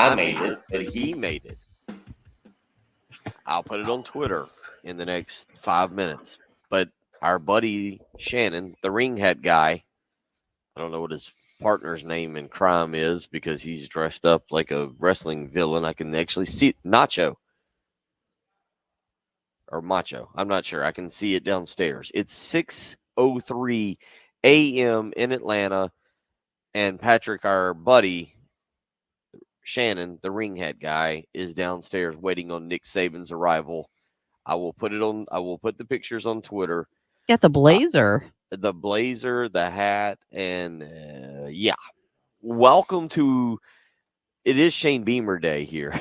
I made it, but he made it. I'll put it on Twitter in the next 5 minutes. But our buddy Shannon, the ring hat guy, I don't know what his partner's name in crime is because he's dressed up like a wrestling villain. I can actually see Nacho or Macho. I'm not sure. I can see it downstairs. It's 6:03 a.m. in Atlanta, and Patrick, our buddy Shannon, the ring hat guy, is downstairs waiting on Nick Saban's arrival. I will put it on. I will put the pictures on Twitter. Got the blazer. The blazer, the hat, and yeah. Welcome to. It is Shane Beamer Day here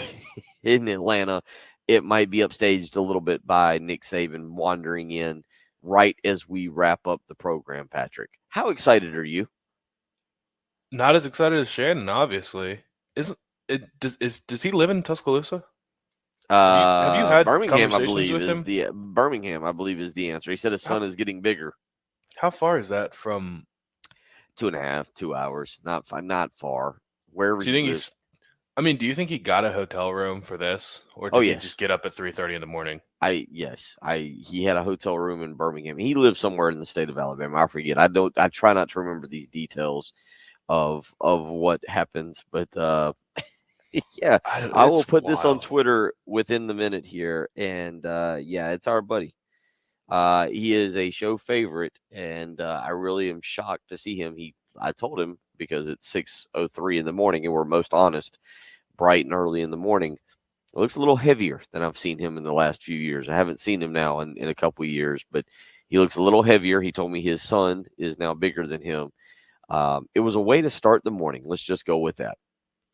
in Atlanta. It might be upstaged a little bit by Nick Saban wandering in right as we wrap up the program. Patrick, how excited are you? Not as excited as Shannon, obviously. Isn't it? Does he live in Tuscaloosa? Have you had Birmingham? I conversations believe with is him? the Birmingham. I believe is the answer. He said his son is getting bigger. How far is that from? 2.5, 2 hours. Not far. Wherever Do you think he's? I mean, do you think he got a hotel room for this, or did he just get up at 3:30 in the morning? He had a hotel room in Birmingham. He lives somewhere in the state of Alabama. I forget. I try not to remember these details of what happens, but yeah, I will put this on Twitter within the minute here, and yeah, it's our buddy. He is a show favorite, and I really am shocked to see him. I told him because it's 6:03 in the morning, and we're most honest, bright and early in the morning. It looks a little heavier than I've seen him in the last few years. I haven't seen him now in a couple of years, but he looks a little heavier. He told me his son is now bigger than him. It was a way to start the morning. Let's just go with that.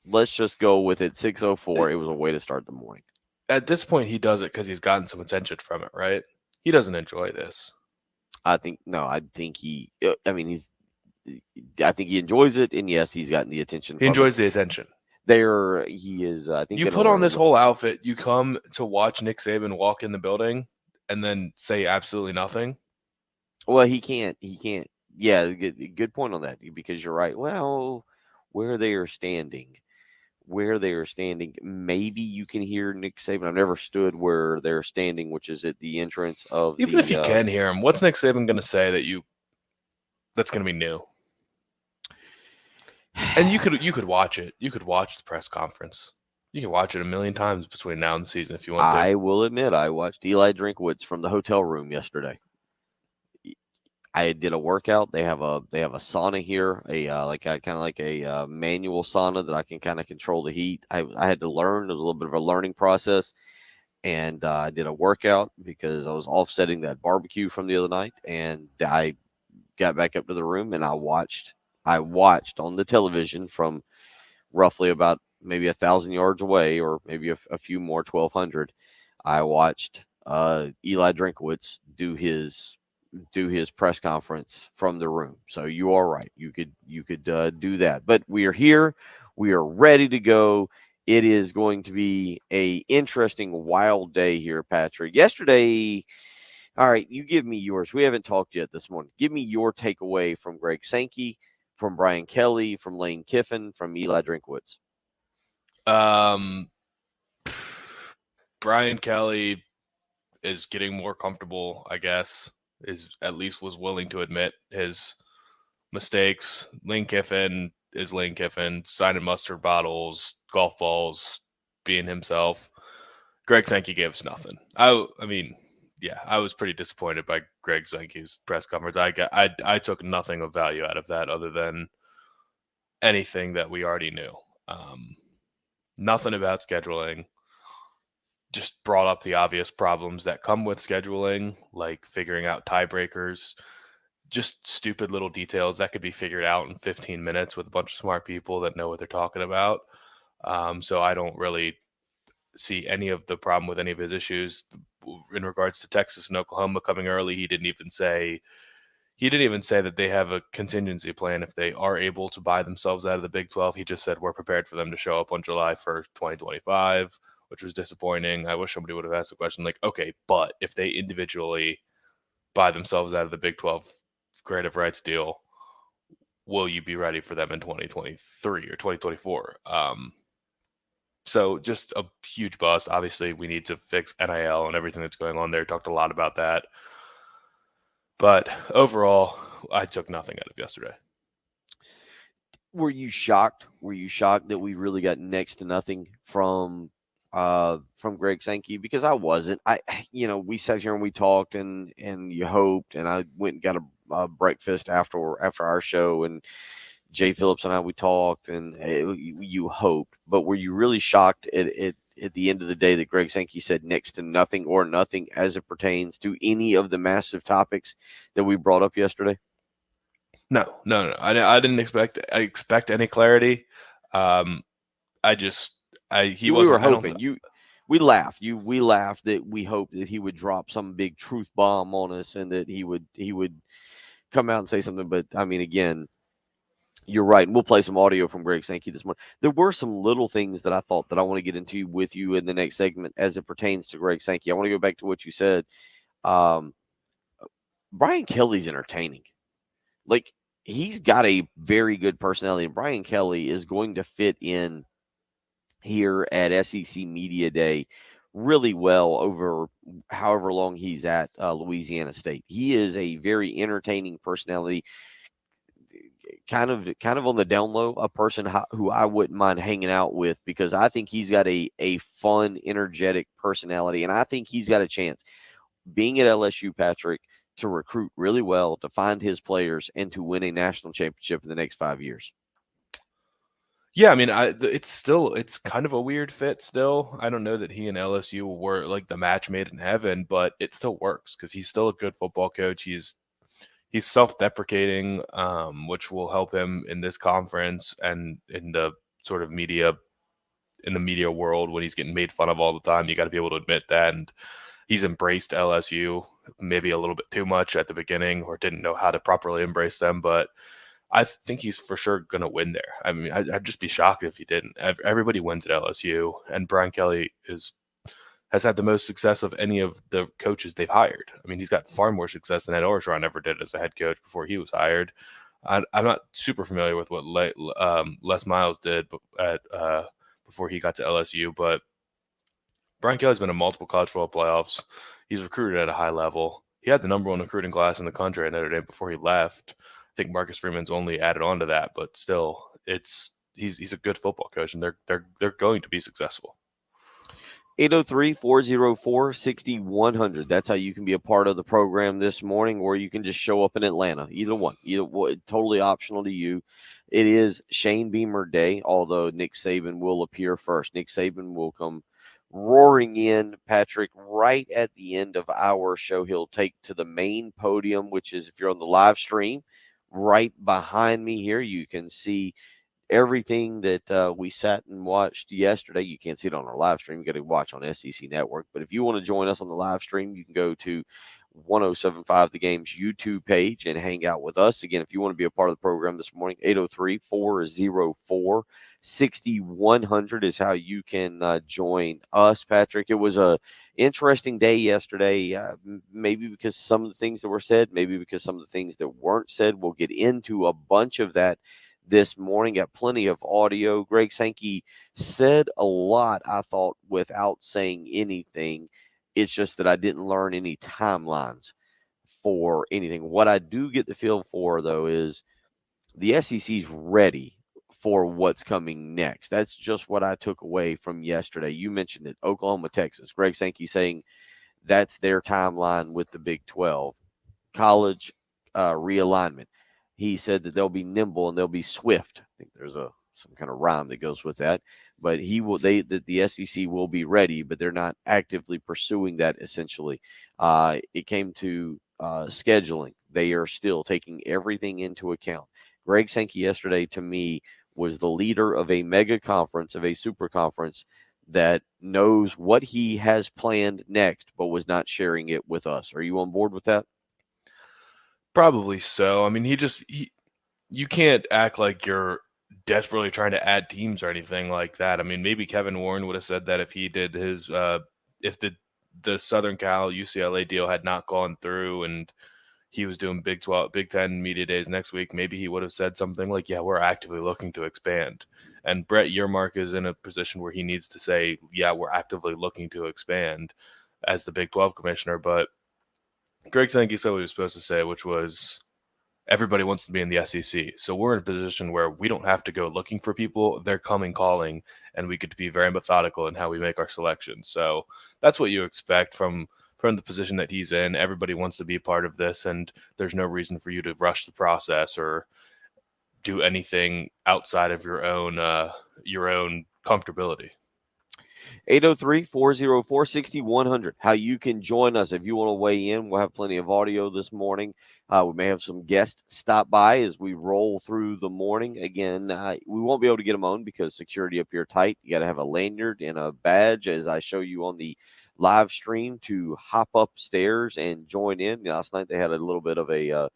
Let's just go with it. 6:04. It was a way to start the morning. At this point, he does it because he's gotten some attention from it, right? He doesn't enjoy this. I think he. I mean, I think he enjoys it, and yes, he's gotten the attention. He enjoys the attention. He is. I think you put on this whole outfit. You come to watch Nick Saban walk in the building, and then say absolutely nothing. Well, he can't. Yeah, good point on that because you're right. Well, where they are standing, maybe you can hear Nick Saban. I've never stood where they're standing, which is at the entrance of. Even if you can hear him, what's Nick Saban going to say that's going to be new? And you could watch it. You could watch the press conference. You can watch it a million times between now and the season if you want to. I will admit, I watched Eli Drinkwitz from the hotel room yesterday. I did a workout. They have a sauna here, kind of like a manual sauna that I can kind of control the heat. I had to learn. It was a little bit of a learning process, and I did a workout because I was offsetting that barbecue from the other night, and I got back up to the room and I watched on the television from roughly about maybe 1,000 yards away, or maybe a few more, 1,200. I watched Eli Drinkwitz do his press conference from the room. So you are right. You could do that. But we are here. We are ready to go. It is going to be a interesting, wild day here, Patrick. Yesterday, all right, you give me yours. We haven't talked yet this morning. Give me your takeaway from Greg Sankey, from Brian Kelly, from Lane Kiffin, from Eli Drinkwitz. Brian Kelly is getting more comfortable, I guess. At least was willing to admit his mistakes. Lane Kiffin is Lane Kiffin, signing mustard bottles, golf balls, being himself. Greg Sankey gave us nothing. I mean, yeah, I was pretty disappointed by Greg Sankey's press conference. I took nothing of value out of that other than anything that we already knew. Nothing about scheduling. Just brought up the obvious problems that come with scheduling, like figuring out tiebreakers, just stupid little details that could be figured out in 15 minutes with a bunch of smart people that know what they're talking about. So I don't really see any of the problem with any of his issues. In regards to Texas and Oklahoma coming early, he didn't even say that they have a contingency plan if they are able to buy themselves out of the Big 12. He just said we're prepared for them to show up on July 1st, 2025. Which was disappointing. I wish somebody would have asked the question like, okay, but if they individually buy themselves out of the Big 12 creative rights deal, will you be ready for them in 2023 or 2024? So just a huge bust. Obviously, we need to fix NIL and everything that's going on there. Talked a lot about that. But overall, I took nothing out of yesterday. Were you shocked? Were you shocked that we really got next to nothing from Greg Sankey? Because I wasn't. We sat here and we talked and you hoped, and I went and got a breakfast after our show, and Jay Phillips and I we talked, and you hoped. But were you really shocked at the end of the day that Greg Sankey said next to nothing or nothing as it pertains to any of the massive topics that we brought up yesterday? No. I didn't expect any clarity. I just he We were wasn't. I don't. hoping we laughed that we hoped that he would drop some big truth bomb on us and that he would come out and say something. But I mean, again, you're right. And we'll play some audio from Greg Sankey this morning. There were some little things that I thought that I want to get into with you in the next segment as it pertains to Greg Sankey. I want to go back to what you said. Um, Brian Kelly's entertaining. Like, he's got a very good personality, and Brian Kelly is going to fit in here at SEC Media Day really well over however long he's at Louisiana State. He is a very entertaining personality, kind of on the down low, a person who I wouldn't mind hanging out with because I think he's got a fun, energetic personality, and I think he's got a chance being at LSU, Patrick, to recruit really well, to find his players, and to win a national championship in the next 5 years. Yeah, I mean, it's kind of a weird fit still. I don't know that he and LSU were like the match made in heaven, but it still works because he's still a good football coach. He's self-deprecating, which will help him in this conference and in the sort of media world when he's getting made fun of all the time. You got to be able to admit that, and he's embraced LSU maybe a little bit too much at the beginning, or didn't know how to properly embrace them, but I think he's for sure going to win there. I mean, I'd just be shocked if he didn't. Everybody wins at LSU, and Brian Kelly has had the most success of any of the coaches they've hired. I mean, he's got far more success than Ed Orgeron ever did as a head coach before he was hired. I'm not super familiar with what Les Miles did before he got to LSU, but Brian Kelly's been in multiple college football playoffs. He's recruited at a high level. He had the number one recruiting class in the country at Notre Dame before he left. I think Marcus Freeman's only added on to that, but still, he's a good football coach, and they're going to be successful. 803-404-6100. That's how you can be a part of the program this morning, or you can just show up in Atlanta. Either one. Totally optional to you. It is Shane Beamer Day, although Nick Saban will appear first. Nick Saban will come roaring in, Patrick, right at the end of our show. He'll take to the main podium, which is, if you're on the live stream, right behind me here. You can see everything that we sat and watched yesterday. You can't see it on our live stream. You got to watch on SEC Network. But if you want to join us on the live stream, you can go to 1075 The Game's YouTube page and hang out with us. Again, if you want to be a part of the program this morning, 803-404-6100 is how you can join us, Patrick. It was a interesting day yesterday, maybe because some of the things that were said, maybe because some of the things that weren't said. We'll get into a bunch of that this morning. Got plenty of audio. Greg Sankey said a lot, I thought, without saying anything. It's just that I didn't learn any timelines for anything. What I do get the feel for, though, is the SEC's ready for what's coming next. That's just what I took away from yesterday. You mentioned it, Oklahoma, Texas. Greg Sankey saying that's their timeline with the Big 12. College realignment. He said that they'll be nimble and they'll be swift. I think there's some kind of rhyme that goes with that. But that the SEC will be ready, but they're not actively pursuing that. Essentially, it came to scheduling. They are still taking everything into account. Greg Sankey yesterday, to me, was the leader of a mega conference, of a super conference that knows what he has planned next, but was not sharing it with us. Are you on board with that? Probably so. I mean, you can't act like you're desperately trying to add teams or anything like that. I mean, maybe Kevin Warren would have said that if he did if the Southern Cal UCLA deal had not gone through, and he was doing Big 12, Big 10 media days next week, maybe he would have said something like, yeah, we're actively looking to expand. And Brett Yermark is in a position where he needs to say, yeah, we're actively looking to expand as the Big 12 commissioner. But Greg Sankey said what he was supposed to say, which was everybody wants to be in the SEC. So we're in a position where we don't have to go looking for people. They're coming calling, and we get to be very methodical in how we make our selections. So that's what you expect from the position that he's in. Everybody wants to be a part of this, and there's no reason for you to rush the process or do anything outside of your own comfortability. 803-404-6100. How you can join us if you want to weigh in. We'll have plenty of audio this morning. We may have some guests stop by as we roll through the morning. Again, we won't be able to get them on because security up here tight. You got to have a lanyard and a badge, as I show you on the live stream, to hop upstairs and join in. Last night they had a little bit of a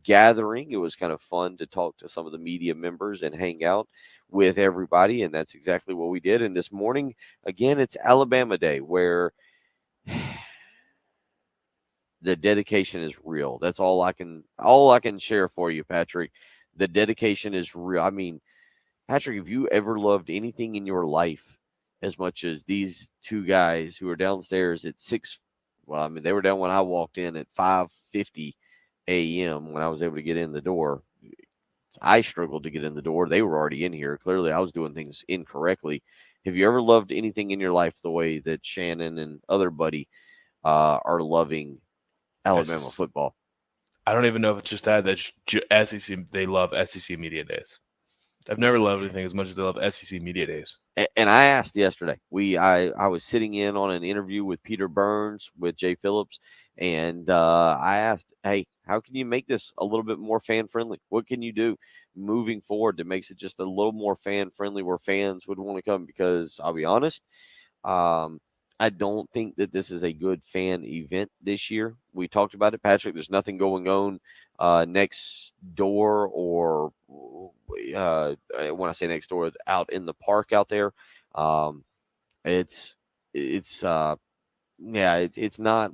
gathering. It was kind of fun to talk to some of the media members and hang out with everybody, and that's exactly what we did. And this morning, again, it's Alabama Day, where the dedication is real. That's all I can share for you, Patrick. The dedication is real. I mean, Patrick, have you ever loved anything in your life as much as these two guys who are downstairs at 6? Well, I mean, they were down when I walked in at 5:50 a.m. when I was able to get in the door. I struggled to get in the door. They were already in here. Clearly, I was doing things incorrectly. Have you ever loved anything in your life the way that Shannon and other buddy are loving Alabama football? I don't even know if it's just that SEC. They love SEC media days. I've never loved anything as much as they love SEC media days. And I asked yesterday. I was sitting in on an interview with Peter Burns with Jay Phillips, and I asked, hey, how can you make this a little bit more fan friendly? What can you do moving forward that makes it just a little more fan friendly, where fans would want to come? Because I'll be honest, I don't think that this is a good fan event this year. We talked about it, Patrick. There's nothing going on next door, or when I say next door, out in the park out there. It's not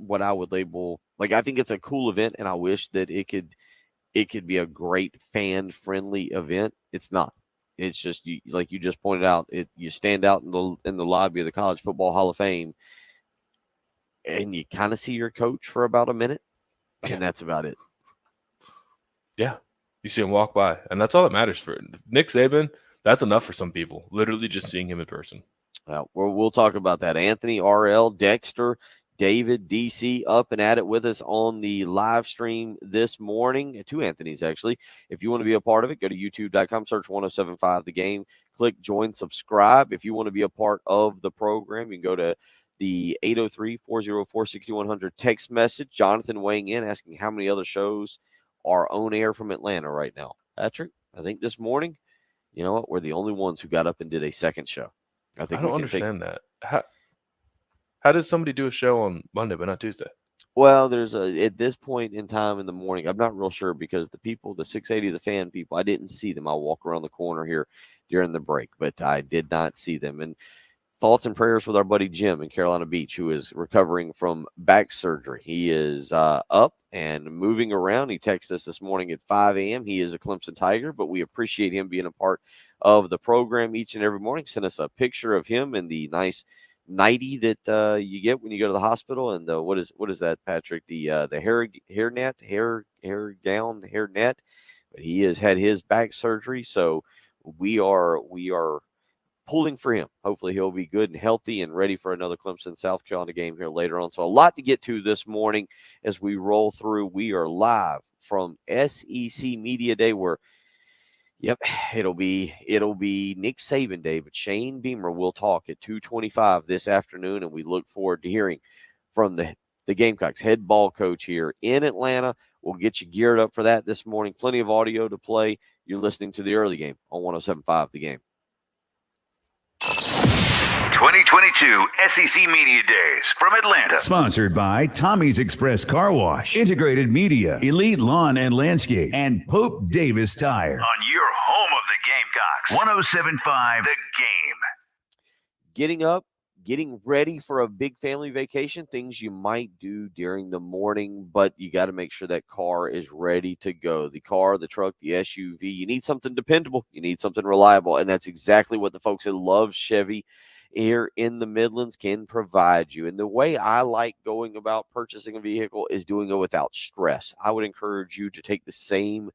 what I would label. Like, I think it's a cool event, and I wish that it could be a great fan friendly event. It's not. It's just, like you just pointed out, you stand out in the lobby of the College Football Hall of Fame, and you kind of see your coach for about a minute, and that's about it. Yeah, you see him walk by, and that's all that matters for Nick Saban. That's enough for some people. Literally, just seeing him in person. We'll talk about that. Anthony, RL, Dexter, David, DC, up and at it with us on the live stream this morning. Two Anthony's, actually. If you want to be a part of it, go to youtube.com, search 1075 The Game, click join, subscribe. If you want to be a part of the program, you can go to the 803-404-6100 text message. Jonathan weighing in, asking how many other shows are on air from Atlanta right now. Patrick, I think this morning, you know what, we're the only ones who got up and did a second show. I don't understand that. How does somebody do a show on Monday but not Tuesday? Well, there's at this point in time in the morning, I'm not real sure, because the people, the 680, the fan people, I didn't see them. I'll walk around the corner here during the break, but I did not see them. And thoughts and prayers with our buddy Jim in Carolina Beach, who is recovering from back surgery. He is up and moving around. He texted us this morning at 5 a.m. He is a Clemson Tiger, but we appreciate him being a part of the program each and every morning. Send us a picture of him and the nice nightie that you get when you go to the hospital. And what is that, Patrick? The hair net. But he has had his back surgery, so we are pulling for him. Hopefully he'll be good and healthy and ready for another Clemson South Carolina game here later on. So a lot to get to this morning as we roll through. We are live from SEC Media Day, where it'll be Nick Saban Day, but Shane Beamer will talk at 2:25 this afternoon, and we look forward to hearing from the Gamecocks head ball coach here in Atlanta. We'll get you geared up for that this morning. Plenty of audio to play. You're listening to the early game on 107.5 The Game. 2022 SEC Media Days from Atlanta. Sponsored by Tommy's Express Car Wash, Integrated Media, Elite Lawn and Landscape, and Pope Davis Tire. On your home of the Gamecocks, 107.5 The Game. Getting up, getting ready for a big family vacation, things you might do during the morning, but you got to make sure that car is ready to go. The car, the truck, the SUV, you need something dependable, you need something reliable, and that's exactly what the folks that love Chevy here in the Midlands can provide you. And the way I like going about purchasing a vehicle is doing it without stress. I would encourage you to take the same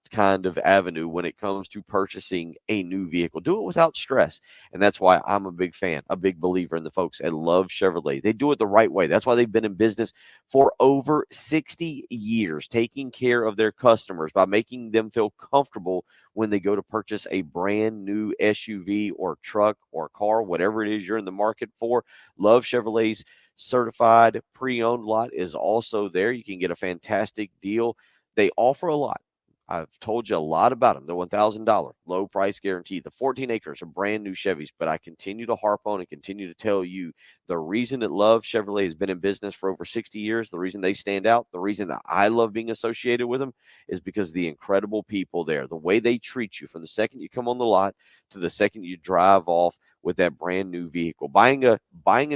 kind of avenue when it comes to purchasing a new vehicle. Do it without stress. And that's why I'm a big fan, a big believer in the folks at Love Chevrolet. They do it the right way. That's why they've been in business for over 60 years, taking care of their customers by making them feel comfortable when they go to purchase a brand new SUV or truck or car, whatever it is you're in the market for. Love Chevrolet's certified pre-owned lot is also there. You can get a fantastic deal. They offer a lot. I've told you a lot about them. The $1,000 low price guarantee, the 14 acres of brand new Chevys. But I continue to harp on and continue to tell you the reason that Love Chevrolet has been in business for over 60 years, the reason they stand out, the reason that I love being associated with them is because of the incredible people there. The way they treat you from the second you come on the lot to the second you drive off with that brand new vehicle. Buying a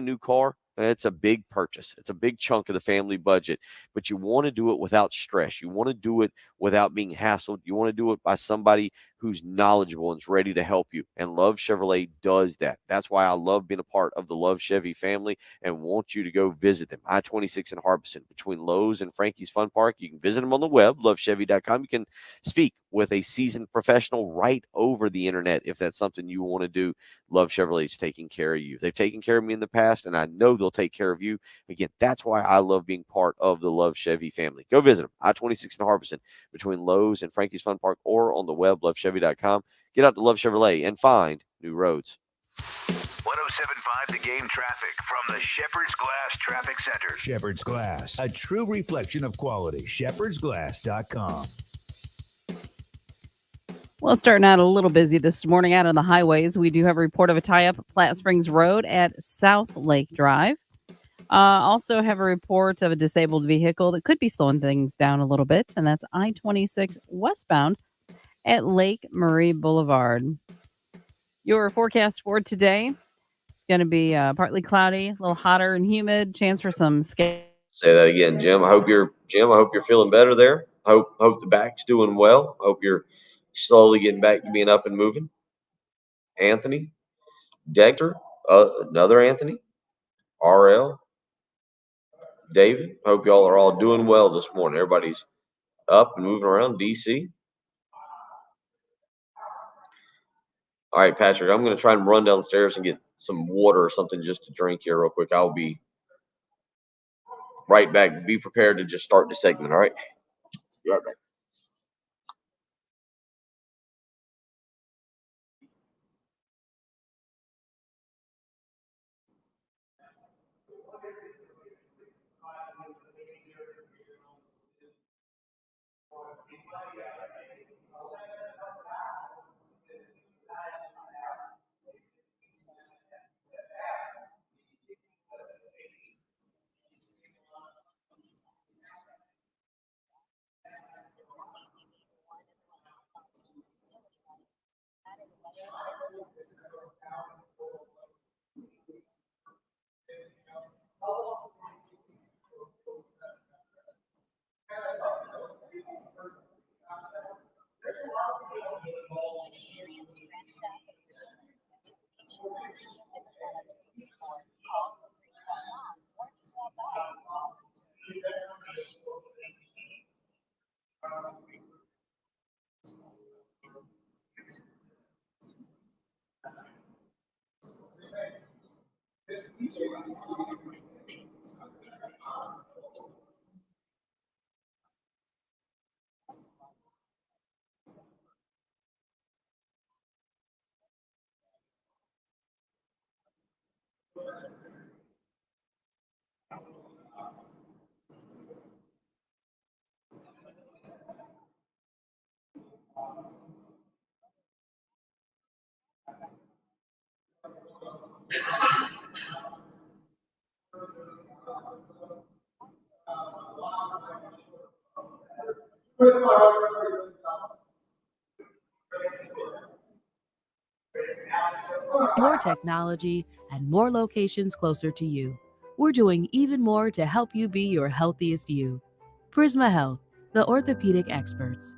new car, it's a big purchase. It's a big chunk of the family budget, but you want to do it without stress. You want to do it without being hassled. You want to do it by somebody who's knowledgeable and is ready to help you. And Love Chevrolet does that. That's why I love being a part of the Love Chevy family and want you to go visit them. I-26 in Harbison between Lowe's and Frankie's Fun Park. You can visit them on the web, lovechevy.com. You can speak with a seasoned professional right over the internet if that's something you want to do. Love Chevrolet is taking care of you. They've taken care of me in the past, and I know they'll take care of you. Again, that's why I love being part of the Love Chevy family. Go visit them. I-26 in Harbison between Lowe's and Frankie's Fun Park, or on the web, lovechevy.com. Get out to Love Chevrolet and find new roads. 107.5 The Game traffic from the Shepherd's Glass Traffic Center. Shepherd's Glass, a true reflection of quality. shepherdsglass.com. Well, starting out a little busy this morning out on the highways. We do have a report of a tie-up at Platte Springs Road at South Lake Drive. Also have a report of a disabled vehicle that could be slowing things down a little bit, and that's I-26 westbound at Lake Murray Boulevard. Your forecast for today is going to be partly cloudy, a little hotter and humid, chance for some Say that again, Jim. I hope you're feeling better there. Hope the back's doing well. Hope you're slowly getting back to being up and moving. Anthony, Dexter, another Anthony, RL, David. Hope y'all are all doing well this morning. Everybody's up and moving around. DC. All right, Patrick, I'm going to try and run downstairs and get some water or something just to drink here real quick. I'll be right back. Be prepared to just start the segment, all right? Be right back. Your technology, and more locations closer to you. We're doing even more to help you be your healthiest you. Prisma Health, the orthopedic experts.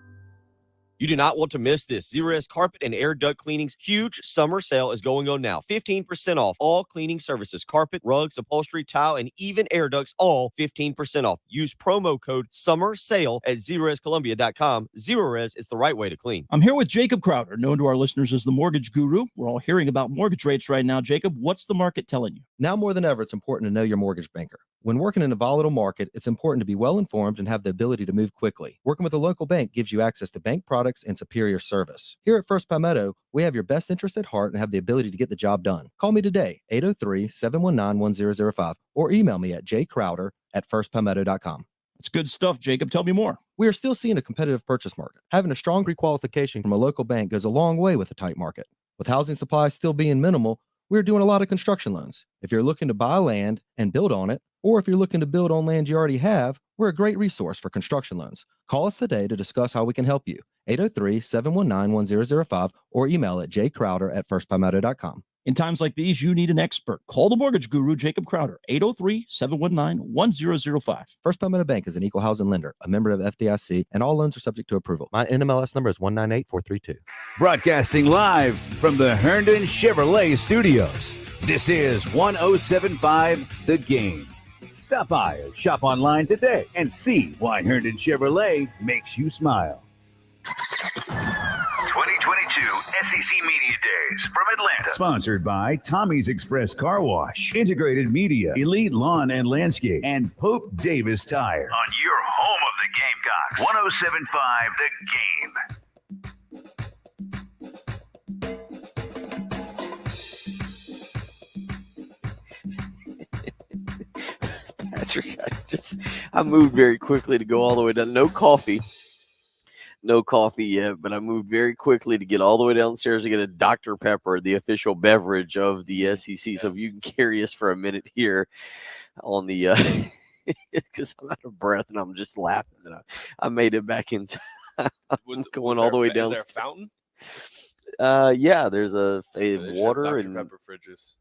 You do not want to miss this. Zerust Carpet and Air Duct Cleaning's huge summer sale is going on now. 15% off all cleaning services, carpet, rugs, upholstery, tile, and even air ducts, all 15% off. Use promo code Summer Sale at ZerustColumbia.com. Zerust is the right way to clean. I'm here with Jacob Crowder, known to our listeners as the mortgage guru. We're all hearing about mortgage rates right now. Jacob, what's the market telling you? Now more than ever, it's important to know your mortgage banker. When working in a volatile market, it's important to be well informed and have the ability to move quickly. Working with a local bank gives you access to bank products and superior service. Here at First Palmetto, we have your best interest at heart and have the ability to get the job done. Call me today, 803-719-1005, or email me at jcrowder@firstpalmetto.com. It's good stuff, Jacob. Tell me more. We are still seeing a competitive purchase market. Having a strong pre-qualification from a local bank goes a long way with a tight market. With housing supplies still being minimal, we're doing a lot of construction loans. If you're looking to buy land and build on it, or if you're looking to build on land you already have, we're a great resource for construction loans. Call us today to discuss how we can help you. 803-719-1005 or email at jcrowder@firstpalmetto.com. In times like these, you need an expert. Call the mortgage guru, Jacob Crowder, 803-719-1005. First Palmetto Bank is an equal housing lender, a member of FDIC, and all loans are subject to approval. My NMLS number is 198432. Broadcasting live from the Herndon Chevrolet Studios. This is 1075 The Game. Stop by or shop online today and see why Herndon Chevrolet makes you smile. 2022 SEC Media Days from Atlanta. Sponsored by Tommy's Express Car Wash, Integrated Media, Elite Lawn and Landscape, and Pope Davis Tire. On your home of the Gamecocks, 1075 The Game. Patrick, I moved very quickly to go all the way down. No coffee yet, but I moved very quickly to get all the way downstairs to get a Dr. Pepper, the official beverage of the SEC. Yes. So if you can carry us for a minute here on the, because I'm out of breath and I'm just laughing that I made it back in time. I'm going all the way down. Is there a fountain? Yeah, there's a water Dr. and Pepper fridges.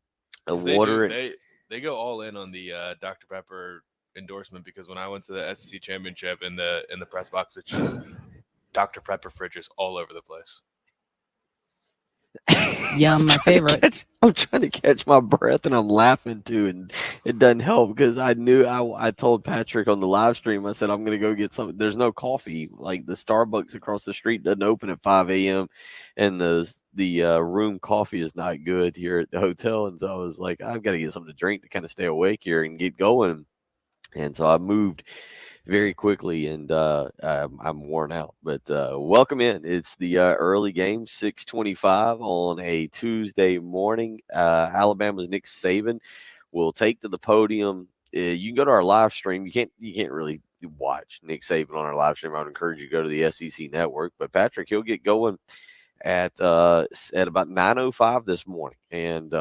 water. They go all in on the Dr. Pepper endorsement because when I went to the SEC championship in the press box, it's just Dr. Pepper fridges all over the place. Yum, my favorite. I'm trying to catch my breath and I'm laughing too, and it doesn't help because I knew I told Patrick on the live stream, I said I'm gonna go get some. There's no coffee. Like the Starbucks across the street doesn't open at 5 a.m. and the room coffee is not good here at the hotel, and so I was like, I've got to get something to drink to kind of stay awake here and get going. And so I moved very quickly, and I'm worn out. But welcome in. It's the early game, 6:25 on a Tuesday morning. Alabama's Nick Saban will take to the podium. You can go to our live stream. You can't really watch Nick Saban on our live stream. I would encourage you to go to the SEC Network. But Patrick, he'll get going at about 9:05 this morning, and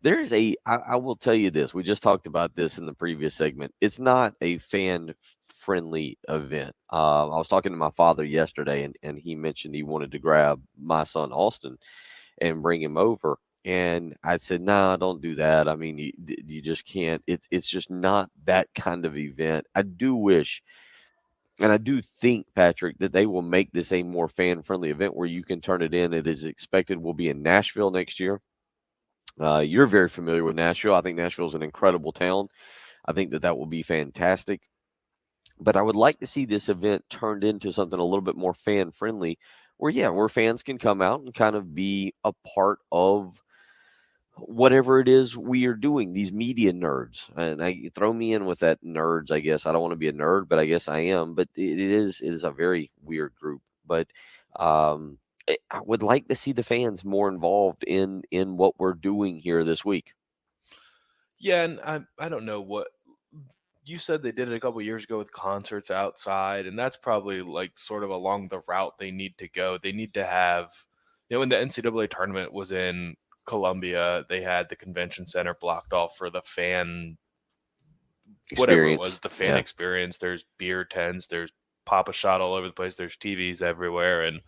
there's I will tell you this. We just talked about this in the previous segment. It's not a fan-friendly event. I was talking to my father yesterday, and he mentioned he wanted to grab my son Austin and bring him over. And I said, no, don't do that. I mean, you just can't. It's just not that kind of event. I do wish. And I do think, Patrick, that they will make this a more fan-friendly event where you can turn it in. It is expected will be in Nashville next year. You're very familiar with Nashville. I think Nashville is an incredible town. I think that will be fantastic. But I would like to see this event turned into something a little bit more fan-friendly where fans can come out and kind of be a part of whatever it is we are doing, these media nerds. And I throw me in with that nerds, I guess. I don't want to be a nerd, but I guess I am. But it is a very weird group. But I would like to see the fans more involved in what we're doing here this week. Yeah, and I don't know what you said they did it a couple years ago with concerts outside, and that's probably like sort of along the route they need to go. They need to have, when the NCAA tournament was in Columbia, they had the convention center blocked off for the fan experience. Whatever it was, the fan experience. There's beer tents, there's Papa Shot all over the place, there's TVs everywhere, and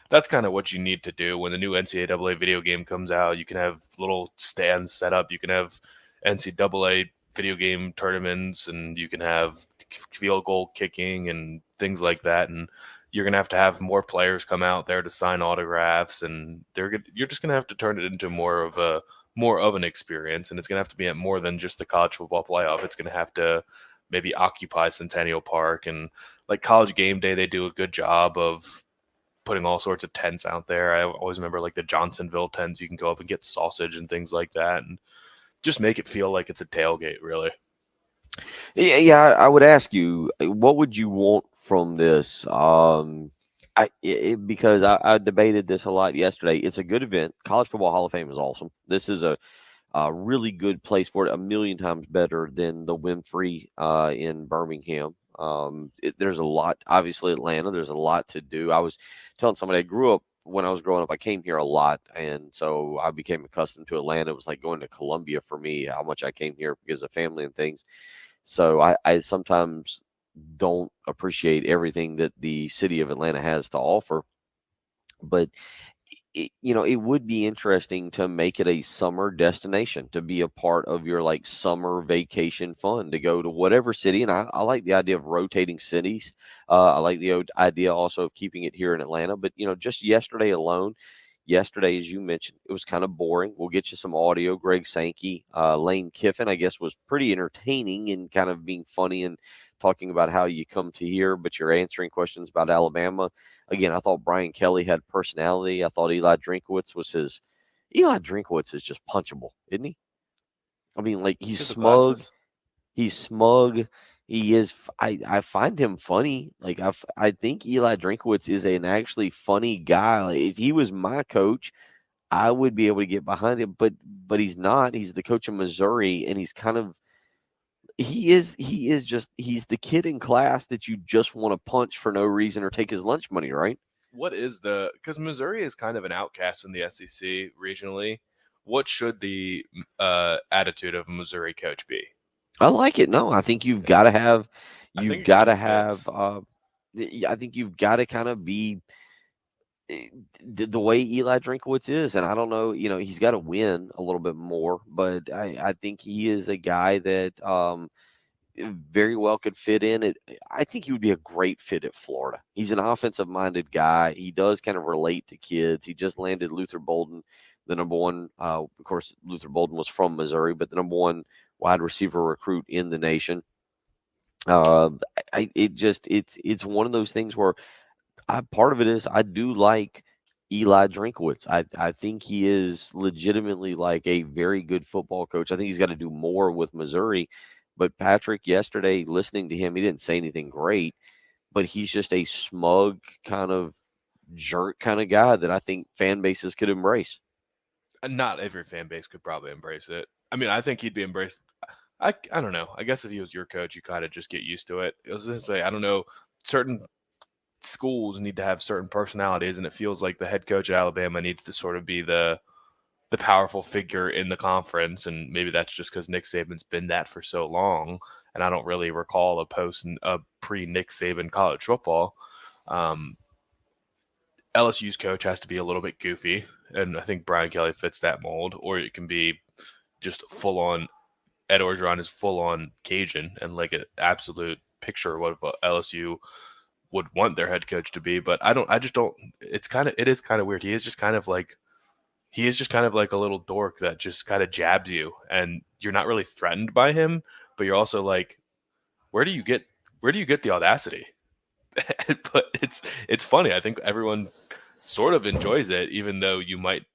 that's kind of what you need to do when the new NCAA video game comes out. You can have little stands set up. You can have NCAA video game tournaments, and you can have field goal kicking and things like that. And you're gonna have more players come out there to sign autographs, and you're just gonna have to turn it into more of an experience. And it's gonna have to be at more than just the college football playoff. It's gonna have to maybe occupy Centennial Park, and like College Game Day, they do a good job of putting all sorts of tents out there. I always remember like the Johnsonville tents. You can go up and get sausage and things like that, and just make it feel like it's a tailgate, really. Yeah. I would ask you, what would you want from this? Because I debated this a lot yesterday. It's a good event. College Football Hall of Fame is awesome. This is a really good place for it. A million times better than the Winfrey in Birmingham. There's a lot. Obviously, Atlanta. There's a lot to do. I was telling somebody I grew up when I was growing up. I came here a lot, and so I became accustomed to Atlanta. It was like going to Columbia for me. How much I came here because of family and things. So I sometimes don't appreciate everything that the city of Atlanta has to offer. But it would be interesting to make it a summer destination, to be a part of your like summer vacation fun, to go to whatever city. And I like the idea of rotating cities. I like the idea also of keeping it here in Atlanta. But just yesterday alone, yesterday, as you mentioned, it was kind of boring. We'll get you some audio. Greg Sankey, Lane Kiffin, I guess, was pretty entertaining and kind of being funny and talking about how you come to here, but you're answering questions about Alabama. Again, I thought Brian Kelly had personality. I thought Eli Drinkowitz is just punchable, isn't he? I mean, like he's Because of smug. glasses? He's smug. He is. I find him funny. Like I think Eli Drinkowitz is an actually funny guy. Like, if he was my coach, I would be able to get behind him. But he's not. He's the coach of Missouri, and he's kind of he's the kid in class that you just want to punch for no reason or take his lunch money, right? What is because Missouri is kind of an outcast in the SEC regionally. What should the attitude of a Missouri coach be? I like it. No, I think you've got to have, I think you've it got kind to of fits. have. I think you've got to kind of be the way Eli Drinkowitz is, and I don't know. He's got to win a little bit more, but I think he is a guy that very well could fit in it. I think he would be a great fit at Florida. He's an offensive minded guy. He does kind of relate to kids. He just landed Luther Bolden, the number one. Of course, Luther Bolden was from Missouri, but the number one wide receiver recruit in the nation. Uh, it's one of those things where part of it is I do like Eli Drinkowitz. I think he is legitimately like a very good football coach. I think he's got to do more with Missouri. But Patrick, yesterday, listening to him, he didn't say anything great, but he's just a smug kind of jerk kind of guy that I think fan bases could embrace. Not every fan base could probably embrace it. I mean, I think he'd be embraced. I don't know. I guess if he was your coach, you kind of just get used to it. I was going to say, I don't know. Certain schools need to have certain personalities, and it feels like the head coach at Alabama needs to sort of be the powerful figure in the conference. And maybe that's just because Nick Saban's been that for so long, and I don't really recall a pre Nick Saban college football. LSU's coach has to be a little bit goofy, and I think Brian Kelly fits that mold. Or it can be just full on. Ed Orgeron is full on Cajun and like an absolute picture of what LSU would want their head coach to be. But I just don't. It is kind of weird. He is just kind of like a little dork that just kind of jabs you, and you're not really threatened by him, but you're also like, where do you get the audacity? But it's funny. I think everyone sort of enjoys it, even though you might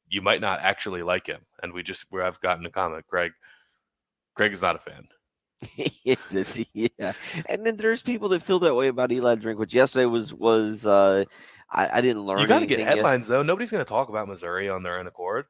not actually like him. And I've gotten a comment. Greg is not a fan. Yeah, and then there's people that feel that way about Eli Drinkwitz. Yesterday was I didn't learn You got to get anything headlines though. Nobody's going to talk about Missouri on their own accord.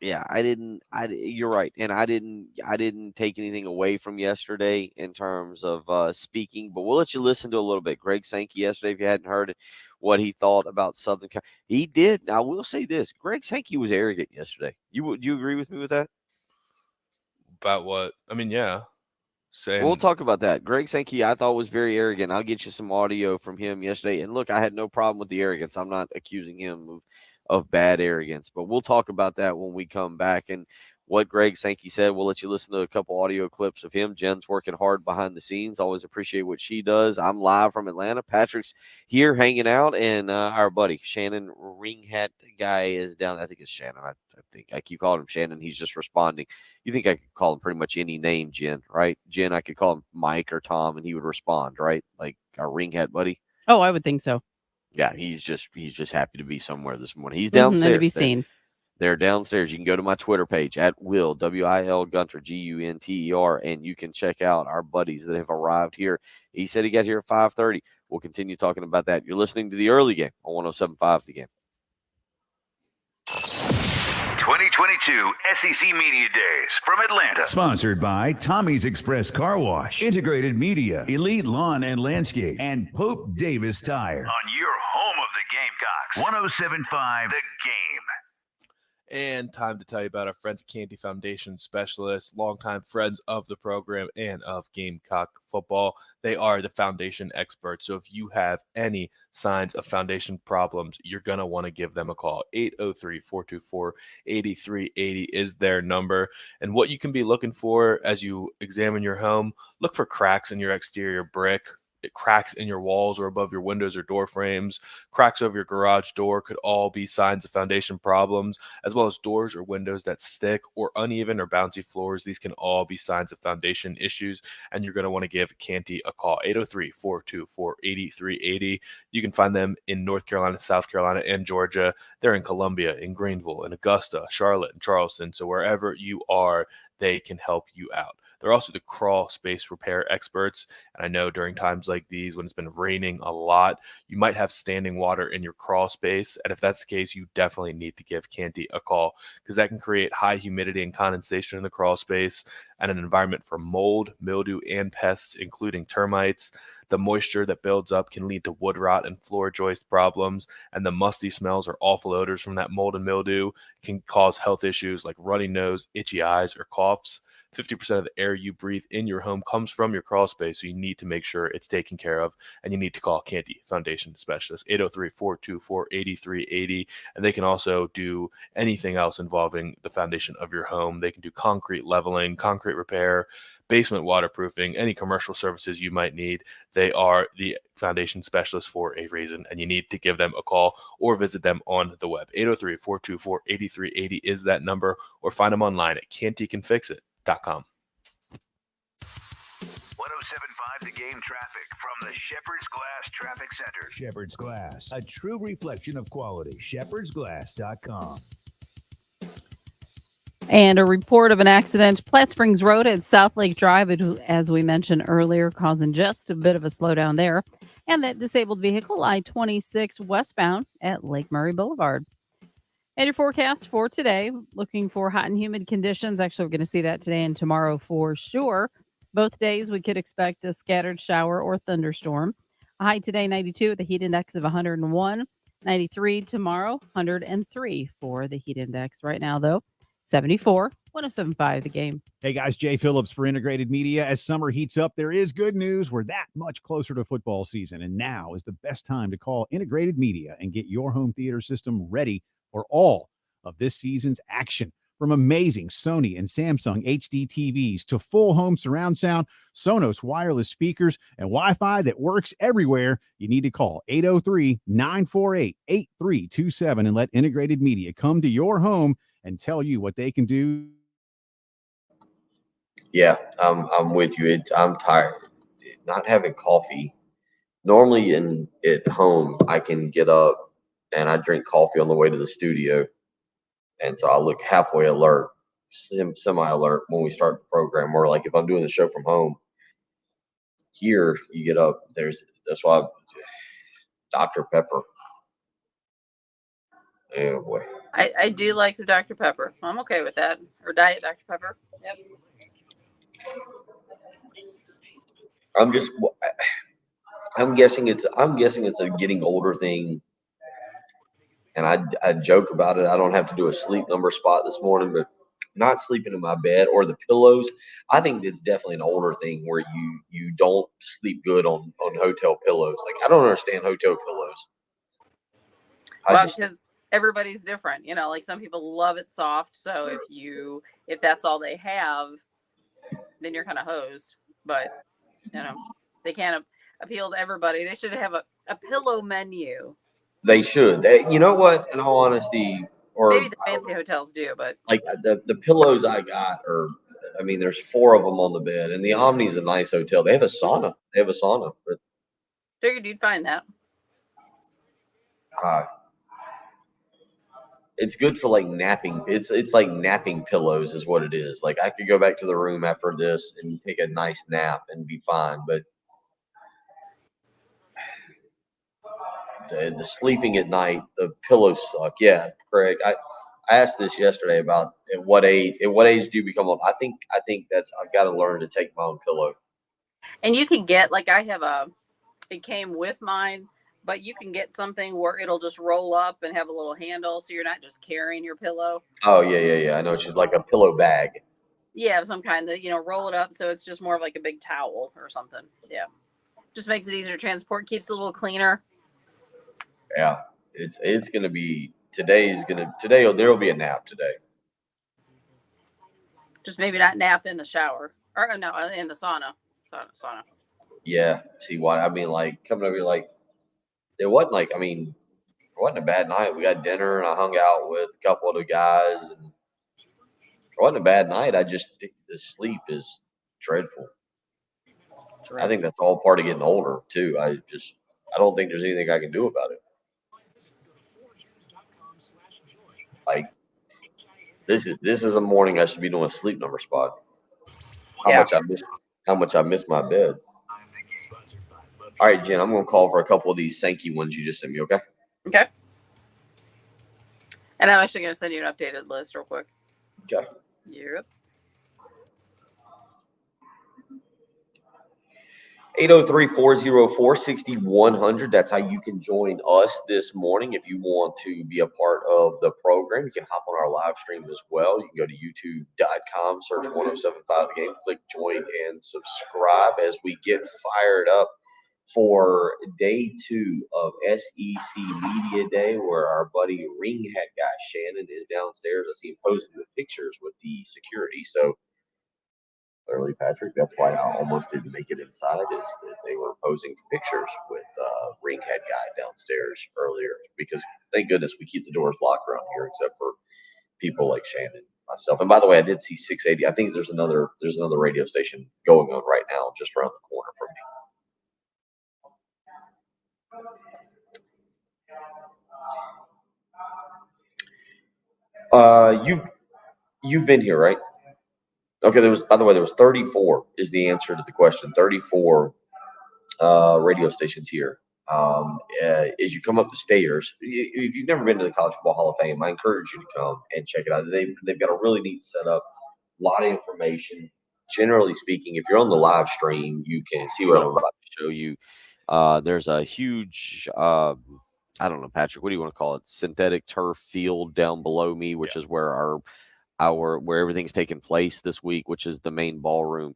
Yeah, I didn't. You're right, and I didn't take anything away from yesterday in terms of speaking. But we'll let you listen to a little bit. Greg Sankey yesterday, if you hadn't heard it, what he thought about Southern Cal. He did. I will say this: Greg Sankey was arrogant yesterday. Do you agree with me with that? About what? I mean, yeah. Saying, We'll talk about that. Greg Sankey, I thought was very arrogant. I'll get you some audio from him yesterday. And look, I had no problem with the arrogance. I'm not accusing him of bad arrogance, but we'll talk about that when we come back. And what Greg Sankey said, we'll let you listen to a couple audio clips of him. Jen's working hard behind the scenes. Always appreciate what she does. I'm live from Atlanta. Patrick's here hanging out, and our buddy Shannon Ring Hat guy is down. I think it's Shannon. I think I keep calling him Shannon. He's just responding. You think I could call him pretty much any name, Jen, right? Jen, I could call him Mike or Tom, and he would respond, right? Like our Ring Hat buddy. Oh, I would think so. Yeah, he's just happy to be somewhere this morning. He's And downstairs. to be seen. They're downstairs. You can go to my Twitter page at Will WIL Gunter GUNTER, and you can check out our buddies that have arrived here. He said he got here at 5:30. We'll continue talking about that. You're listening to the early game on 107.5 The Game. 2022 SEC Media Days from Atlanta. Sponsored by Tommy's Express Car Wash, Integrated Media, Elite Lawn and Landscape, and Pope Davis Tire. On your home of the Gamecocks, 107.5 The Game. and time to tell you about our friends at Canty Foundation Specialists, longtime friends of the program and of Gamecock football. They are the foundation experts. So if you have any signs of foundation problems, you're going to want to give them a call. 803-424-8380 is their number. And what you can be looking for as you examine your home, look for cracks in your exterior brick, cracks in your walls or above your windows or door frames, cracks over your garage door could all be signs of foundation problems, as well as doors or windows that stick or uneven or bouncy floors. These can all be signs of foundation issues, and you're going to want to give Canty a call, 803-424-8380. You can find them in North Carolina, South Carolina, and Georgia. They're in Columbia, in Greenville, in Augusta, Charlotte, and Charleston. So wherever you are, they can help you out. They're also the crawl space repair experts. And I know during times like these, when it's been raining a lot, you might have standing water in your crawl space. And if that's the case, you definitely need to give Canty a call, because that can create high humidity and condensation in the crawl space and an environment for mold, mildew, and pests, including termites. The moisture that builds up can lead to wood rot and floor joist problems, and the musty smells or awful odors from that mold and mildew can cause health issues like runny nose, itchy eyes, or coughs. 50% of the air you breathe in your home comes from your crawl space, so you need to make sure it's taken care of, and you need to call Canty Foundation Specialist, 803-424-8380, and they can also do anything else involving the foundation of your home. They can do concrete leveling, concrete repair, basement waterproofing, any commercial services you might need. They are the foundation specialist for a reason, and you need to give them a call or visit them on the web. 803-424-8380 is that number, or find them online at cantycanfixit.com. 107.5 The Game traffic from the Shepherd's Glass Traffic Center. Shepherd's Glass, a true reflection of quality. shepherdsglass.com. And a report of an accident, Platte Springs Road at South Lake Drive, as we mentioned earlier, causing just a bit of a slowdown there. And that disabled vehicle, I-26 westbound at Lake Murray Boulevard. And your forecast for today, looking for hot and humid conditions. Actually, we're going to see that today and tomorrow for sure. Both days, we could expect a scattered shower or thunderstorm. A high today, 92 with a heat index of 101. 93 tomorrow, 103 for the heat index. Right now, though, 74, 107.5 The Game. Hey guys, Jay Phillips for Integrated Media. As summer heats up, there is good news. We're that much closer to football season, and now is the best time to call Integrated Media and get your home theater system ready for all of this season's action. From amazing Sony and Samsung HD TVs to full home surround sound, Sonos wireless speakers, and Wi-Fi that works everywhere, you need to call 803-948-8327 and let Integrated Media come to your home and tell you what they can do. Yeah, I'm with you. I'm tired. Not having coffee. Normally at home, I can get up and I drink coffee on the way to the studio. And so I look halfway alert, semi-alert when we start the program. Or like if I'm doing the show from home, here you get up. That's why Dr. Pepper. Anyway. I do like some Dr. Pepper. I'm okay with that. Or Diet Dr. Pepper. Yep. I'm guessing it's a getting older thing. And I joke about it. I don't have to do a sleep number spot this morning, but not sleeping in my bed or the pillows. I think it's definitely an older thing where you don't sleep good on hotel pillows. Like I don't understand hotel pillows. Well, because everybody's different. Like some people love it soft. So if that's all they have, then you're kind of hosed. But they can't appeal to everybody. They should have a pillow menu. They should. You know what? In all honesty, or Maybe the fancy hotels do, but like the pillows I got are. I mean, there's 4 of them on the bed, and the Omni's a nice hotel. They have a sauna. But figured you'd find that. It's good for like napping. It's like napping pillows is what it is. Like I could go back to the room after this and take a nice nap and be fine. But the sleeping at night, the pillows suck. Yeah, Craig. I asked this yesterday about at what age do you become? I think I've got to learn to take my own pillow. And you can get like it came with mine, but you can get something where it'll just roll up and have a little handle, so you're not just carrying your pillow. Oh yeah. I know it's like a pillow bag. Yeah, of some kind that roll it up so it's just more of like a big towel or something. Yeah, just makes it easier to transport, keeps it a little cleaner. Yeah, it's gonna be today. There'll be a nap today. Just maybe not nap in the shower or no, in the sauna. Yeah. See what I mean? Like coming over here, like it wasn't like it wasn't a bad night. We got dinner and I hung out with a couple of the guys, and it wasn't a bad night. I just the sleep is dreadful. I think that's all part of getting older too. I don't think there's anything I can do about it. Like this is a morning I should be doing a sleep number spot. How much I miss my bed. All right, Jen, I'm gonna call for a couple of these Sankey ones you just sent me. Okay. Okay. And I'm actually gonna send you an updated list real quick. Okay. Yep. 803-404-6100. That's how you can join us this morning. If you want to be a part of the program, you can hop on our live stream as well. You can go to youtube.com, search 1075 The Game, click join and subscribe as we get fired up for day 2 of SEC Media Day, where our buddy Ring Hat Guy Shannon is downstairs. I see him posing with pictures with the security. So clearly, Patrick, that's why I almost didn't make it inside, is that they were posing for pictures with Ring Head Guy downstairs earlier, because thank goodness we keep the doors locked around here, except for people like Shannon, myself. And by the way, I did see 680. I think there's another radio station going on right now just around the corner from me. You've been here, right? Okay, there was 34 is the answer to the question. 34 radio stations here. As you come up the stairs, if you've never been to the College Football Hall of Fame, I encourage you to come and check it out. They've got a really neat setup, a lot of information. Generally speaking, if you're on the live stream, you can see what I'm about to show you. There's a huge, I don't know, Patrick, what do you want to call it? Synthetic turf field down below me, which is where where everything's taking place this week, which is the main ballroom.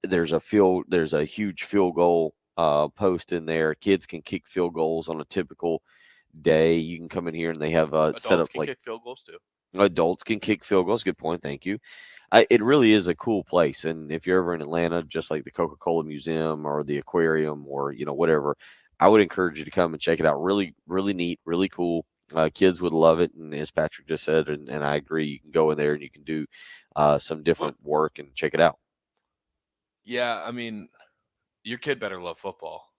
There's a huge field goal post in there. Kids can kick field goals on a typical day. You can come in here and they have set up like kick field goals too. Adults can kick field goals. Good point. Thank you. It really is a cool place. And if you're ever in Atlanta, just like the Coca-Cola Museum or the aquarium or, whatever, I would encourage you to come and check it out. Really, really neat, really cool. Kids would love it. And as Patrick just said, and I agree, you can go in there and you can do some different work and check it out. Yeah, I mean, your kid better love football.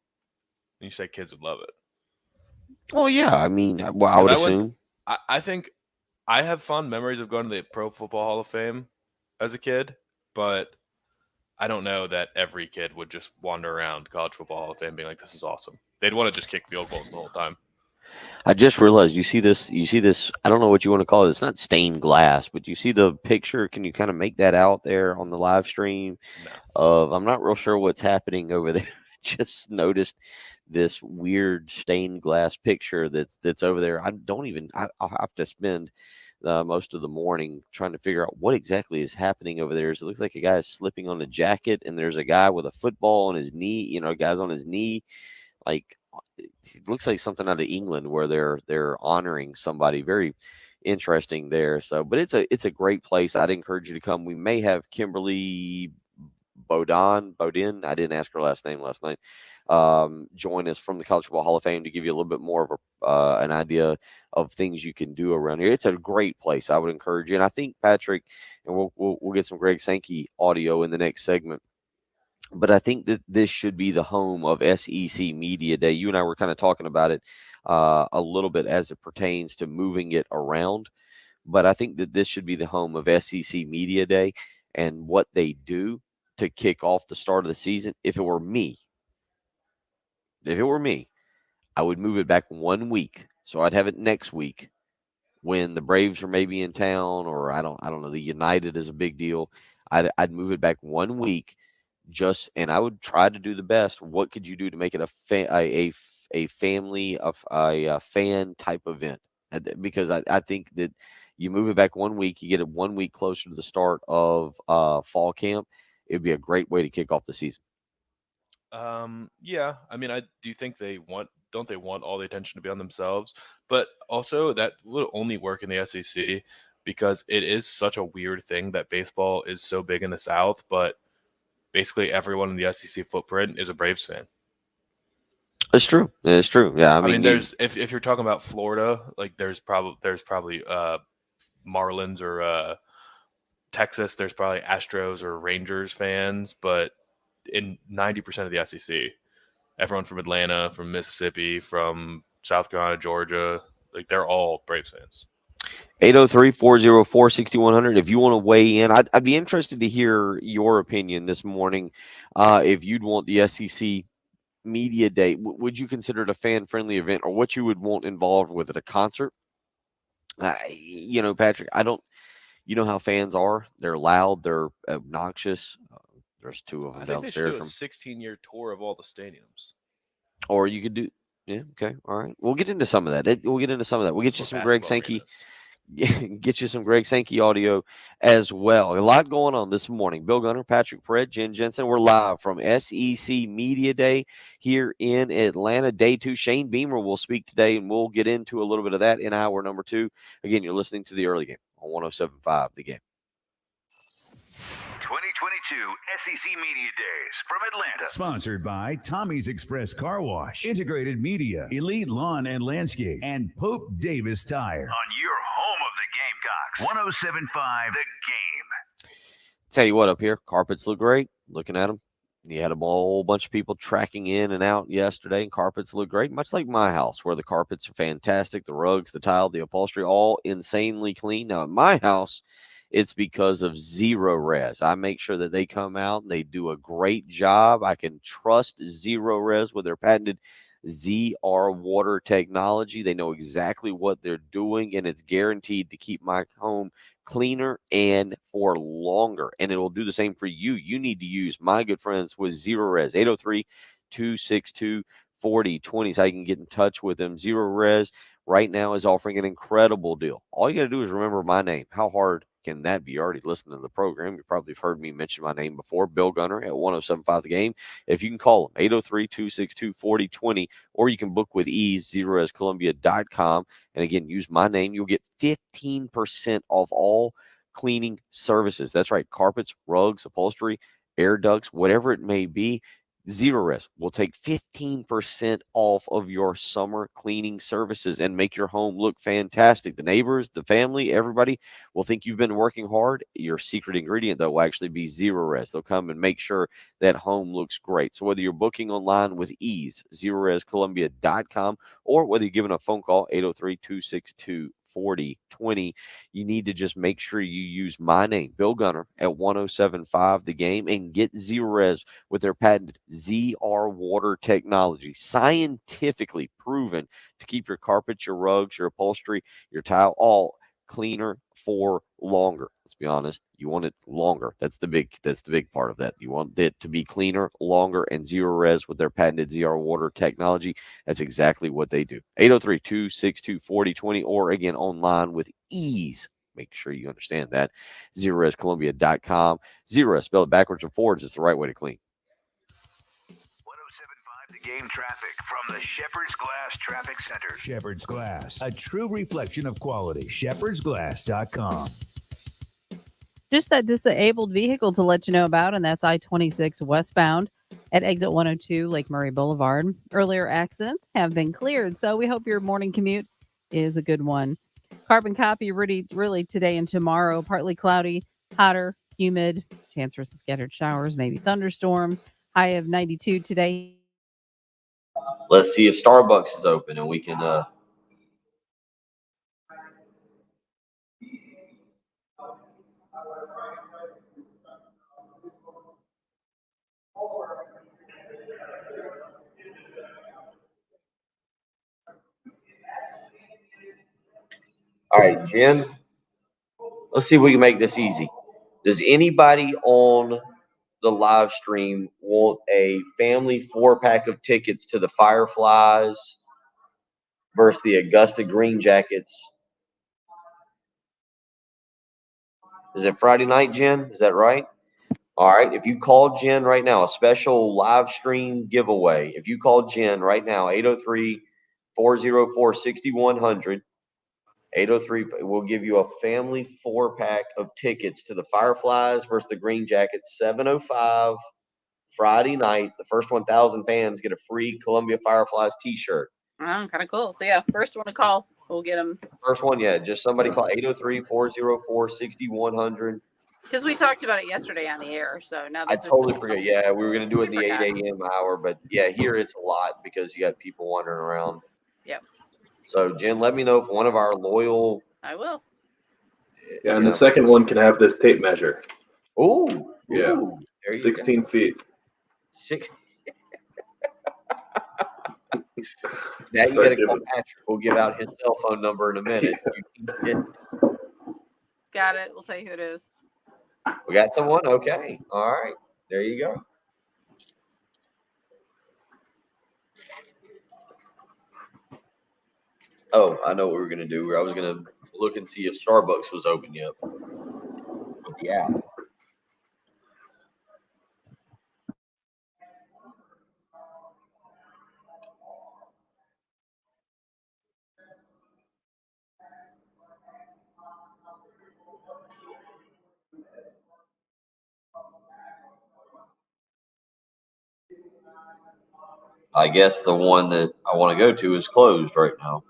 And you say kids would love it. Oh, yeah. I mean, well, I would assume. I think I have fond memories of going to the Pro Football Hall of Fame as a kid, but I don't know that every kid would just wander around College Football Hall of Fame being like, this is awesome. They'd want to just kick field goals the whole time. I just realized you see this, I don't know what you want to call it. It's not stained glass, but you see the picture. Can you kind of make that out there on the live stream? No. I'm not real sure what's happening over there. Just noticed this weird stained glass picture that's over there. I'll have to spend most of the morning trying to figure out what exactly is happening over there. So it looks like a guy is slipping on a jacket, and there's a guy with a football on his knee. Guy's on his knee. Like it looks like something out of England where they're honoring somebody. Very interesting there. So, but it's a great place. I'd encourage you to come. We may have Kimberly Bodin. I didn't ask her last name last night. Join us from the College Football Hall of Fame to give you a little bit more of an idea of things you can do around here. It's a great place. I would encourage you. And I think Patrick, and we'll get some Greg Sankey audio in the next segment. But I think that this should be the home of SEC Media Day. You and I were kind of talking about it a little bit as it pertains to moving it around. But I think that this should be the home of SEC Media Day and what they do to kick off the start of the season. If it were me, I would move it back 1 week. So I'd have it next week when the Braves are maybe in town, or I don't know. The United is a big deal. I'd move it back 1 week. And I would try to do the best. What could you do to make it a family of a fan type event? Because I think that you move it back 1 week, you get it 1 week closer to the start of fall camp. It'd be a great way to kick off the season. Yeah, I mean, I do think don't they want all the attention to be on themselves? But also that will only work in the SEC because it is such a weird thing that baseball is so big in the South, but basically everyone in the SEC footprint is a Braves fan. It's true. It's true. Yeah, I mean there's if you're talking about Florida, like there's probably Marlins or Texas, there's probably Astros or Rangers fans, but in 90% of the SEC, everyone from Atlanta, from Mississippi, from South Carolina, Georgia, like they're all Braves fans. 803-404-6100. If you want to weigh in, I'd be interested to hear your opinion this morning. If you'd want the SEC Media Day, would you consider it a fan-friendly event, or what you would want involved with it? A concert? Patrick, you know how fans are. They're loud. They're obnoxious. There's two of them I think downstairs. They should do a 16-year tour of all the stadiums. Or you could do, yeah, okay, all right. We'll get into some of that. We'll get into some of that. We'll get you some Greg Sankey. Get you some Greg Sankey audio as well. A lot going on this morning. Bill Gunner, Patrick Perret, Jen Jensen. We're live from SEC Media Day here in Atlanta. Day 2. Shane Beamer will speak today, and we'll get into a little bit of that in hour number 2. Again, you're listening to the early game on 107.5 The Game. 2022 SEC Media Days from Atlanta. Sponsored by Tommy's Express Car Wash, Integrated Media, Elite Lawn and Landscape, and Pope Davis Tire. On your home of the Gamecocks, 107.5 The Game. Tell you what, up here, carpets look great. Looking at them. You had a whole bunch of people tracking in and out yesterday, and carpets look great, much like my house, where the carpets are fantastic. The rugs, the tile, the upholstery, all insanely clean. Now, at my house, it's because of Zero Res. I make sure that they come out and they do a great job. I can trust Zero Res with their patented ZR water technology. They know exactly what they're doing, and it's guaranteed to keep my home cleaner and for longer. And it will do the same for you. You need to use my good friends with Zero Res. 803-262-4020 is how you can get in touch with them. Zero Res right now is offering an incredible deal. All you got to do is remember my name. How hard can that be? You already listened to the program. You probably have heard me mention my name before, Bill Gunner at 107.5 The Game. If you can call them, 803-262-4020, or you can book with ease, zerorescolumbia.com. And again, use my name. You'll get 15% off all cleaning services. That's right. Carpets, rugs, upholstery, air ducts, whatever it may be. Zero Res will take 15% off of your summer cleaning services and make your home look fantastic. The neighbors, the family, everybody will think you've been working hard. Your secret ingredient, though, will actually be Zero Res. They'll come and make sure that home looks great. So whether you're booking online with ease, zerorescolumbia.com, or whether you're giving a phone call, 803-262-4020, you need to just make sure you use my name, Bill Gunner, at 107.5 The Game, and get Zero Res with their patented ZR water technology, scientifically proven to keep your carpets, your rugs, your upholstery, your tile, all cleaner for longer. Let's be honest, you want it longer. That's the big part of that. You want it to be cleaner, longer, and Zero Res with their patented ZR water technology. That's exactly what they do. 803-262-4020, or again online with ease, Make sure you understand that. ZerorezColumbia.com. Zerorez, spell it backwards or forwards. It's the right way to clean. 107.5 The Game traffic from the Shepherd's Glass Traffic Center. Shepherd's Glass, a true reflection of quality. ShepherdsGlass.com. Just that disabled vehicle to let you know about, and that's I-26 westbound at exit 102 Lake Murray Boulevard. Earlier accidents have been cleared, so we hope your morning commute is a good one. Carbon copy really today and tomorrow. Partly cloudy, hotter, humid, chance for some scattered showers, maybe thunderstorms. High of 92 today. Let's see if Starbucks is open and we can all right, Jen. Let's see if we can make this easy. Does anybody on the live stream want a family 4-pack of tickets to the Fireflies versus the Augusta Green Jackets? Is it Friday night, Jen? Is that right? All right. If you call Jen right now, a special live stream giveaway. If you call Jen right now, 803-404-6100. 803, we'll give you a family 4-pack of tickets to the Fireflies versus the Green Jackets, 7:05 Friday night. The first 1,000 fans get a free Columbia Fireflies t-shirt. Oh, kind of cool. So, yeah, first one to call, we'll get them. First one, yeah. Just somebody call 803-404-6100. Because we talked about it yesterday on the air. So now I this totally forget. Yeah, we were going to do it in the 8 forgot. a.m. hour. But, yeah, here it's a lot because you got people wandering around. Yep. So, Jen, let me know if one of our loyal. I will. Yeah, and the second one can have this tape measure. Ooh. Yeah. Ooh, there you 16 go. feet. 16. Now you got to call Patrick. We'll give out his cell phone number in a minute. Got it. We'll tell you who it is. We got someone? Okay. All right. There you go. Oh, I know what we were going to do. I was going to look and see if Starbucks was open yet. With the app. I guess the one that I want to go to is closed right now.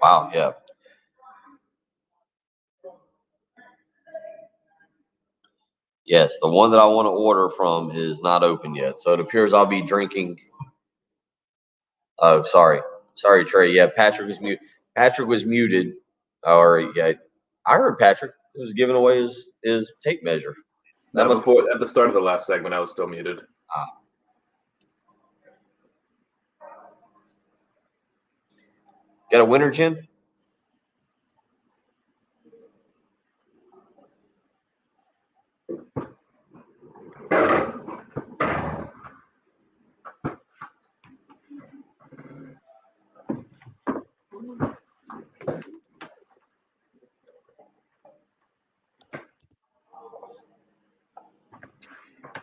Wow, yeah. Yes, the one that I want to order from is not open yet. So it appears I'll be drinking. Oh, sorry. Sorry, Trey. Yeah, Patrick was muted. Patrick was muted. Or, yeah, I heard Patrick was giving away his tape measure. That was before, at the start of the last segment, I was still muted. Got a winner, Jen?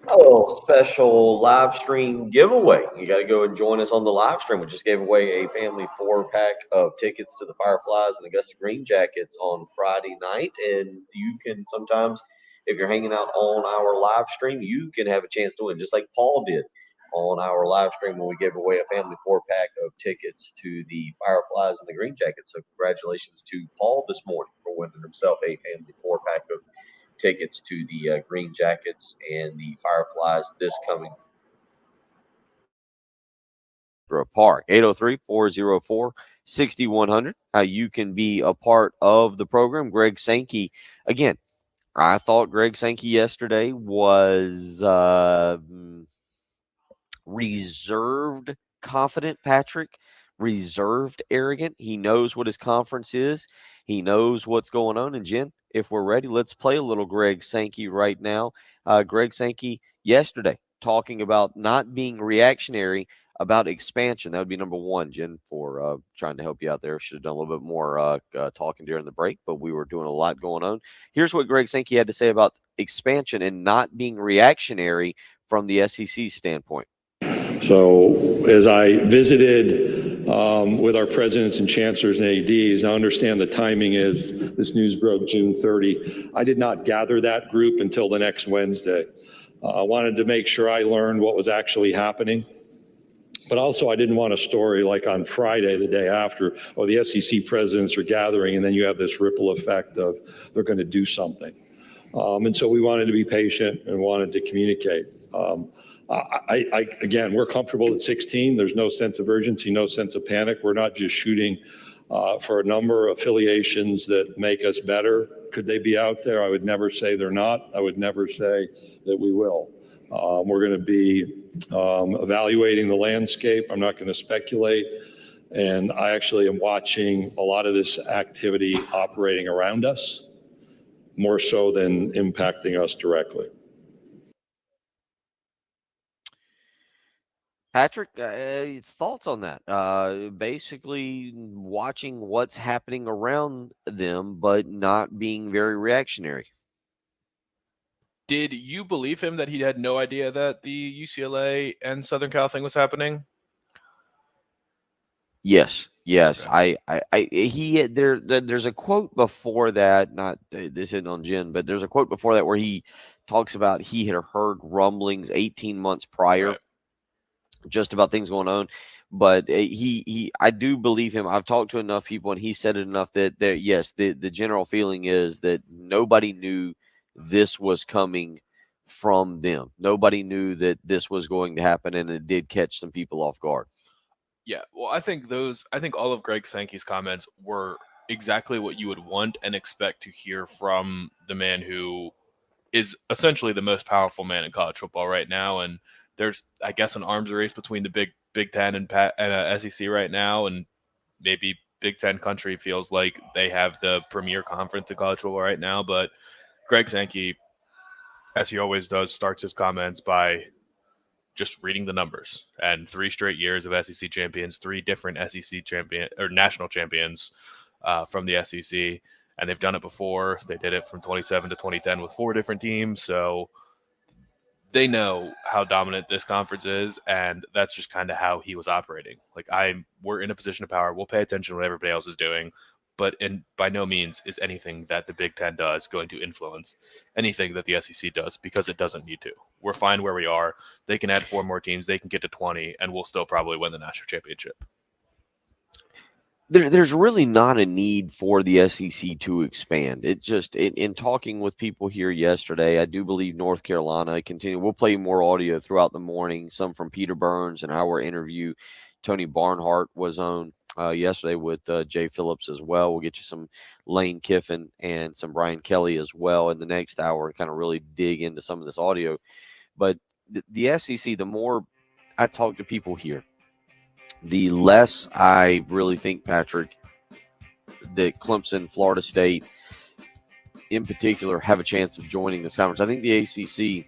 Oh, special live stream giveaway. You got to go and join us on the live stream. We just gave away a family 4-pack of tickets to the Fireflies and Augusta Green Jackets on Friday night. And you can sometimes, if you're hanging out on our live stream, you can have a chance to win, just like Paul did on our live stream when we gave away a family 4-pack of tickets to the Fireflies and the Green Jackets. So congratulations to Paul this morning for winning himself a family 4-pack of tickets to the Green Jackets and the Fireflies this coming Park. 803-404-6100. You can be a part of the program. Greg Sankey, again, I thought Greg Sankey yesterday was reserved, confident, Patrick. Reserved, arrogant. He knows what his conference is. He knows what's going on. And Jen, if we're ready, let's play a little Greg Sankey right now. Greg Sankey yesterday talking about not being reactionary about expansion. That would be number one, Jen, for trying to help you out there. Should have done a little bit more talking during the break, but we were doing a lot going on. Here's what Greg Sankey had to say about expansion and not being reactionary from the SEC standpoint. So as I visited with our presidents and chancellors and ADs, I understand the timing is this news broke June 30. I did not gather that group until the next Wednesday. I wanted to make sure I learned what was actually happening. But also, I didn't want a story like on Friday, the day after, oh, the SEC presidents are gathering, and then you have this ripple effect of they're going to do something. And so we wanted to be patient and wanted to communicate. Again, we're comfortable at 16. There's no sense of urgency, no sense of panic. We're not just shooting for a number of affiliations that make us better. Could they be out there? I would never say they're not. I would never say that we will. We're going to be evaluating the landscape. I'm not going to speculate. And I actually am watching a lot of this activity operating around us, more so than impacting us directly. Patrick, thoughts on that? Basically, watching what's happening around them, but not being very reactionary. Did you believe him that he had no idea that the UCLA and Southern Cal thing was happening? Yes. Okay. There's a quote before that, not this isn't on Jen, but there's a quote before that where he talks about he had heard rumblings 18 months prior. Right. Just about things going on, but I do believe him. I've talked to enough people, and he said it enough that yes, the general feeling is that nobody knew this was coming from them. Nobody knew that this was going to happen, and it did catch some people off guard. Yeah, well, I think all of Greg Sankey's comments were exactly what you would want and expect to hear from the man who is essentially the most powerful man in college football right now. And there's, I guess, an arms race between the Big Ten and SEC right now, and maybe Big Ten country feels like they have the premier conference in college football right now. But Greg Sankey, as he always does, starts his comments by just reading the numbers. And 3 straight years of SEC champions, 3 different SEC champion or national champions from the SEC. And they've done it before. They did it from 27 to 2010 with 4 different teams. So they know how dominant this conference is, and that's just kind of how he was operating. Like, we're in a position of power. We'll pay attention to what everybody else is doing, but by no means is anything that the Big Ten does going to influence anything that the SEC does, because it doesn't need to. We're fine where we are. They can add 4 more teams. They can get to 20, and we'll still probably win the national championship. There's really not a need for the SEC to expand. It just, in talking with people here yesterday, I do believe North Carolina continue. We'll play more audio throughout the morning, some from Peter Burns and our interview. Tony Barnhart was on yesterday with Jay Phillips as well. We'll get you some Lane Kiffin and some Brian Kelly as well in the next hour and kind of really dig into some of this audio. But the SEC, the more I talk to people here, the less I really think, Patrick, that Clemson, Florida State in particular have a chance of joining this conference. I think the ACC,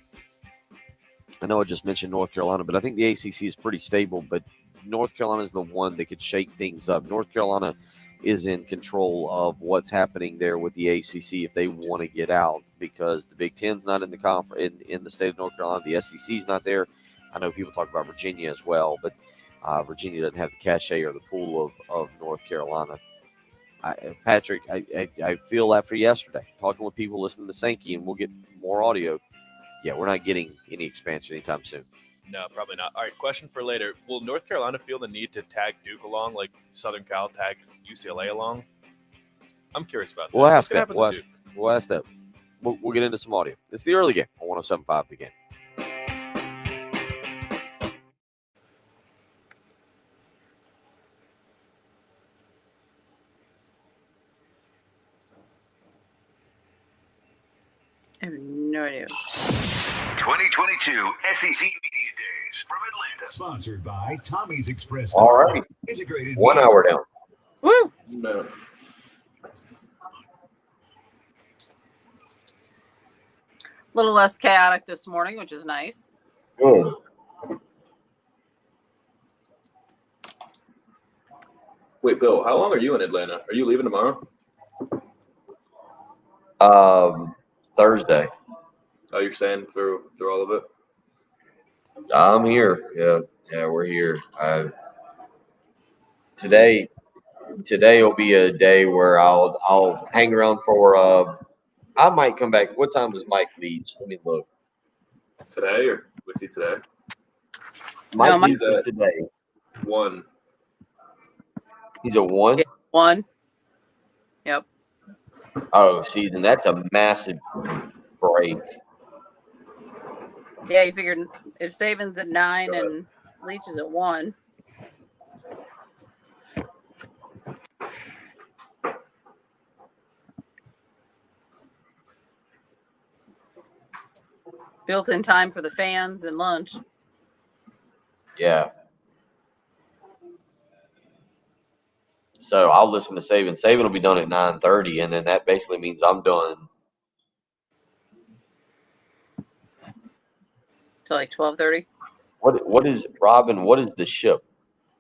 I know I just mentioned North Carolina, but I think the ACC is pretty stable, but North Carolina is the one that could shake things up. North Carolina is in control of what's happening there with the ACC if they want to get out, because the Big Ten's not in the conference in the state of North Carolina. The SEC's not there. I know people talk about Virginia as well, but Virginia doesn't have the cachet or the pool of North Carolina. Patrick, I feel after yesterday, talking with people listening to Sankey, and we'll get more audio. Yeah, we're not getting any expansion anytime soon. No, probably not. All right, question for later. Will North Carolina feel the need to tag Duke along like Southern Cal tags UCLA along? I'm curious about that. We'll ask that. We'll ask that. We'll get into some audio. It's the early game on 107.5 The Game. I have no idea. 2022 SEC Media Days from Atlanta. Sponsored by Tommy's Express. All right. Integrated 1 hour down. Woo! No. A little less chaotic this morning, which is nice. Boom. Wait, Bill, how long are you in Atlanta? Are you leaving tomorrow? Thursday. Oh, you're staying through all of it? I'm here. Yeah, we're here. Today will be a day where I'll hang around for. I might come back. What time does Mike leave? Let me look. Today, or was he today? Mike No, leaves at today. 1. He's a 1. 1. Yep. Oh, see, then that's a massive break. Yeah, you figured if Saban's at 9 and Leach is at 1. Built-in time for the fans and lunch. Yeah. So I'll listen to Saban. Saban will be done at 9:30, and then that basically means I'm done. Till like 12:30. What is Robin? What is the ship?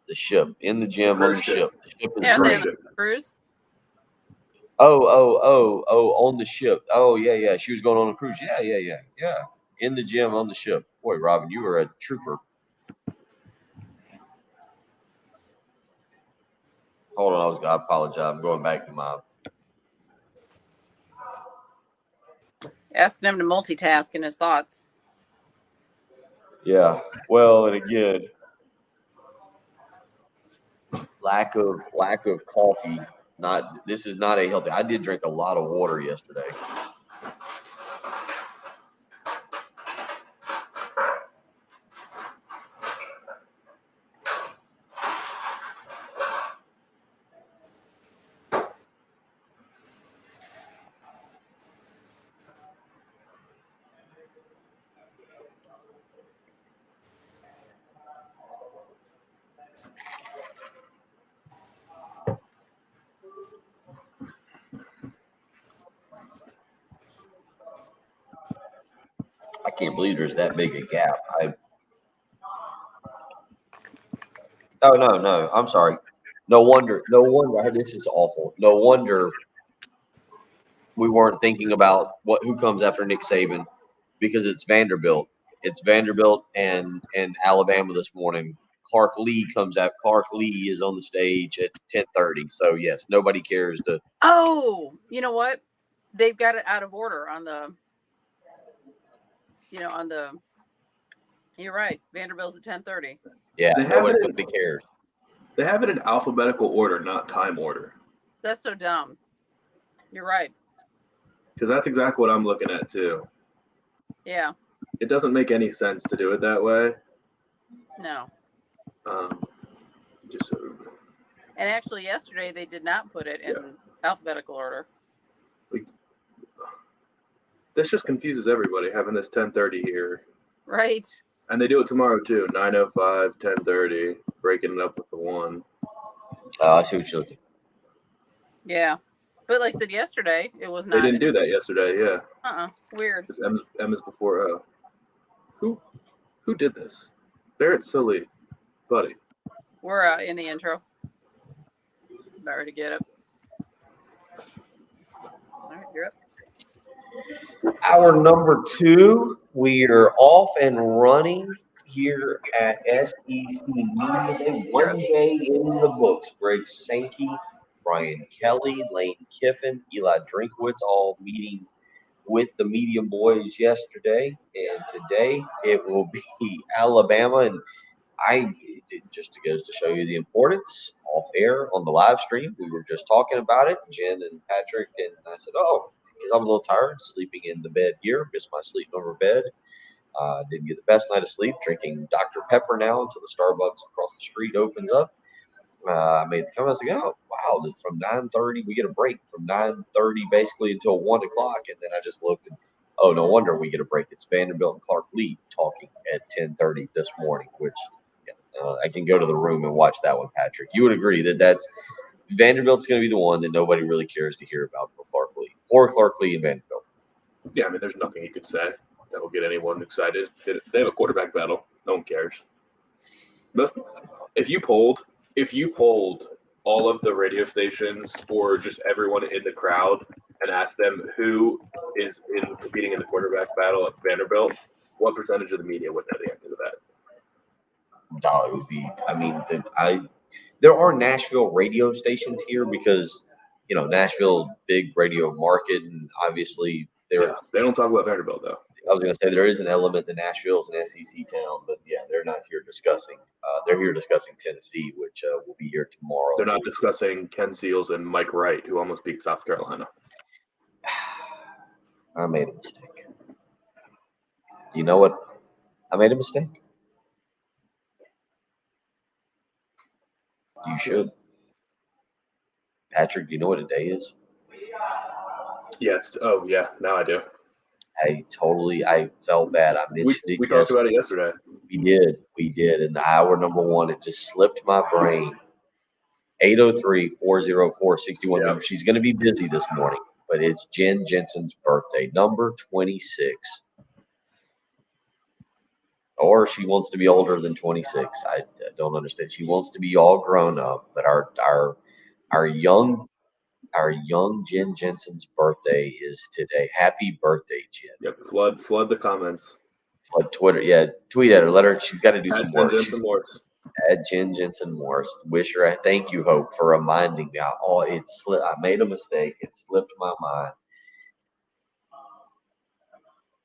The ship in the gym on the ship. The ship is Yeah, they have great. a cruise. Oh, on the ship. Oh, yeah. She was going on a cruise. Yeah. In the gym on the ship. Boy, Robin, you were a trooper. Hold on, I apologize. I'm going back to my. Asking him to multitask in his thoughts. Yeah. Well, and again, lack of coffee. This is not a healthy. I did drink a lot of water yesterday. I can't believe there's that big a gap. Oh no. I'm sorry. No wonder. This is awful. No wonder we weren't thinking about who comes after Nick Saban, because it's Vanderbilt. It's Vanderbilt and Alabama this morning. Clark Lee comes out. Clark Lee is on the stage at 10:30. So yes, nobody cares to. Oh, you know what? They've got it out of order on the. You're right. Vanderbilt's at 10:30. Yeah, nobody cares. They have it in alphabetical order, not time order. That's so dumb. You're right. Because that's exactly what I'm looking at too. Yeah. It doesn't make any sense to do it that way. No. Just so. And actually, yesterday they did not put it in alphabetical order. This just confuses everybody having this 10:30 here. Right. And they do it tomorrow too. 9:05, 10:30, breaking it up with the 1. Oh, I see what you're looking. Yeah. But like I said yesterday, it was not. They didn't do that yesterday, yeah. Weird. M's before O. Who did this? Barrett Silly, buddy. We're in the intro. About ready to get it. All right, you're up. Hour number 2, we are off and running here at SEC Media Day. 1 day in the books. Greg Sankey, Brian Kelly, Lane Kiffin, Eli Drinkwitz all meeting with the Medium Boys yesterday. And today it will be Alabama. And it just goes to show you the importance off air on the live stream. We were just talking about it, Jen and Patrick, and I said, because I'm a little tired, sleeping in the bed here, missed my sleep over bed. Didn't get the best night of sleep, drinking Dr. Pepper now until the Starbucks across the street opens up. I made the comments like, wow, from 9:30 we get a break from 9:30 basically until 1 o'clock, and then I just looked and no wonder we get a break. It's Vanderbilt and Clark Lee talking at 10:30 this morning, which I can go to the room and watch that one. Patrick, you would agree that's Vanderbilt's going to be the one that nobody really cares to hear about for Clark Lee or Clark Lee and Vanderbilt. Yeah, I mean, there's nothing you could say that will get anyone excited. They have a quarterback battle. No one cares. But if you polled all of the radio stations or just everyone in the crowd and ask them who is competing in the quarterback battle at Vanderbilt, what percentage of the media would know the answer to that? No, it would be. I mean, there are Nashville radio stations here because Nashville big radio market, and obviously they don't talk about Vanderbilt though. I was going to say there is an element that Nashville is an SEC town, but yeah, they're not here discussing. They're here discussing Tennessee, which will be here tomorrow. They're not discussing Ken Seals and Mike Wright, who almost beat South Carolina. I made a mistake. You know what? I made a mistake. You should. Patrick, do you know what a day is? Yes. Oh, yeah. Now I do. I felt bad. I mentioned it. We talked about it yesterday. We did. In the hour number one, it just slipped my brain. 803-404-61. Yep. She's going to be busy this morning, but it's Jen Jensen's birthday, number 26. Or she wants to be older than 26. I don't understand. She wants to be all grown up, but our young Jen Jensen's birthday is today. Happy birthday, Jen. Yep. Flood the comments. Flood Twitter. Yeah, tweet at her. Let her. She's got to do some work. Jensen Morse. At Jen Jensen Morse. Wish her. Thank you, Hope, for reminding me. I made a mistake. It slipped my mind.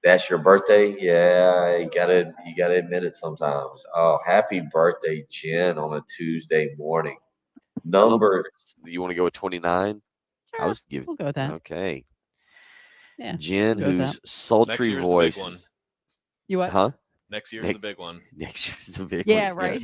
That's your birthday? Yeah, you gotta admit it sometimes. Oh, happy birthday, Jen, on a Tuesday morning. Number. You want to go with 29? Sure, we'll go with that. Okay. Yeah. Jen, we'll go with whose that. sultry voice. You what? Huh? Next year's the big one. Next year's the big Yeah, one.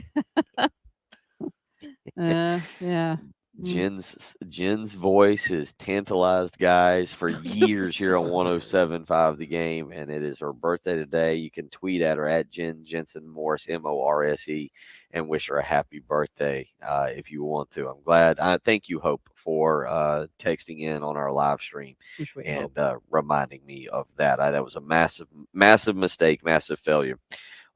right. Yeah. Jen's voice has tantalized guys for years here on 107.5 The Game, and it is her birthday today. You can tweet at her at Jen Jensen Morse, Morse, and wish her a happy birthday if you want to. I'm glad. Thank you, Hope, for texting in on our live stream and reminding me of that. That was a massive mistake, massive failure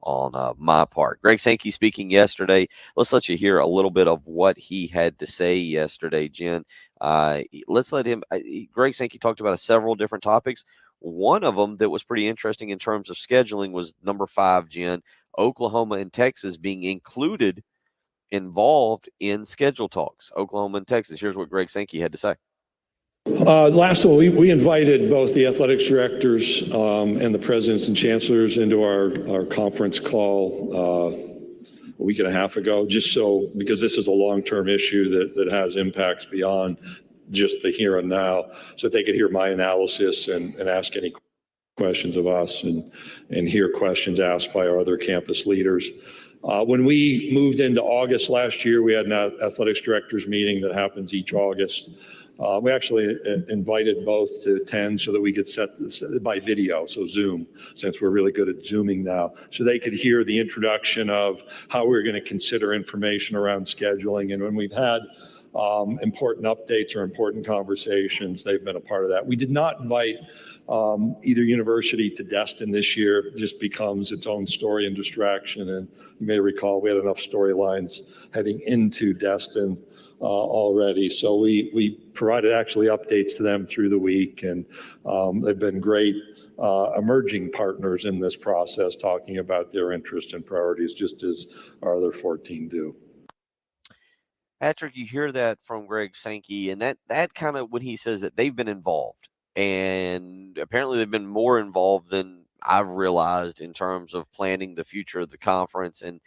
on my part. Greg Sankey speaking yesterday. Let's let you hear a little bit of what he had to say yesterday, Jen. Let's let him. Greg Sankey talked about several different topics. One of them that was pretty interesting in terms of scheduling was number 5, Jen, Oklahoma and Texas being involved in schedule talks. Oklahoma and Texas. Here's what Greg Sankey had to say. Last one, we invited both the athletics directors and the presidents and chancellors into our conference call a week and a half ago, because this is a long-term issue that has impacts beyond just the here and now, so that they could hear my analysis and ask any questions of us and hear questions asked by our other campus leaders. When we moved into August last year, we had an athletics directors meeting that happens each August. We actually invited both to attend so that we could set this by video, so Zoom, since we're really good at Zooming now, so they could hear the introduction of how we're going to consider information around scheduling. And when we've had important updates or important conversations, they've been a part of that. We did not invite either university to Destin this year. It just becomes its own story and distraction. And you may recall we had enough storylines heading into Destin already. So we provided actually updates to them through the week, and they've been great emerging partners in this process, talking about their interest and priorities, just as our other 14 do. Patrick, you hear that from Greg Sankey, and that kind of when he says that they've been involved, and apparently they've been more involved than I've realized in terms of planning the future of the conference. And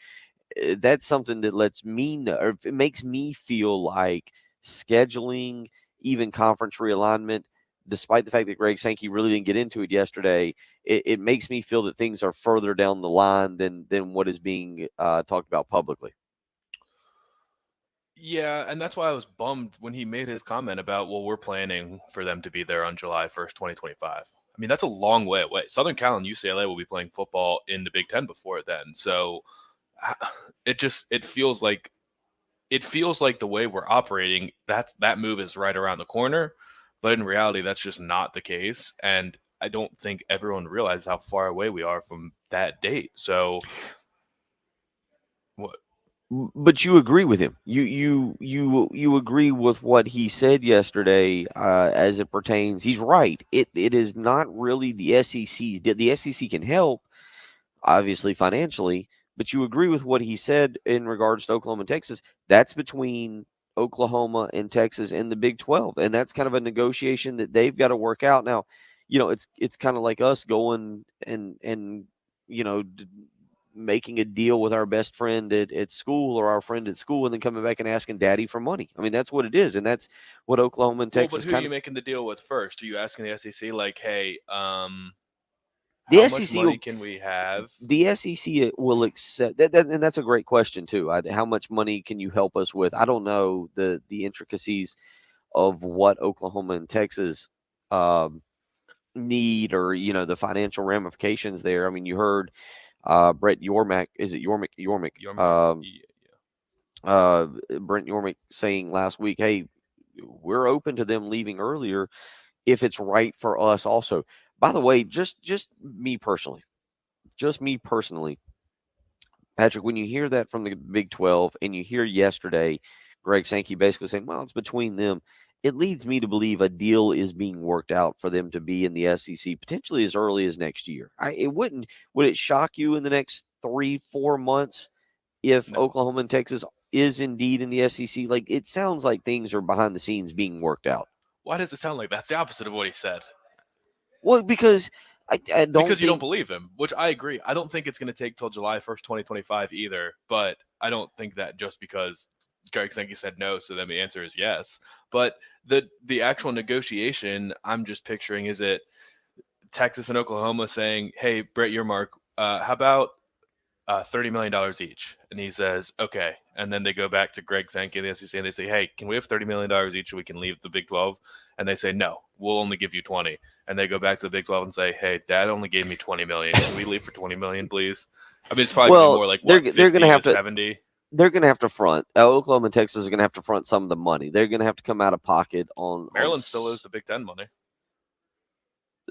that's something that lets me know, or it makes me feel like scheduling, even conference realignment, despite the fact that Greg Sankey really didn't get into it yesterday, it makes me feel that things are further down the line than what is being talked about publicly. Yeah, and that's why I was bummed when he made his comment about, well, we're planning for them to be there on July 1st, 2025. I mean, that's a long way away. Southern Cal and UCLA will be playing football in the Big Ten before then. So it feels like the way we're operating, that move is right around the corner. But in reality, that's just not the case. And I don't think everyone realizes how far away we are from that date. So what? But you agree with him. You agree with what he said yesterday as it pertains. He's right. It is not really the SEC's. The SEC can help, obviously financially, but you agree with what he said in regards to Oklahoma and Texas. That's between Oklahoma and Texas and the Big 12, and that's kind of a negotiation that they've got to work out. Now, it's kind of like us going and making a deal with our best friend at school or our friend at school and then coming back and asking daddy for money. I mean, that's what it is. And that's what Oklahoma and Well, Texas but who are you making the deal with first? Are you asking the SEC like, hey, how the much SEC money can we have? The SEC will accept that, and that's a great question too. How much money can you help us with? I don't know the intricacies of what Oklahoma and Texas need, or the financial ramifications there. I mean, you heard Brett Yormack. Is it Yormack? Yormack. Brent Yormack saying last week, "Hey, we're open to them leaving earlier if it's right for us." Also, by the way, just me personally, Patrick, when you hear that from the Big 12 and you hear yesterday Greg Sankey basically saying, well, it's between them, it leads me to believe a deal is being worked out for them to be in the SEC potentially as early as next year. Would it shock you in the next 3-4 months if Oklahoma and Texas is indeed in the SEC? Like, it sounds like things are behind the scenes being worked out. Why does it sound like that's the opposite of what he said? Well, because I don't because you don't think believe him, which I agree. I don't think it's going to take till July 1st, 2025 either, but I don't think that just because Greg Sankey said no, so then the answer is yes. But the actual negotiation, I'm just picturing, is it Texas and Oklahoma saying, hey, Brett Yormark, how about $30 million each? And he says, okay. And then they go back to Greg Sankey and the SEC and they say, hey, can we have $30 million each so we can leave the Big 12? And they say, no, we'll only give you 20. And they go back to the Big 12 and say, hey, Dad only gave me 20 million. Can we leave for 20 million, please? I mean, it's probably gonna be more like what, 50 going to have to 70. They're going to have to front. Oklahoma and Texas are going to have to front some of the money. They're going to have to come out of pocket on. Maryland still owes the Big 10 money.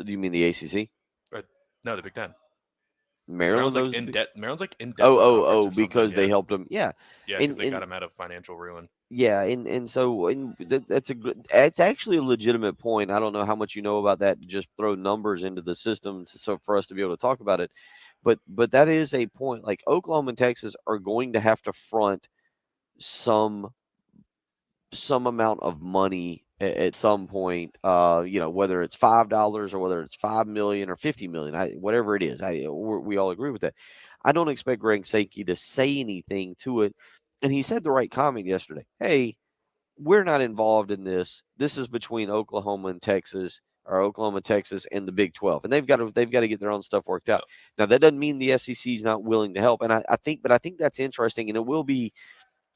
Do you mean the ACC? Or, no, the Big 10. Maryland's like in debt. Maryland's like in debt. Oh, because they helped them. Yeah, yeah, because they got him out of financial ruin. Yeah, and so that's it's actually a legitimate point. I don't know how much you know about that. To just throw numbers into the system, so for us to be able to talk about it, but that is a point. Like, Oklahoma and Texas are going to have to front some amount of money at some point. Whether it's $5 or whether it's 5 million or 50 million, whatever it is. We all agree with that. I don't expect Greg Sankey to say anything to it. And he said the right comment yesterday. Hey, we're not involved in this. This is between Oklahoma and Texas, or Oklahoma, Texas, and the Big 12, and they've got to get their own stuff worked out. Now, that doesn't mean the SEC is not willing to help, and I think that's interesting, and it will be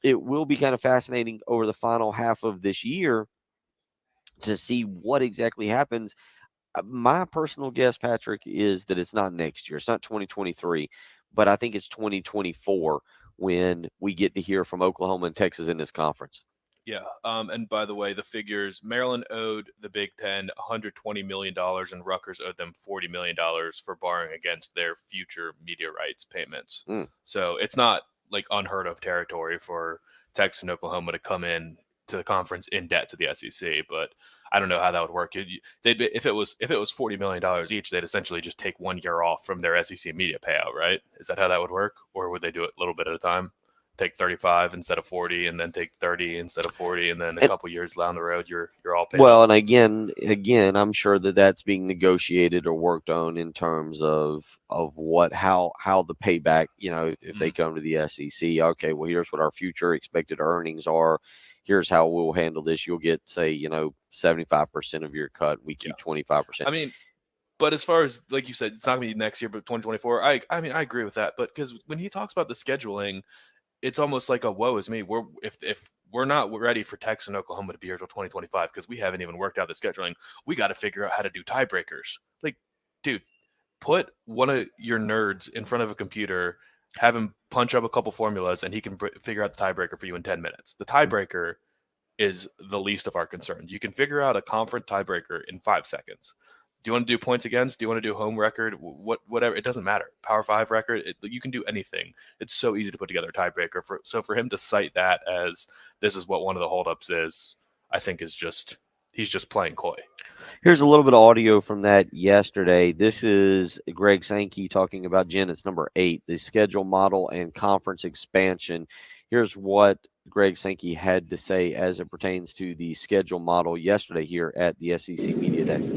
kind of fascinating over the final half of this year to see what exactly happens. My personal guess, Patrick, is that it's not next year. It's not 2023, but I think it's 2024 when we get to hear from Oklahoma and Texas in this conference. Yeah. And by the way, the figures, Maryland owed the Big Ten $120 million and Rutgers owed them $40 million for borrowing against their future media rights payments. So it's not like unheard of territory for Texas and Oklahoma to come in to the conference in debt to the SEC, but I don't know how that would work. If it was $40 million each, they'd essentially just take 1 year off from their SEC media payout, right? Is that how that would work? Or would they do it a little bit at a time? Take 35 instead of 40, and then take 30 instead of 40, and then a couple years down the road, you're all paid. Well, and again, I'm sure that that's being negotiated or worked on in terms of how the payback. If they come to the SEC, okay, well, here's what our future expected earnings are. Here's how we'll handle this. You'll get, say, 75% of your cut. We keep 25%. I mean, but as far as, like you said, it's not going to be next year, but 2024. I mean, I agree with that. But because when he talks about the scheduling, it's almost like a woe is me. If we're not ready for Texas and Oklahoma to be here till 2025 because we haven't even worked out the scheduling, we got to figure out how to do tiebreakers. Like, dude, put one of your nerds in front of a computer, have him punch up a couple formulas, and he can figure out the tiebreaker for you in 10 minutes. The tiebreaker is the least of our concerns. You can figure out a conference tiebreaker in 5 seconds. Do you want to do points against? Do you want to do home record? Whatever. It doesn't matter. Power 5 record. You can do anything. It's so easy to put together a tiebreaker. So for him to cite that as this is what one of the holdups is, I think he's just playing coy. Here's a little bit of audio from that yesterday. This is Greg Sankey talking about It's number 8, the schedule model and conference expansion. Here's what Greg Sankey had to say as it pertains to the schedule model yesterday here at the SEC Media Day.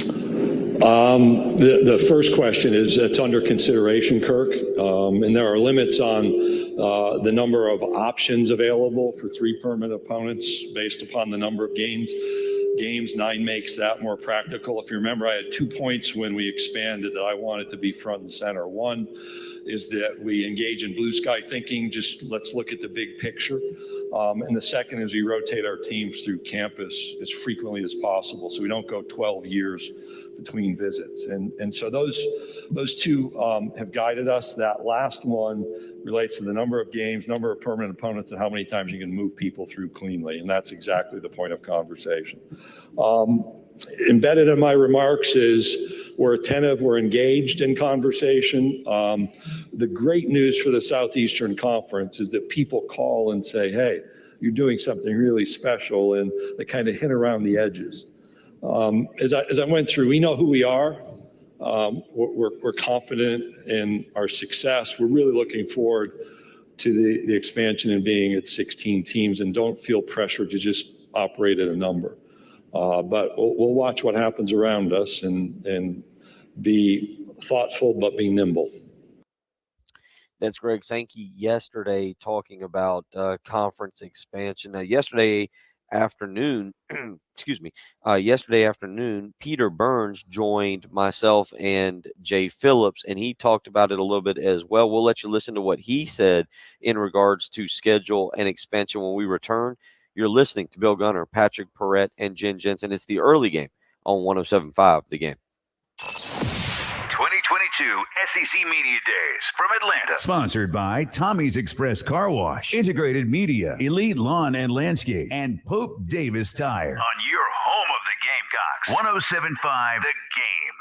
The first question is it's under consideration, Kirk, and there are limits on the number of options available for 3 permanent opponents based upon the number of games. 9 makes that more practical. If you remember, I had 2 points when we expanded that I wanted to be front and center. One is that we engage in blue sky thinking, just let's look at the big picture. And the second is we rotate our teams through campus as frequently as possible so we don't go 12 years between visits. And so those two have guided us. That last one relates to the number of games, number of permanent opponents, and how many times you can move people through cleanly. And that's exactly the point of conversation. Embedded in my remarks is we're attentive, we're engaged in conversation. The great news for the Southeastern Conference is that people call and say, hey, you're doing something really special, and they kind of hint around the edges. As I went through, we know who we are. We're confident in our success. We're really looking forward to the expansion and being at 16 teams, and don't feel pressure to just operate at a number. But we'll watch what happens around us and be thoughtful but be nimble. That's Greg Sankey yesterday talking about conference expansion. Now, yesterday afternoon, yesterday afternoon, Peter Burns joined myself and Jay Phillips, and he talked about it a little bit as well. We'll let you listen to what he said in regards to schedule and expansion when we return. You're listening to Bill Gunner, Patrick Perrette, and Jen Jensen. It's the early game on 107.5 The Game. 2022 SEC Media Days from Atlanta. Sponsored by Tommy's Express Car Wash, Integrated Media, Elite Lawn and Landscape, and Pope Davis Tire. On your home of the Gamecocks, 107.5 The Game.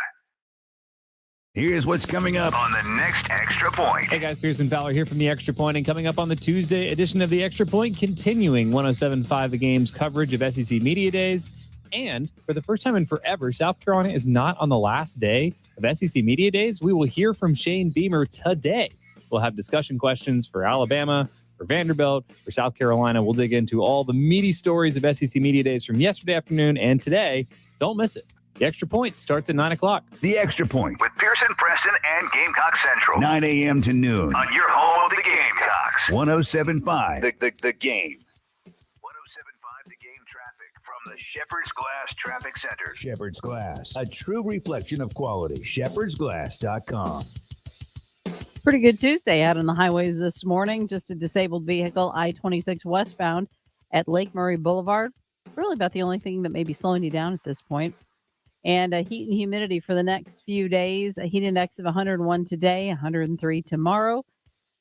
Here's what's coming up on the next Extra Point. Hey guys, Pearson Fowler here from the Extra Point, and coming up on the Tuesday edition of the Extra Point, continuing 107.5 The Game's coverage of SEC Media Days. And for the first time in forever, South Carolina is not on the last day of SEC Media Days. We will hear from Shane Beamer today. We'll have discussion questions for Alabama, for Vanderbilt, for South Carolina. We'll dig into all the meaty stories of SEC Media Days from yesterday afternoon and today. Don't miss it. The Extra Point starts at 9 o'clock. The Extra Point. With Pearson, Preston, and Gamecock Central. 9 a.m. to noon. On your home of the Gamecocks. 107.5 The Game. 107.5 The Game traffic from the Shepherd's Glass Traffic Center. Shepherd's Glass, a true reflection of quality. shepherdsglass.com. Pretty good Tuesday out on the highways this morning. Just a disabled vehicle, I-26 westbound at Lake Murray Boulevard. Really about the only thing that may be slowing you down at this point. And heat and humidity for the next few days. A heat index of 101 today, 103 tomorrow,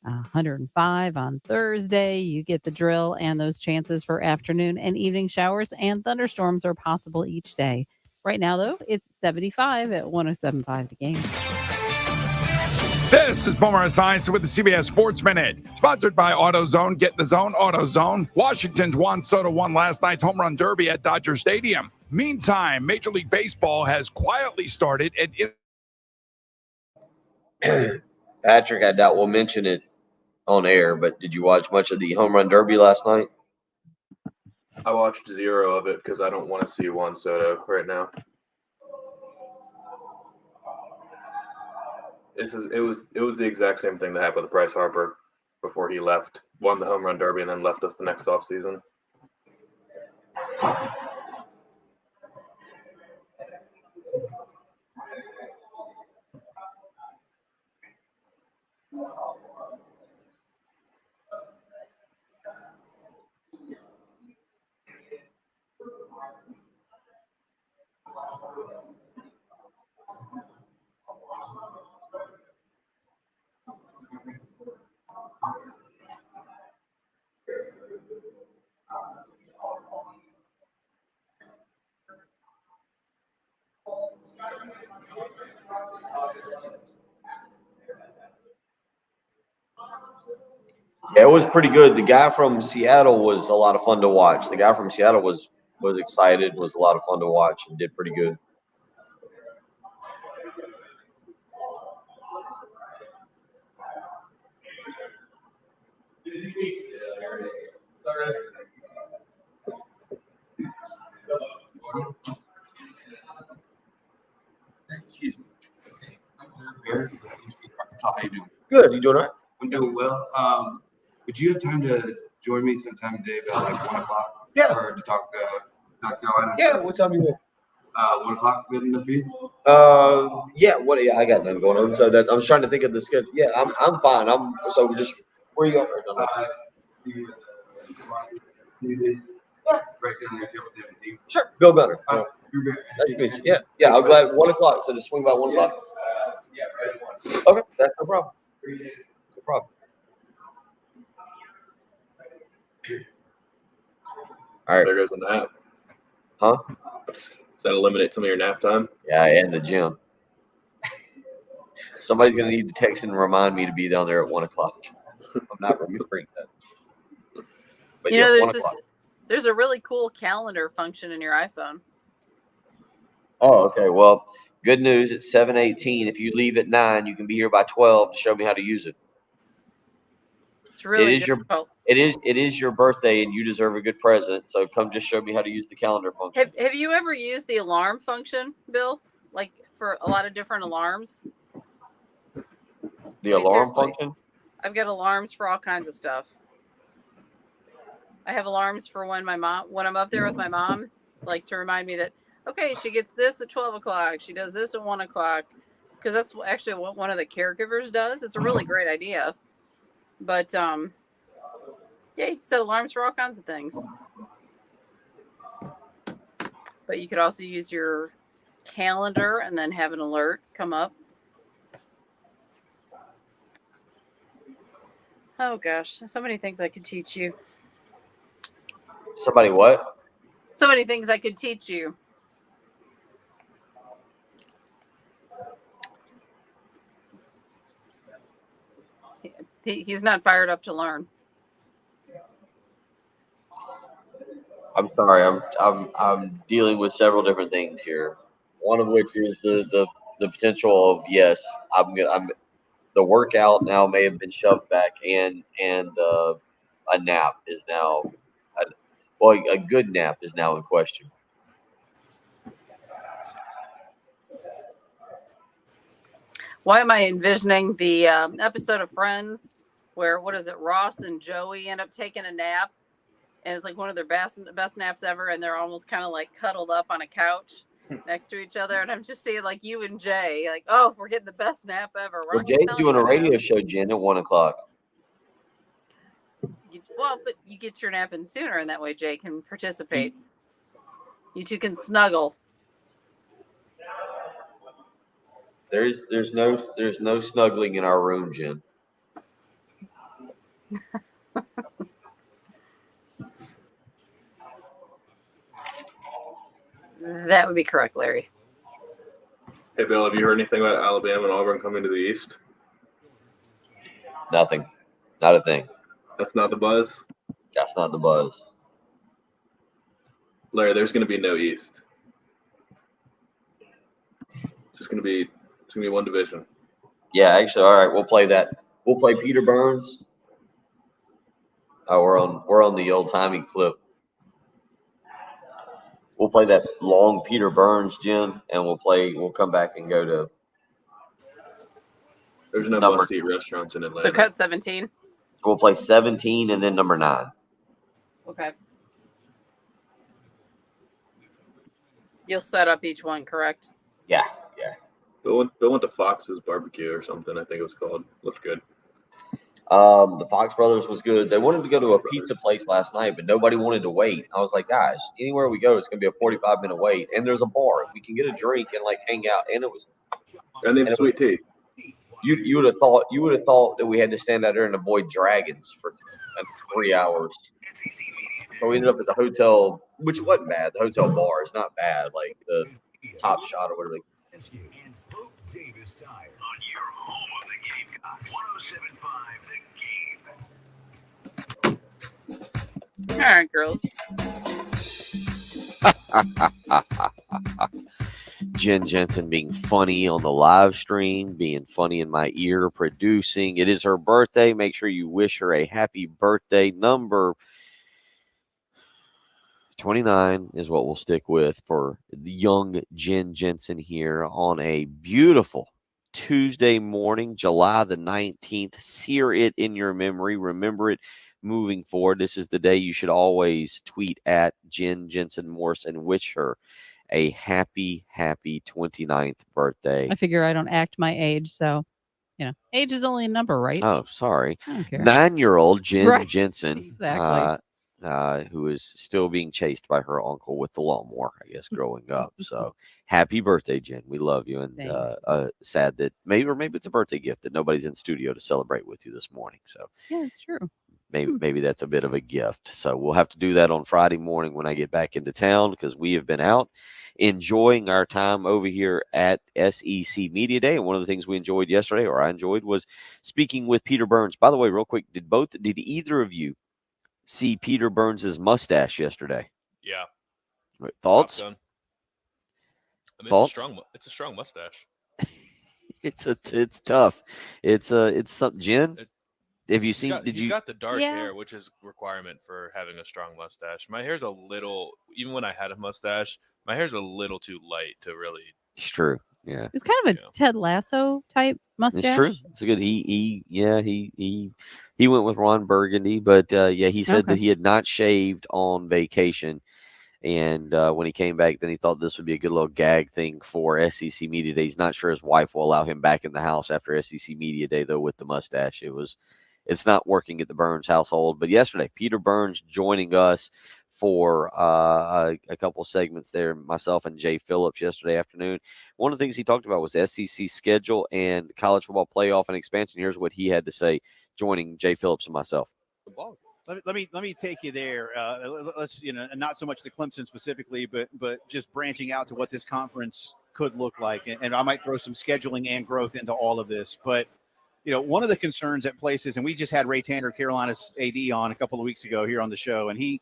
105 on Thursday. You get the drill, and those chances for afternoon and evening showers and thunderstorms are possible each day. Right now, though, it's 75 at 107.5 The Game. This is Boomer Esiason with the CBS Sports Minute, sponsored by AutoZone. Get in the zone, AutoZone. Washington's Juan Soto won last night's home run derby at Dodger Stadium. Meantime, Major League Baseball has quietly started Patrick, I doubt we'll mention it on air, but did you watch much of the home run derby last night? I watched 0 of it because I don't want to see Juan Soto right now. It was the exact same thing that happened with Bryce Harper before he left, won the home run derby, and then left us the next offseason. It was pretty good. The guy from Seattle was a lot of fun to watch. The guy from Seattle was excited, was a lot of fun to watch, and did pretty good. Excuse me. How you doing? Good. You doing all right? I'm doing well. Would you have time to join me sometime today about like 1 o'clock? Yeah. Or to talk Yeah. What time you want? 1 o'clock good enough for you? Yeah. What? Yeah, I got nothing going on. So that's. I was trying to think of the schedule. Yeah, I'm fine. So we just. Where you at? Right down there, Timothy. Sure. Bill Gunner. You're good. Nice to meet you. Yeah. I'm glad 1 o'clock. So just swing by 1 o'clock. Yeah, right at 1. Okay. That's no problem. No problem. All right. There goes a nap. Huh? Does that eliminate some of your nap time? Yeah, and the gym. Somebody's gonna need to text and remind me to be down there at 1 o'clock. I'm not remembering that. But You know, yeah, 1 o'clock. there's a really cool calendar function in your iPhone. Oh, okay. Well, good news. It's 7:18. If you leave at 9, you can be here by 12 to show me how to use it. It's really It is your birthday, and you deserve a good present. So come, just show me how to use the calendar function. Have you ever used the alarm function, Bill? Like for a lot of different alarms? The alarm function? I've got alarms for all kinds of stuff. I have alarms for when I'm up there with my mom, like to remind me that, okay, she gets this at 12 o'clock. She does this at 1 o'clock. Because that's actually what one of the caregivers does. It's a really great idea. But, yeah, you can set alarms for all kinds of things. But you could also use your calendar and then have an alert come up. Oh, gosh. So many things I could teach you. Somebody what? So many things I could teach you. He's not fired up to learn. I'm sorry. I'm dealing with several different things here. One of which is the potential of yes, the workout now may have been shoved back, and a nap is now, a good nap is now in question. Why am I envisioning the episode of Friends where, what is it, Ross and Joey end up taking a nap, and it's like one of their best naps ever, and they're almost kind of like cuddled up on a couch next to each other, and I'm just seeing like you and Jay, like, oh, we're getting the best nap ever. Well, Jay's doing a radio show, Jen, at 1 o'clock. But you get your nap in sooner, and that way Jay can participate. You two can snuggle. There's no snuggling in our room, Jen. That would be correct, Larry. Hey, Bill, have you heard anything about Alabama and Auburn coming to the East? Nothing. Not a thing. That's not the buzz? That's not the buzz. Larry, there's going to be no East. It's just going to be one division. Yeah, actually, all right. We'll play that. We'll play Peter Burns. Oh, we're on the old timey clip. We'll play that long Peter Burns, Jen, and we'll come back and go to. There's no must-eat restaurants in Atlanta. So cut 17. We'll play 17 and then number 9. Okay. You'll set up each one, correct? Yeah. Bill went to Fox's Barbecue or something, I think it was called. Looked good. The Fox Brothers was good. They wanted to go to a pizza place last night, but nobody wanted to wait. I was like, guys, anywhere we go, it's going to be a 45-minute wait. And there's a bar. We can get a drink and like hang out. And it was. And then sweet tea. You would have thought that we had to stand out there and avoid dragons for 3 hours. So we ended up at the hotel, which wasn't bad. The hotel bar is not bad. Like the Top Shot or whatever. Davis Tire. On your home of the Gamecocks. 107.5 The Game. All right, girls. Jen Jensen being funny on the live stream, being funny in my ear, producing. It is her birthday. Make sure you wish her a happy birthday. Number 29 is what we'll stick with for the young Jen Jensen here on a beautiful Tuesday morning, July the 19th. Sear it in your memory. Remember it moving forward. This is the day you should always tweet at Jen Jensen Morse and wish her a happy 29th birthday. I figure I don't act my age, so age is only a number, right? Oh, sorry. I don't care. 9-year-old Jen Right. Jensen, Exactly. who is still being chased by her uncle with the lawnmower, I guess, growing up. So happy birthday, Jen. We love you. And sad that maybe it's a birthday gift that nobody's in studio to celebrate with you this morning. So Yeah, it's true. maybe that's a bit of a gift. So we'll have to do that on Friday morning when I get back into town, because we have been out enjoying our time over here at SEC Media Day. And one of the things we enjoyed yesterday, or I enjoyed, was speaking with Peter Burns. By the way, real quick, did either of you see Peter Burns's mustache yesterday? Yeah. Thoughts? Top gun. I mean, Thoughts? It's a strong mustache. It's tough. It's something. Jen, have you seen? He's got the dark hair, which is a requirement for having a strong mustache. My hair's a little, even when I had a mustache, my hair's a little too light to really. It's true. Yeah. It's kind of a Ted Lasso type mustache. It's true. It's a good. He went with Ron Burgundy, but he said that he had not shaved on vacation, and when he came back, then he thought this would be a good little gag thing for SEC Media Day. He's not sure his wife will allow him back in the house after SEC Media Day, though, with the mustache. It's not working at the Burns household. But yesterday, Peter Burns joining us for a couple segments there, myself and Jay Phillips yesterday afternoon. One of the things he talked about was SEC schedule and college football playoff and expansion. Here's what he had to say, joining Jay Phillips and myself. Let me take you there. Let's not so much to Clemson specifically, but just branching out to what this conference could look like, and I might throw some scheduling and growth into all of this, but. One of the concerns at places, and we just had Ray Tanner, Carolina's AD, on a couple of weeks ago here on the show, and he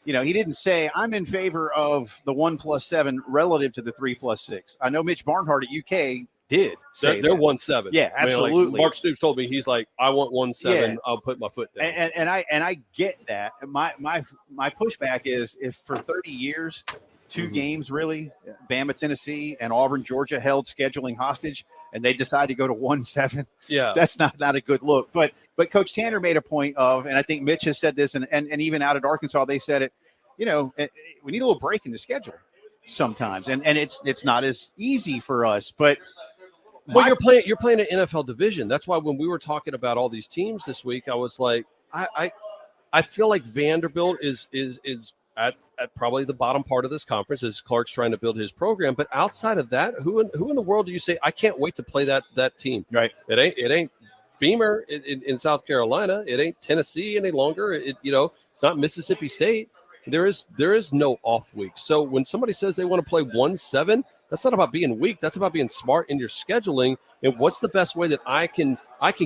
didn't say, I'm in favor of the 1+7 relative to the 3+6. I know Mitch Barnhart at UK did say they're that. 1-7. Yeah, absolutely. I mean, Mark Stoops told me, he's like, I want 1-7. Yeah. I'll put my foot down. And I get that. My pushback is, if for 30 years, two games really, Bama, Tennessee, and Auburn, Georgia, held scheduling hostage, and they decide to go to 1-7. Yeah, that's not a good look. But Coach Tanner made a point of, and I think Mitch has said this, and even out at Arkansas they said it. We need a little break in the schedule sometimes, and it's not as easy for us. But you're playing an NFL division. That's why when we were talking about all these teams this week, I was like, I feel like Vanderbilt is at probably the bottom part of this conference as Clark's trying to build his program. But outside of that, who in the world do you say, I can't wait to play that team? Right. It ain't Beamer in South Carolina. It ain't Tennessee any longer. It's not Mississippi State. There is no off week. So when somebody says they want to play 1-7, that's not about being weak. That's about being smart in your scheduling. And what's the best way that I can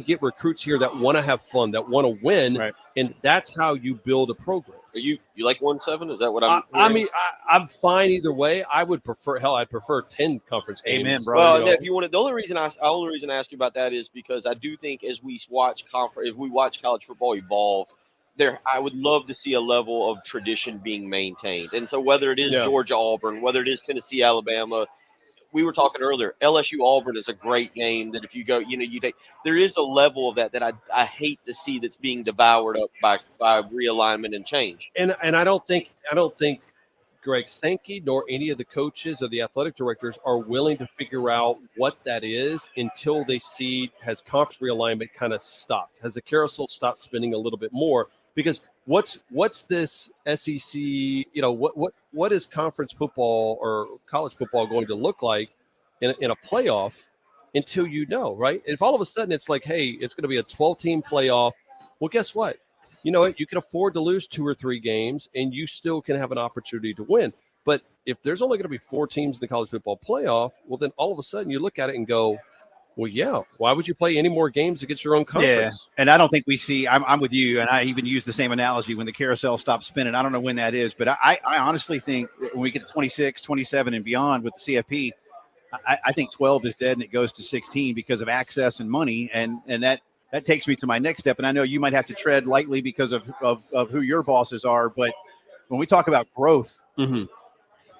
get recruits here that want to have fun, that want to win, right. And that's how you build a program. Are you like 1-7? Is that what I'm? I mean, I'm fine either way. I'd prefer 10 conference games. Amen, bro. Well, if you want to, the only reason I ask you about that is because I do think as we watch college football evolve, I would love to see a level of tradition being maintained. And so whether it is Georgia Auburn, whether it is Tennessee Alabama, we were talking earlier, LSU Auburn is a great game that if you go, there is a level of that I hate to see that's being devoured up by realignment and change. And I don't think Greg Sankey nor any of the coaches or the athletic directors are willing to figure out what that is until they see, has conference realignment kind of stopped? Has the carousel stopped spinning a little bit more? Because what's this SEC, what is conference football or college football going to look like in a playoff until right? If all of a sudden it's like, hey, it's going to be a 12-team playoff, well, guess what? You can afford to lose 2 or 3 games and you still can have an opportunity to win. But if there's only going to be 4 teams in the college football playoff, well, then all of a sudden you look at it and go, Well, yeah. Why would you play any more games against your own conference? Yeah, and I don't think we see. I'm with you, and I even use the same analogy when the carousel stops spinning. I don't know when that is, but I honestly think that when we get to 26, 27, and beyond with the CFP, I think 12 is dead and it goes to 16 because of access and money, and that takes me to my next step. And I know you might have to tread lightly because of who your bosses are, but when we talk about growth,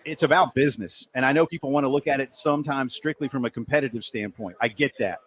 it's about business. And I know people want to look at it sometimes strictly from a competitive standpoint. I get that.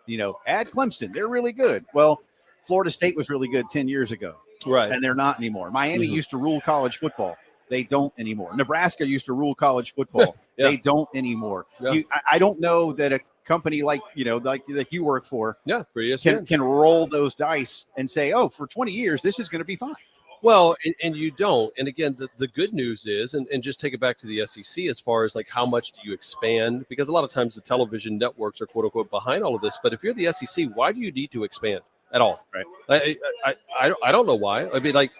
Add Clemson. They're really good. Well, Florida State was really good 10 years ago. Right. And they're not anymore. Miami used to rule college football. They don't anymore. Nebraska used to rule college football. Yeah. They don't anymore. Yeah. I don't know that a company like you work for for ESPN. can roll those dice and say, oh, for 20 years, this is going to be fine. Well, and you don't. And again, the good news is, and just take it back to the SEC as far as like how much do you expand? Because a lot of times the television networks are quote unquote behind all of this. But if you're the SEC, why do you need to expand at all? Right. I don't know why. I mean, like,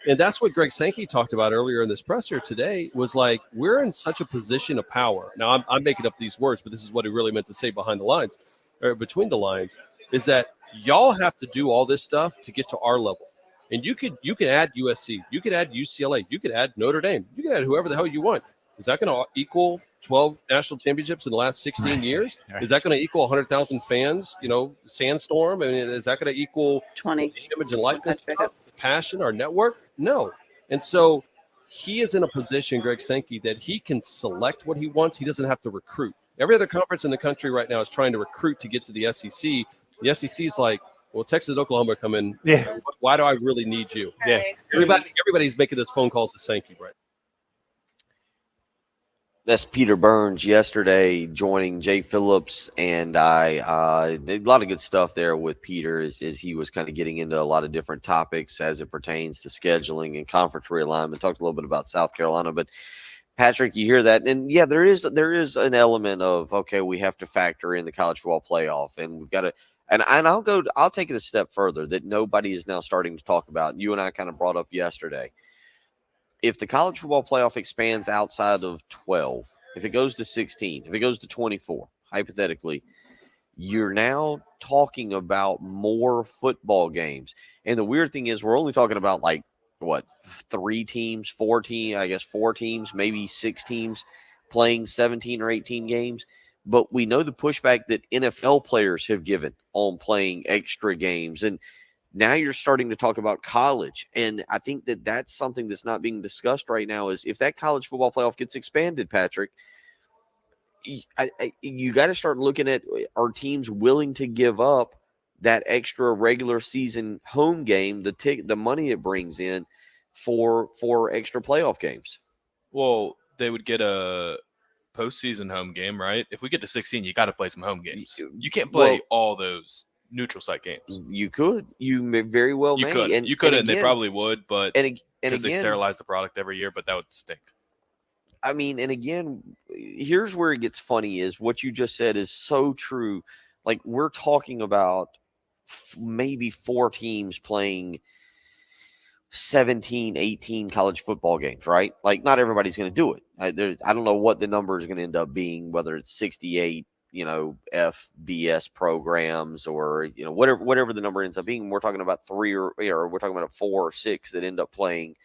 and that's what Greg Sankey talked about earlier in this presser today was like, we're in such a position of power. Now I'm making up these words, but this is what he really meant to say behind the lines or between the lines is that y'all have to do all this stuff to get to our level. And you could add USC, you could add UCLA, you could add Notre Dame, you could add whoever the hell you want. Is that going to equal 12 national championships in the last 16 years? Right. Is that going to equal 100,000 fans? Sandstorm. I mean, is that going to equal 20 image and likeness stuff, passion, our network? No. And so he is in a position, Greg Sankey, that he can select what he wants. He doesn't have to recruit. Every other conference in the country right now is trying to recruit to get to the SEC. The SEC is like, well, Texas and Oklahoma come in. Yeah. Why do I really need you? Yeah. Everybody's making those phone calls to Sankey, right? That's Peter Burns yesterday joining Jay Phillips and I. A lot of good stuff there with Peter as he was kind of getting into a lot of different topics as it pertains to scheduling and conference realignment. Talked a little bit about South Carolina, but Patrick, you hear that, and yeah, there is an element of okay, we have to factor in the college football playoff, and we've got to. And I'll take it a step further that nobody is now starting to talk about. You and I kind of brought up yesterday. If the college football playoff expands outside of 12, if it goes to 16, if it goes to 24, hypothetically, you're now talking about more football games. And the weird thing is we're only talking about like, what, 4 teams, maybe 6 teams playing 17 or 18 games. But we know the pushback that NFL players have given on playing extra games. And now you're starting to talk about college. And I think that that's something that's not being discussed right now is if that college football playoff gets expanded, Patrick, you got to start looking at are teams willing to give up that extra regular season home game, the money it brings in for extra playoff games. Well, they would get a postseason home game, right? If we get to 16, you got to play some home games. You can't play all those neutral site games. You could. You may very well you may. Could. And, you could, and they probably would, but because they again, sterilize the product every year, but that would stink. I mean, and again, here's where it gets funny is what you just said is so true. Like we're talking about maybe 4 teams playing 17, 18 college football games, right? Like not everybody's going to do it. I don't know what the number is going to end up being, whether it's 68, FBS programs or, whatever the number ends up being. We're talking about 3 or we're talking about 4 or 6 that end up playing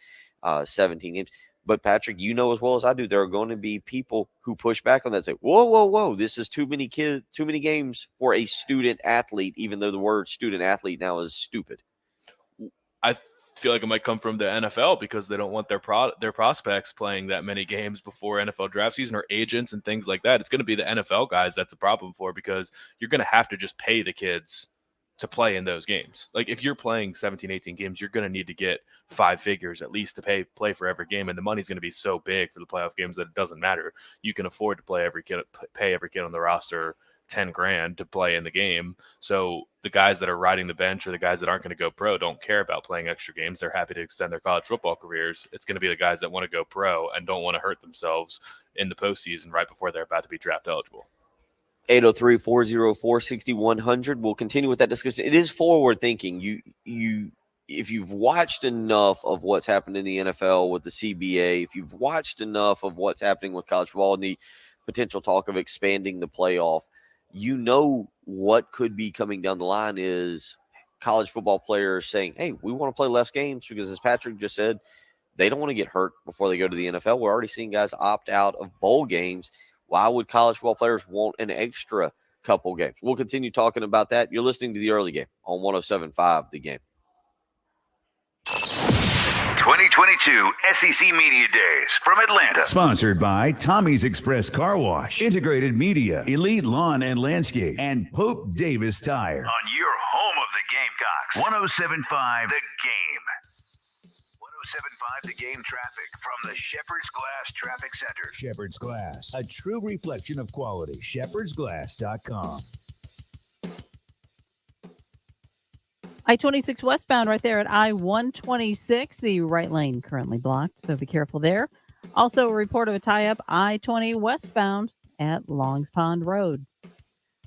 17 games. But Patrick, you know as well as I do, there are going to be people who push back on that and say, whoa, this is too many games for a student athlete, even though the word student athlete now is stupid. I feel like it might come from the NFL because they don't want their prospects playing that many games before NFL draft season or agents and things like that. It's going to be the NFL guys that's a problem for because you're going to have to just pay the kids to play in those games. Like if you're playing 17, 18 games, you're going to need to get 5 figures at least to play for every game. And the money's going to be so big for the playoff games that it doesn't matter. You can afford to pay every kid on the roster $10,000 to play in the game. So the guys that are riding the bench or the guys that aren't going to go pro don't care about playing extra games. They're happy to extend their college football careers. It's going to be the guys that want to go pro and don't want to hurt themselves in the postseason right before they're about to be draft eligible. 803-404-6100. We'll continue with that discussion. It is forward thinking. If you've watched enough of what's happened in the NFL with the CBA, if you've watched enough of what's happening with college football and the potential talk of expanding the playoff, you know what could be coming down the line is college football players saying, hey, we want to play less games because, as Patrick just said, they don't want to get hurt before they go to the NFL. We're already seeing guys opt out of bowl games. Why would college football players want an extra couple games? We'll continue talking about that. You're listening to The Early Game on 107.5 The Game. 2022 SEC Media Days from Atlanta. Sponsored by Tommy's Express Car Wash, Integrated Media, Elite Lawn and Landscape, and Pope Davis Tire. On your home of the Gamecocks. 107.5 The Game. 107.5 The Game traffic from the Shepherd's Glass Traffic Center. Shepherd's Glass, a true reflection of quality. shepherdsglass.com. I-26 westbound right there at I-126. The right lane currently blocked, so be careful there. Also, a report of a tie-up I-20 westbound at Longs Pond Road.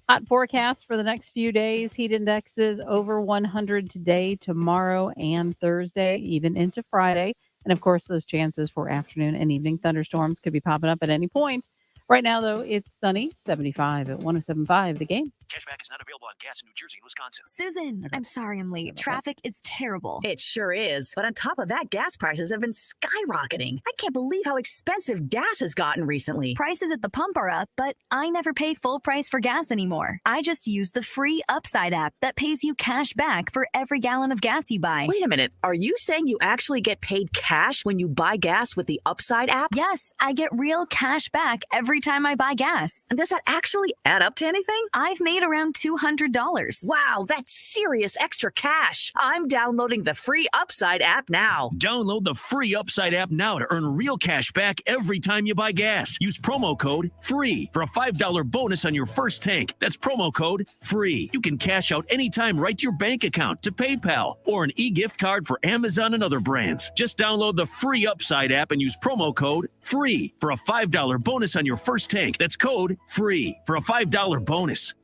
Hot forecast for the next few days. Heat indexes over 100 today, tomorrow, and Thursday, even into Friday. And, of course, those chances for afternoon and evening thunderstorms could be popping up at any point. Right now, though, it's sunny, 75 at 107.5 The Game. Cashback is not available on gas in New Jersey and Wisconsin. Susan, I'm sorry I'm late. Traffic is terrible. It sure is. But on top of that, gas prices have been skyrocketing. I can't believe how expensive gas has gotten recently. Prices at the pump are up, but I never pay full price for gas anymore. I just use the free Upside app that pays you cash back for every gallon of gas you buy. Wait a minute. Are you saying you actually get paid cash when you buy gas with the Upside app? Yes, I get real cash back every time I buy gas. And does that actually add up to anything? I've made around $200. Wow, that's serious extra cash. I'm downloading the free Upside app now. Download the free Upside app now to earn real cash back every time you buy gas. Use promo code FREE for a $5 bonus on your first tank. That's promo code FREE. You can cash out anytime right to your bank account, to PayPal, or an e-gift card for Amazon and other brands. Just download the free Upside app and use promo code FREE for a $5 bonus on your first tank. That's code FREE for a $5 bonus.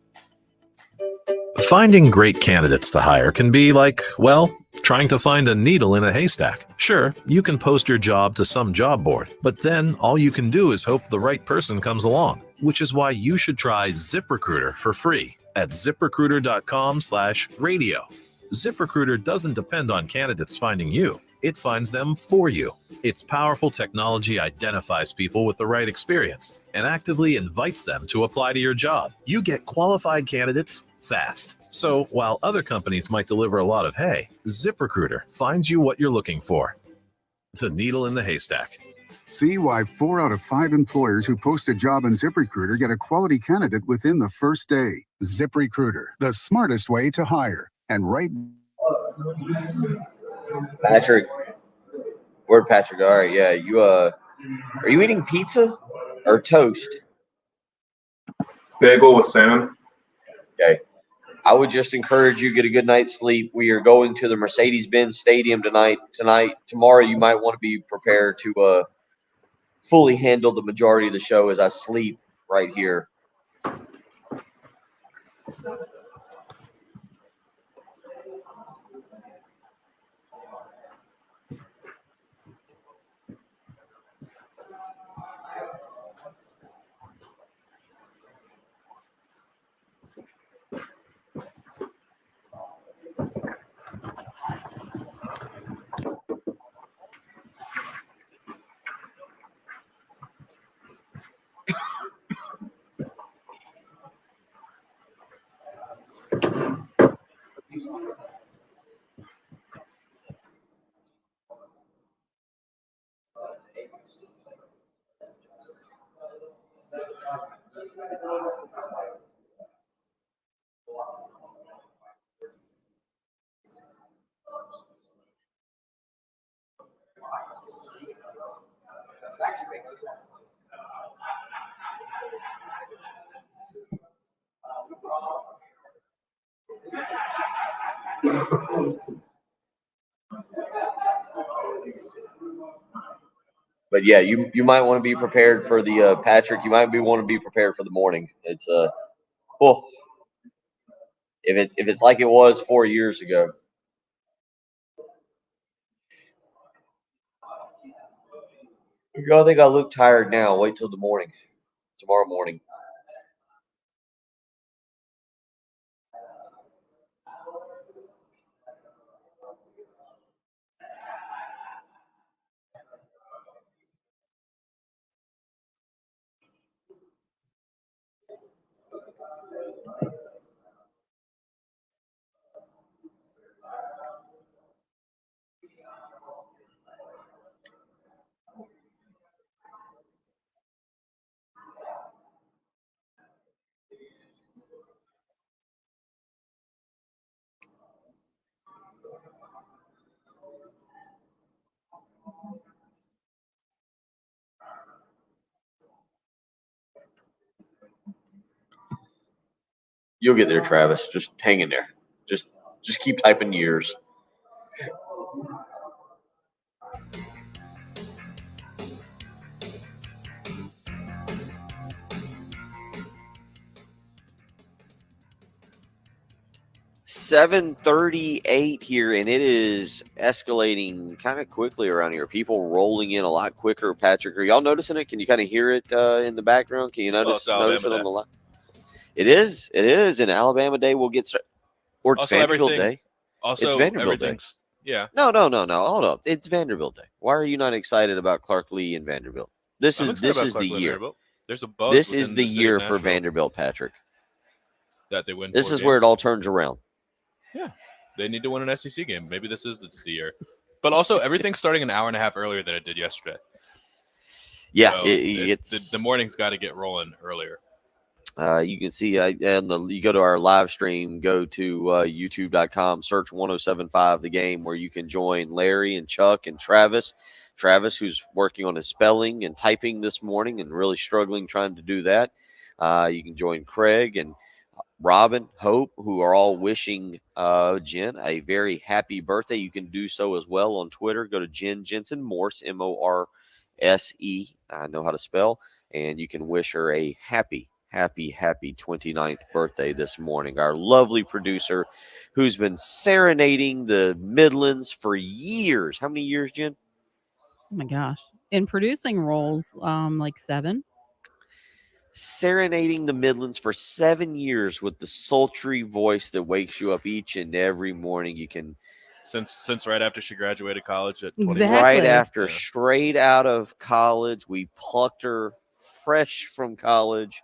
Finding great candidates to hire can be like, well, trying to find a needle in a haystack. Sure, you can post your job to some job board, but then all you can do is hope the right person comes along, which is why you should try ZipRecruiter for free at ziprecruiter.com/radio. ZipRecruiter doesn't depend on candidates finding you. It finds them for you. Its powerful technology identifies people with the right experience and actively invites them to apply to your job. You get qualified candidates fast. So while other companies might deliver a lot of hay, ZipRecruiter finds you what you're looking for. The needle in the haystack. See why 4 out of 5 employers who post a job on ZipRecruiter get a quality candidate within the first day. ZipRecruiter, the smartest way to hire. And right. Patrick, where'd Patrick? All right, yeah. You are you eating pizza or toast? Bagel with salmon. Okay. I would just encourage you get a good night's sleep. We are going to the Mercedes-Benz Stadium tonight. Tomorrow, you might want to be prepared to fully handle the majority of the show as I sleep right here. But yeah, you might want to be prepared for the Patrick. You might want to be prepared for the morning. It's well, if it's like it was 4 years ago. I think I look tired now. Wait till tomorrow morning. You'll get there, Travis. Just hang in there. Just keep typing years. $7:38 here, and it is escalating kind of quickly around here. People rolling in a lot quicker. Patrick, are y'all noticing it? Can you kind of hear it in the background? Can you notice it's Alabama it on Day. the line? It is. It is. And Alabama Day will get started. Or it's Also, Vanderbilt everything- Day. Also, it's Vanderbilt Day. everything's yeah. No. Hold up. It's Vanderbilt Day. Why are you not excited about Clark Lee and Vanderbilt? This I'm is excited about the Clark Lee and year. Vanderbilt. There's a buzz This is within the the city of year for Nashville Vanderbilt, Patrick. that they win. This 4 is where it games. all turns around. Yeah, they need to win an SEC game. Maybe this is the year. But also, everything's starting an hour and a half earlier than it did yesterday. Yeah, So it's the morning's got to get rolling earlier. You can see, you go to our live stream, go to youtube.com, search 1075 The Game, where you can join Larry and Chuck and Travis. Travis, who's working on his spelling and typing this morning and really struggling trying to do that. You can join Craig and Robin, Hope, who are all wishing Jen a very happy birthday. You can do so as well on Twitter. Go to Jen Jensen Morse, Morse. I know how to spell. And you can wish her a happy 29th birthday this morning. Our lovely producer who's been serenading the Midlands for years. How many years, Jen? Oh my gosh. In producing roles, like 7. Serenading the Midlands for 7 years with the sultry voice that wakes you up each and every morning. You can Since right after she graduated college at 20. Exactly. right after, Yeah. straight out of college, we plucked her fresh from college.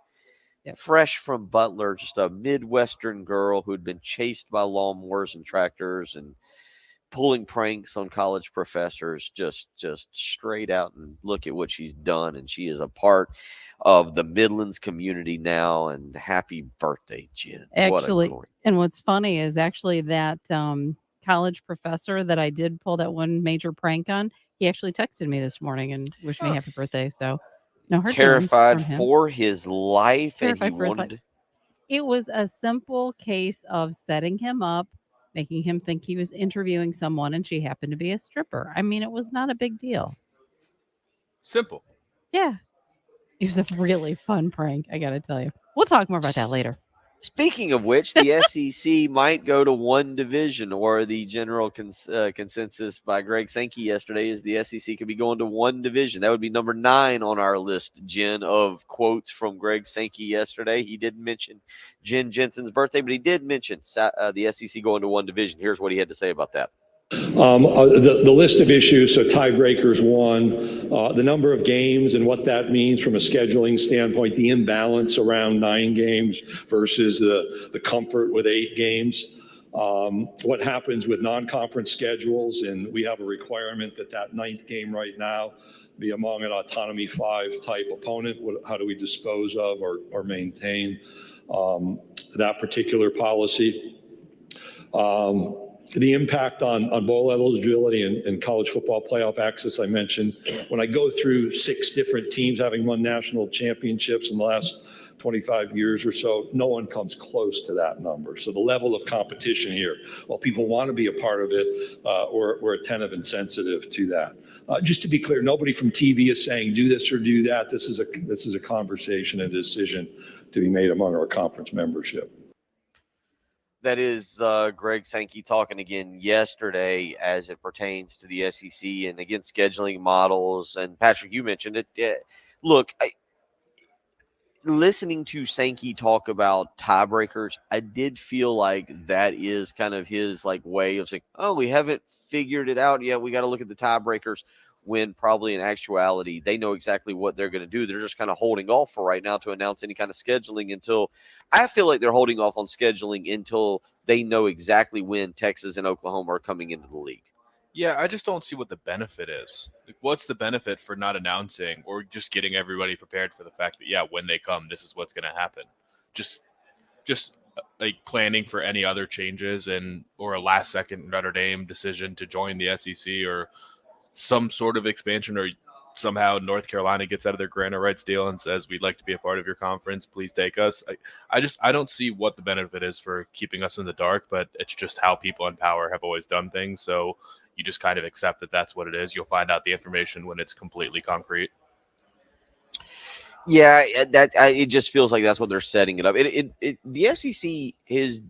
Yep. Fresh from Butler, just a Midwestern girl who'd been chased by lawnmowers and tractors and pulling pranks on college professors, just straight out, and look at what she's done. And she is a part of the Midlands community now. And happy birthday, Jen. What a Actually, glory. and what's funny is actually that college professor that I did pull that one major prank on, he actually texted me this morning and wished me happy birthday. So, no hard feelings Terrified from him. for his life, Terrified and he for his life. wanted. It was a simple case of setting him up, making him think he was interviewing someone, and she happened to be a stripper. I mean, it was not a big deal. Simple. Yeah. It was a really fun prank, I got to tell you. We'll talk more about that later. Speaking of which, the SEC might go to one division, or the general consensus by Greg Sankey yesterday is the SEC could be going to one division. That would be number 9 on our list, Jen, of quotes from Greg Sankey yesterday. He didn't mention Jen Jensen's birthday, but he did mention the SEC going to one division. Here's what he had to say about that. The list of issues, so tiebreakers 1, the number of games and what that means from a scheduling standpoint, the imbalance around 9 games versus the comfort with 8 games, what happens with non-conference schedules, and we have a requirement that 9th game right now be among an autonomy 5 type opponent. How do we dispose of or maintain that particular policy? The impact on bowl eligibility and college football playoff access, I mentioned. When I go through 6 different teams having won national championships in the last 25 years or so, no one comes close to that number. So the level of competition here, while people want to be a part of it, we're attentive and sensitive to that. Just to be clear, nobody from TV is saying do this or do that. This is a conversation and a decision to be made among our conference membership. That is Greg Sankey talking again yesterday as it pertains to the SEC and again scheduling models. And Patrick, you mentioned it. Look, listening to Sankey talk about tiebreakers, I did feel like that is kind of his way of saying, "Oh, we haven't figured it out yet. We got to look at the tiebreakers." When probably in actuality, they know exactly what they're going to do. They're just kind of holding off for right now to announce any kind of scheduling until I feel like they're holding off on scheduling until they know exactly when Texas and Oklahoma are coming into the league. Yeah, I just don't see what the benefit is. What's the benefit for not announcing or just getting everybody prepared for the fact that, when they come, this is what's going to happen? Just planning for any other changes or a last-second Notre Dame decision to join the SEC or some sort of expansion, or somehow North Carolina gets out of their grant of rights deal and says, we'd like to be a part of your conference, please take us. I don't see what the benefit is for keeping us in the dark, but it's just how people in power have always done things. So you just kind of accept that that's what it is. You'll find out the information when it's completely concrete. Yeah, it just feels like that's what they're setting it up. The SEC has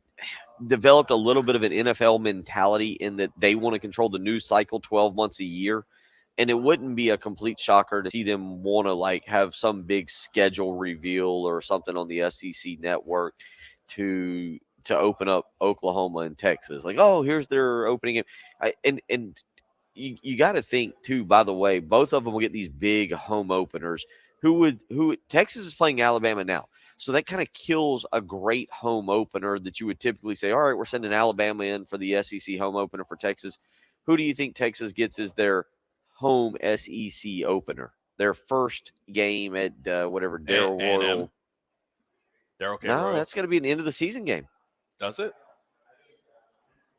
developed a little bit of an NFL mentality in that they want to control the news cycle 12 months a year. And it wouldn't be a complete shocker to see them want to like have some big schedule reveal or something on the SEC network to open up Oklahoma and Texas. Like, oh, here's their opening game. And you got to think too, by the way, both of them will get these big home openers. Texas is playing Alabama now. So that kind of kills a great home opener that you would typically say, all right, we're sending Alabama in for the SEC home opener for Texas. Who do you think Texas gets as their home SEC opener? Their first game at whatever, Darrell Royal. Darrell K. No, Royal. that's going to be an end of the season game. Does it?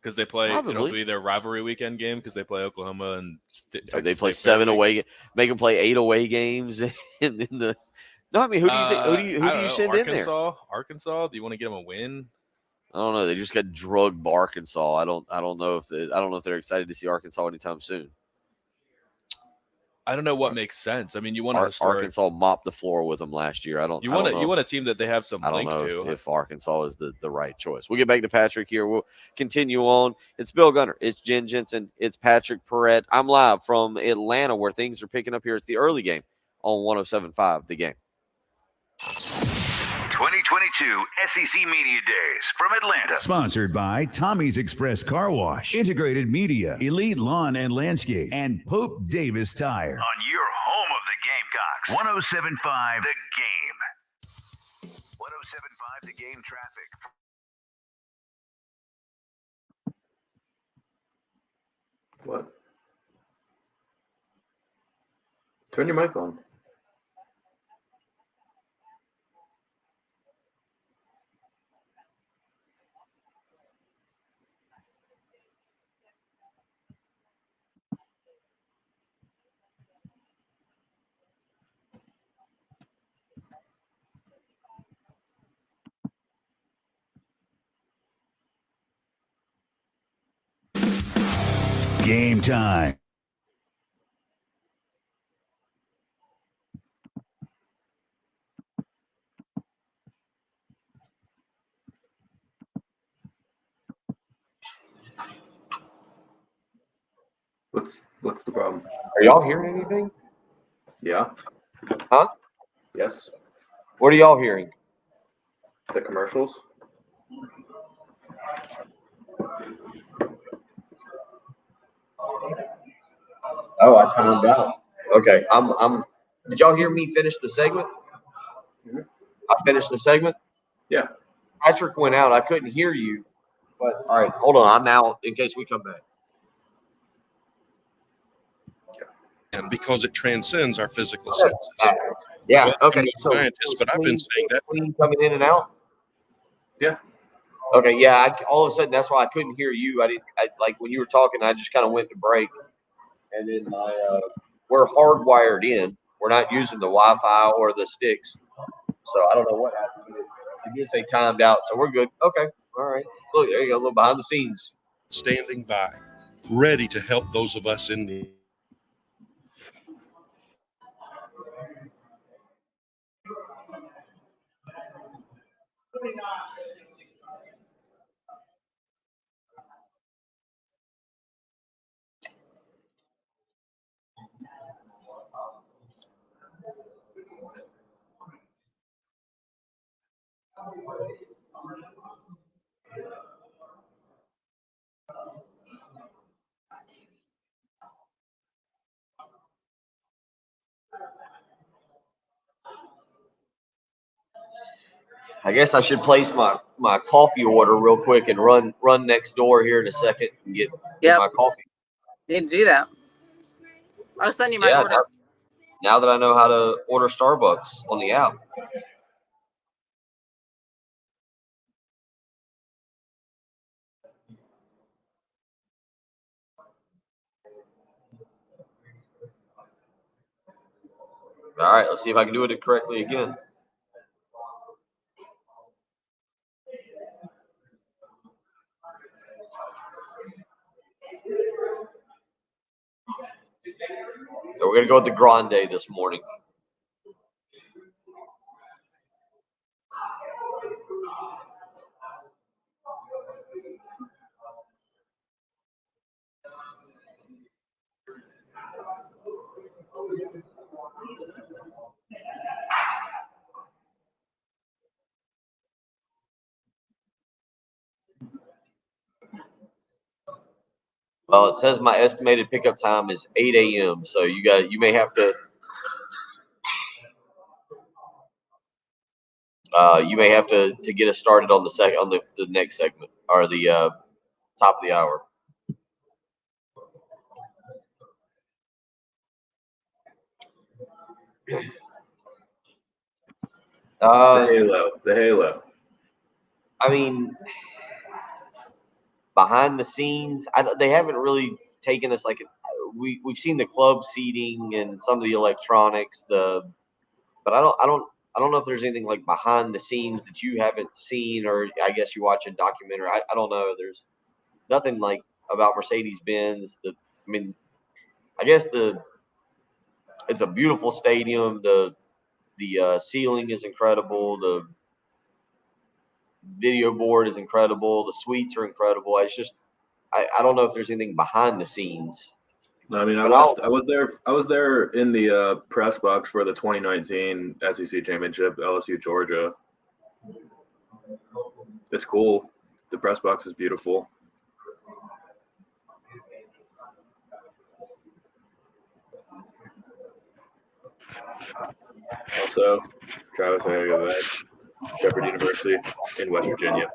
Because they play, Probably. it'll be their rivalry weekend game because they play Oklahoma and Texas they play State 7 Fair away, make them play 8 away games, and then the. No, I mean, who do you think? Who do you send in there? Arkansas. Do you want to get them a win? I don't know. They just got drugged by Arkansas. I don't know if they're excited to see Arkansas anytime soon. I don't know what makes sense. I mean, you want a Arkansas mopped the floor with them last year. You want a team that they have some I don't link know to. if Arkansas is the right choice. We'll get back to Patrick here. We'll continue on. It's Bill Gunner. It's Jen Jensen. It's Patrick Perrette. I'm live from Atlanta where things are picking up here. It's the early game on 107.5 The Game. 2022 SEC Media Days from Atlanta. Sponsored by Tommy's Express Car Wash, Integrated Media, Elite Lawn and Landscape, and Pope Davis Tire. On your home of the Gamecocks. 107.5 The Game. 107.5 The Game traffic. What? Turn your mic on. Game time. What's the problem? Are y'all hearing anything? Yeah. Huh? Yes. What are y'all hearing? The commercials. Oh, I timed out. Okay, I'm. Did y'all hear me finish the segment? Mm-hmm. I finished the segment. Yeah. Patrick went out. I couldn't hear you. But all right, hold on. I'm out in case we come back. And because it transcends our physical senses. Yeah. Well, Okay. I'm no So scientist, but I've been saying that. Clean coming in and out. Yeah. Okay. Yeah. All of a sudden, that's why I couldn't hear you. Like when you were talking. I just kind of went to break, and then we're hardwired in. We're not using the Wi-Fi or the sticks. So I don't know what happened. I guess they timed out. So we're good. Okay. All right. Look, there you go. A little behind the scenes. Standing by, ready to help those of us in need. I guess I should place my coffee order real quick and run next door here in a second and get my coffee. Need to do that. I'll send you my Yeah, order. now that I know how to order Starbucks on the app. All right, let's see if I can do it correctly again. So we're going to go with the Grande this morning. Well, it says my estimated pickup time is 8 a.m. So you may have to get us started on the next segment or the top of the hour. The Halo. I mean, behind the scenes, they haven't really taken us like we've seen the club seating and some of the electronics, but I don't know if there's anything like behind the scenes that you haven't seen, or I guess you watch a documentary. I don't know. There's nothing like about Mercedes-Benz. I guess it's a beautiful stadium. The ceiling is incredible. The video board is incredible. The suites are incredible. It's just I don't know if there's anything behind the scenes. I mean, I was there in the press box for the 2019 SEC Championship, LSU Georgia. It's cool. The press box is beautiful. Also, Travis, I gotta go back. Shepherd University in West Virginia,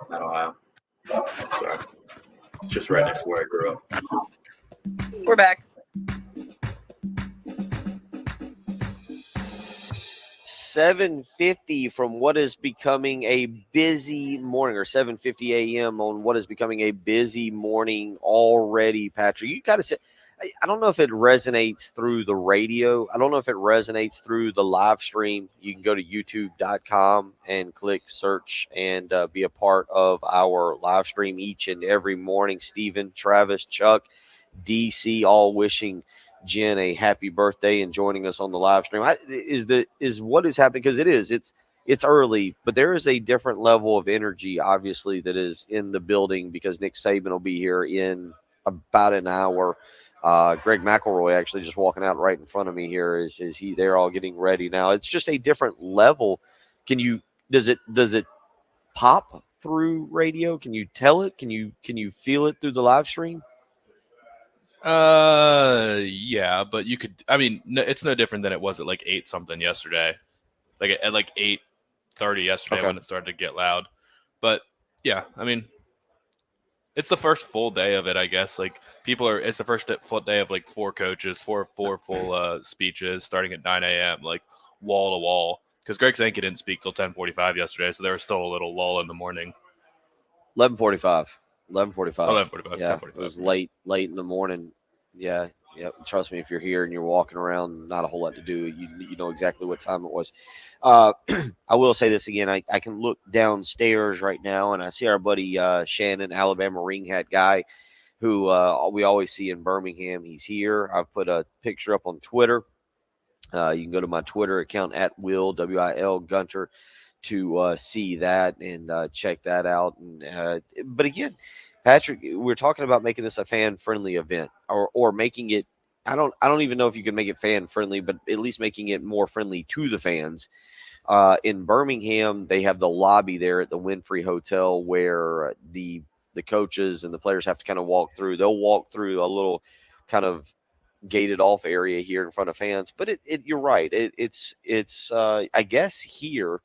not Ohio. Sorry, it's just right next to where I grew up. We're back. 7:50 from what is becoming a busy morning, or 7:50 a.m. on what is becoming a busy morning already. Patrick, you got to say, I don't know if it resonates through the radio. I don't know if it resonates through the live stream. You can go to youtube.com and click search and be a part of our live stream each and every morning. Stephen, Travis, Chuck, DC, all wishing Jen a happy birthday and joining us on the live stream. Is what is happening, because it's early, but there is a different level of energy, obviously, that is in the building, because Nick Saban will be here in about an hour. Greg McElroy actually just walking out right in front of me here. Is he there all getting ready now? It's just a different level. Does it pop through radio? Can you tell it? Can you feel it through the live stream? Yeah, but you could. I mean, it's no different than it was at like 8 something yesterday, like at like 8:30 yesterday when it started to get loud. But yeah, I mean, it's the first full day of it, I guess. Like it's the first full day of like 4 coaches, four full speeches starting at 9 a.m. like wall to wall. Because Greg Sankey didn't speak till 10:45 yesterday, so there was still a little lull in the morning. 11:45. 11:45. Yeah, 10:45. it was late in the morning. Yeah. Trust me, if you're here and you're walking around, not a whole lot to do. You know exactly what time it was. I will say this again. I can look downstairs right now, and I see our buddy Shannon, Alabama ring hat guy, who we always see in Birmingham. He's here. I've put a picture up on Twitter. You can go to my Twitter account at Will WIL Gunter to see that and check that out. And but again, Patrick, we're talking about making this a fan-friendly event, or making it. I don't even know if you can make it fan-friendly, but at least making it more friendly to the fans. In Birmingham, they have the lobby there at the Winfrey Hotel where the coaches and the players have to kind of walk through. They'll walk through a little kind of gated off area here in front of fans. But you're right. It's I guess here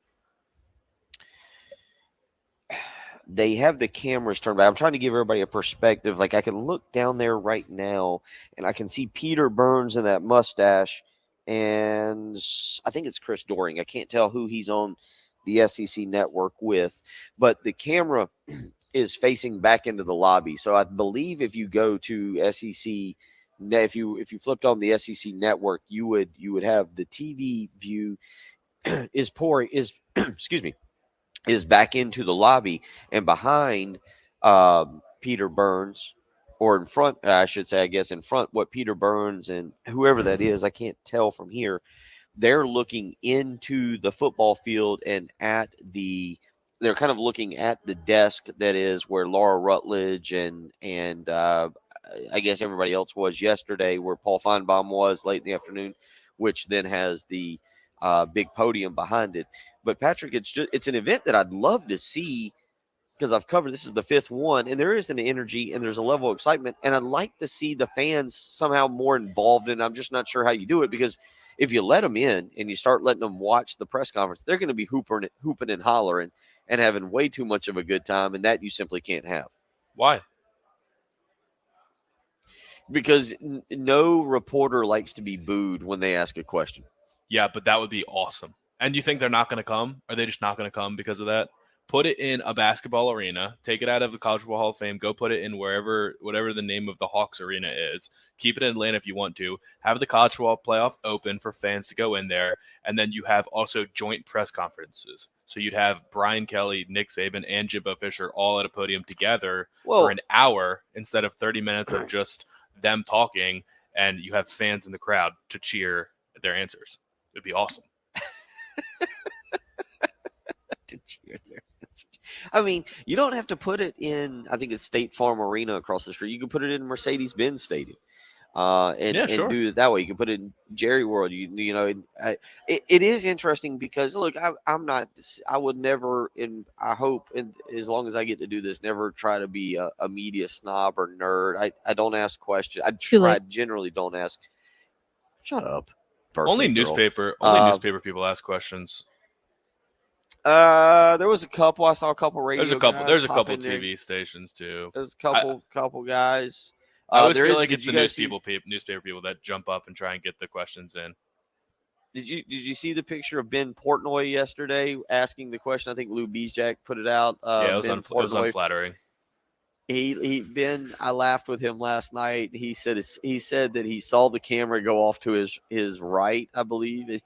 they have the cameras turned back. I'm trying to give everybody a perspective. Like, I can look down there right now and I can see Peter Burns and that mustache, and I think it's Chris Doring. I can't tell who he's on the SEC network with, but the camera is facing back into the lobby. So I believe if you go to SEC Now, if you flipped on the SEC network, you would have the TV view is excuse me, is back into the lobby and behind Peter Burns, or in front, I should say, I guess in front, what Peter Burns and whoever that is, I can't tell from here. They're looking into the football field and they're kind of looking at the desk that is where Laura Rutledge and I guess everybody else was yesterday, where Paul Feinbaum was late in the afternoon, which then has the big podium behind it. But Patrick, it's an event that I'd love to see, because I've covered, this is the 5th one, and there is an energy and there's a level of excitement, and I'd like to see the fans somehow more involved in it. I'm just not sure how you do it, because if you let them in and you start letting them watch the press conference, they're going to be hooping and hollering and having way too much of a good time, and that you simply can't have. Why? Because no reporter likes to be booed when they ask a question. Yeah, but that would be awesome. And you think they're not going to come? Are they just not going to come because of that? Put it in a basketball arena. Take it out of the College Football Hall of Fame. Go put it in whatever the name of the Hawks arena is. Keep it in Atlanta if you want to. Have the College Football Playoff open for fans to go in there. And then you have also joint press conferences. So you'd have Brian Kelly, Nick Saban, and Jimbo Fisher all at a podium together for an hour instead of 30 minutes of just them talking, and you have fans in the crowd to cheer their answers. It'd be awesome. To cheer their answers. I mean, you don't have to put it in, I think it's State Farm Arena across the street. You can put it in Mercedes-Benz Stadium. And do it that way. You can put it in Jerry World. It is interesting because, look, I would never, and I hope, and as long as I get to do this, never try to be a media snob or nerd. I don't ask questions. I generally don't ask. Shut up. Only newspaper people ask questions. There was a couple. I saw a couple radio. There's a couple TV stations too. There's a couple guys. I always feel like it's the newspaper people that jump up and try and get the questions in. Did you see the picture of Ben Portnoy yesterday asking the question? I think Lou Bezjak put it out. It was unflattering. I laughed with him last night. He said that he saw the camera go off to his right, I believe. And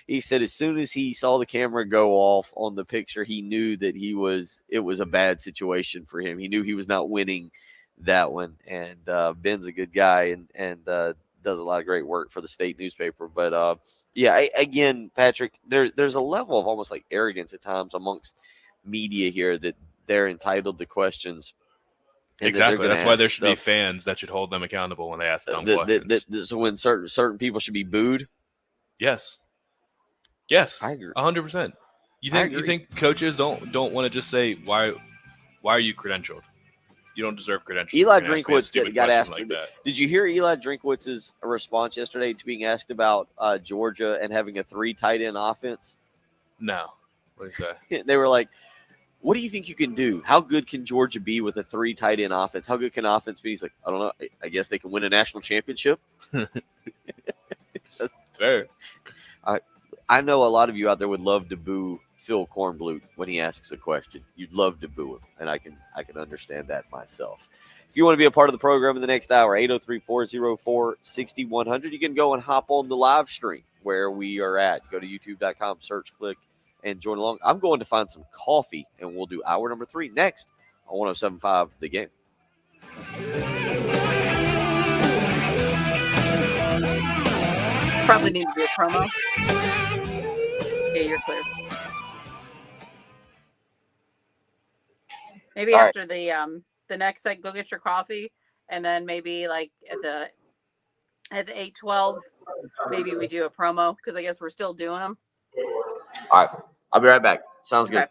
he said as soon as he saw the camera go off on the picture, he knew that it was a bad situation for him. He knew he was not winning that one. And Ben's a good guy and does a lot of great work for the state newspaper. But again, Patrick, there's a level of almost like arrogance at times amongst media here that they're entitled to questions. Exactly. That's why there should be fans that should hold them accountable when they ask dumb questions. So when certain people should be booed. Yes, I agree. 100%. You think coaches don't want to just say why are you credentialed? You don't deserve credentials. Eli Drinkwitz got asked. Did you hear Eli Drinkwitz's response yesterday to being asked about Georgia and having a 3 tight end offense? No. What did he say? They were like, what do you think you can do? How good can Georgia be with a 3 tight end offense? How good can offense be? He's like, I don't know. I guess they can win a national championship. Fair. I know a lot of you out there would love to boo Phil Kornblut when he asks a question. You'd love to boo him, and I can understand that myself. If you want to be a part of the program in the next hour, 803-404-6100, you can go and hop on the live stream where we are at. Go to youtube.com, search, click, and join along. I'm going to find some coffee, and we'll do hour number 3 next on 107.5 The Game. Probably need to do a promo. Okay, you're clear. Maybe All after the next segment, go get your coffee, and then maybe like at the 8:12, maybe we do a promo because I guess we're still doing them. All right, I'll be right back. Sounds good.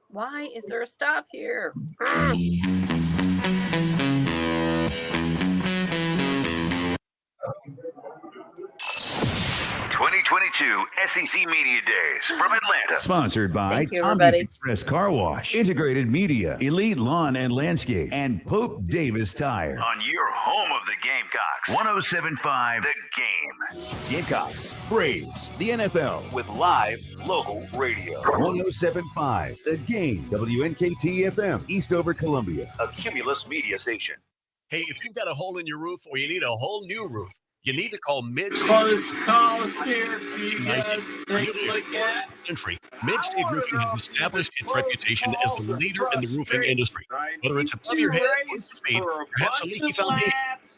Why is there a stop here? 2022 SEC Media Days from Atlanta. Sponsored by Thank you, Tommy's everybody. Express Car Wash, Integrated Media, Elite Lawn and Landscape, and Pope Davis Tire. On your home of the Gamecocks, 107.5 The Game. Gamecocks, Braves, the NFL. With live local radio. 107.5 The Game. WNKT FM, Eastover, Columbia. A Cumulus media station. Hey, if you've got a hole in your roof or you need a whole new roof, you need to call Mid-State. Mid-State Roofing has established its reputation as the leader in the roofing industry. Whether it's above your head, under your feet, or perhaps a leaky foundation,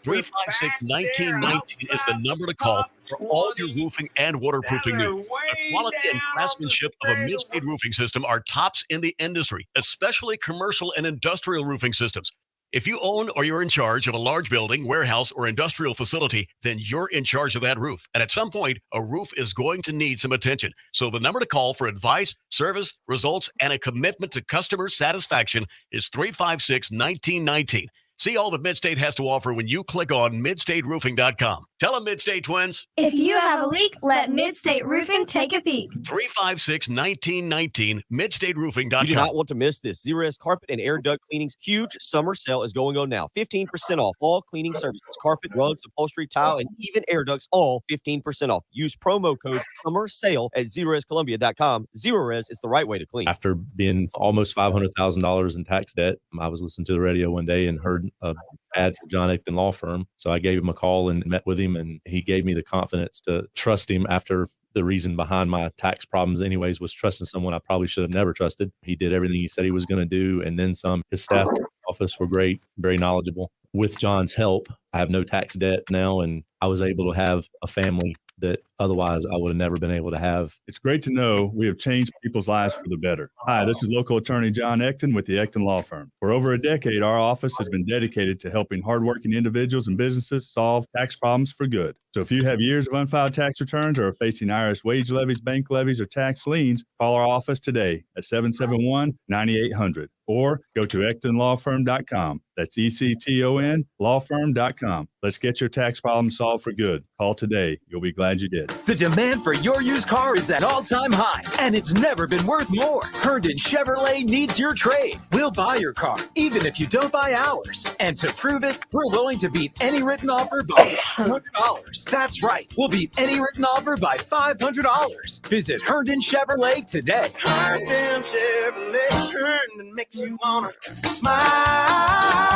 356-1919 is the number to call for all your roofing and waterproofing needs. The quality and craftsmanship of a Mid-State roofing system are tops in the industry, especially commercial and industrial roofing systems. If you own or you're in charge of a large building, warehouse, or industrial facility, then you're in charge of that roof. And at some point, a roof is going to need some attention. So the number to call for advice, service, results, and a commitment to customer satisfaction is 356-1919. See all that Mid-State has to offer when you click on midstateroofing.com. Tell them, Mid-State twins. If you have a leak, let Mid-State Roofing take a peek. 356-1919, midstateroofing.com. You do not want to miss this. Zerust Carpet and Air Duct Cleaning's huge summer sale is going on now. 15% off all cleaning services, carpet, rugs, upholstery, tile, and even air ducts, all 15% off. Use promo code Summer Sale at ZerustColumbia.com. Zerust is the right way to clean. After being almost $500,000 in tax debt, I was listening to the radio one day and heard an ad for John Ecton Law Firm. So I gave him a call and met with him, and he gave me the confidence to trust him after the reason behind my tax problems anyways was trusting someone I probably should have never trusted. He did everything he said he was going to do, and then some. His staff in the office were great, very knowledgeable. With John's help, I have no tax debt now, and I was able to have a family that otherwise I would have never been able to have. It's great to know we have changed people's lives for the better. Hi, this is local attorney John Ecton with the Ecton Law Firm. For over a decade, our office has been dedicated to helping hardworking individuals and businesses solve tax problems for good. So if you have years of unfiled tax returns or are facing IRS wage levies, bank levies, or tax liens, call our office today at 771-9800 or go to EctonLawFirm.com. That's ECTON lawfirm.com. Let's get your tax problem solved for good. Call today. You'll be glad you did. The demand for your used car is at all-time high, and it's never been worth more. Herndon Chevrolet needs your trade. We'll buy your car, even if you don't buy ours. And to prove it, we're willing to beat any written offer by $500. That's right. We'll beat any written offer by $500. Visit Herndon Chevrolet today. Herndon Chevrolet, Herndon makes you want to smile.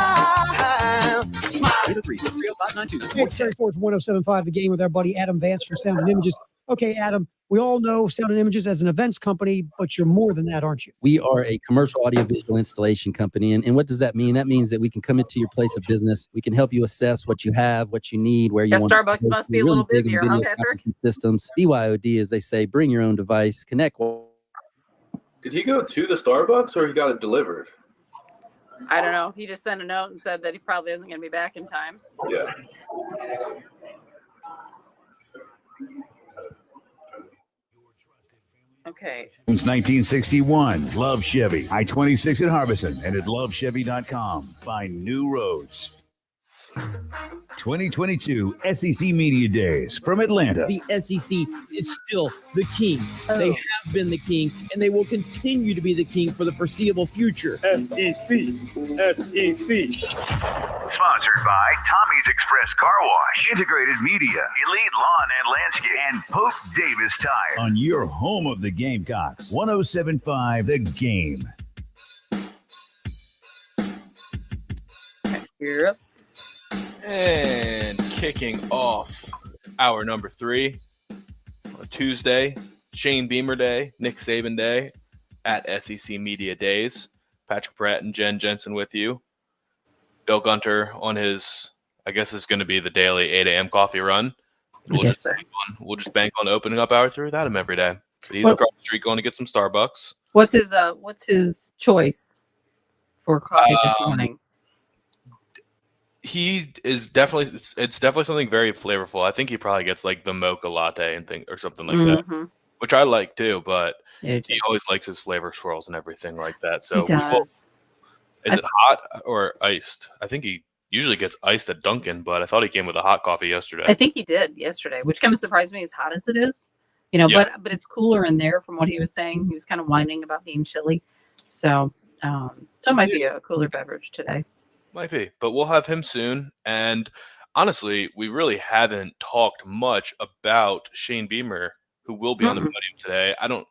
Smile. 803-630-5929. It's Terry Ford's 107.5 The Game with our buddy Adam Vance for Sound and Images. Okay, Adam, we all know Sound and Images as an events company, but you're more than that, aren't you? We are a commercial audiovisual installation company. And what does that mean? That means that we can come into your place of business. We can help you assess what you have, what you need, where you Yeah, want Starbucks to go. must be a We're little really big in busier, huh, video Patrick? conferencing systems. BYOD, as they say, bring your own device, connect. Did he go to the Starbucks or he got it delivered? I don't know. He just sent a note and said that he probably isn't going to be back in time. Yeah. Okay. Since 1961, love Chevy. I-26 at Harbison and at lovechevy.com. Find new roads. 2022 SEC Media Days from Atlanta. The SEC is still the king. They have been the king, and they will continue to be the king for the foreseeable future. SEC. Sponsored by Tommy's Express Car Wash, Integrated Media, Elite Lawn and Landscape, and Pope Davis Tire. On your home of the Gamecocks, 107.5 The Game. Yep. And kicking off hour number 3 on Tuesday, Shane Beamer Day, Nick Saban Day at SEC Media Days. Patrick Pratt and Jen Jensen with you. Bill Gunter on his, I guess it's going to be the daily 8 a.m. coffee run. We'll just bank on opening up hour 3 without him every day. But he's across the street going to get some Starbucks. What's his choice for coffee this morning? He is definitely, it's definitely something very flavorful. I think he probably gets like the mocha latte and or something like that, which I like too, but he always likes his flavor swirls and everything like that. So He does. Is it hot or iced? I think he usually gets iced at Dunkin', but I thought he came with a hot coffee yesterday. I think he did yesterday, which kind of surprised me as hot as it is. But it's cooler in there from what he was saying. He was kind of whining about being chilly. So it might be a cooler beverage today. Might be, but we'll have him soon. And honestly, we really haven't talked much about Shane Beamer, who will be on the podium today. I don't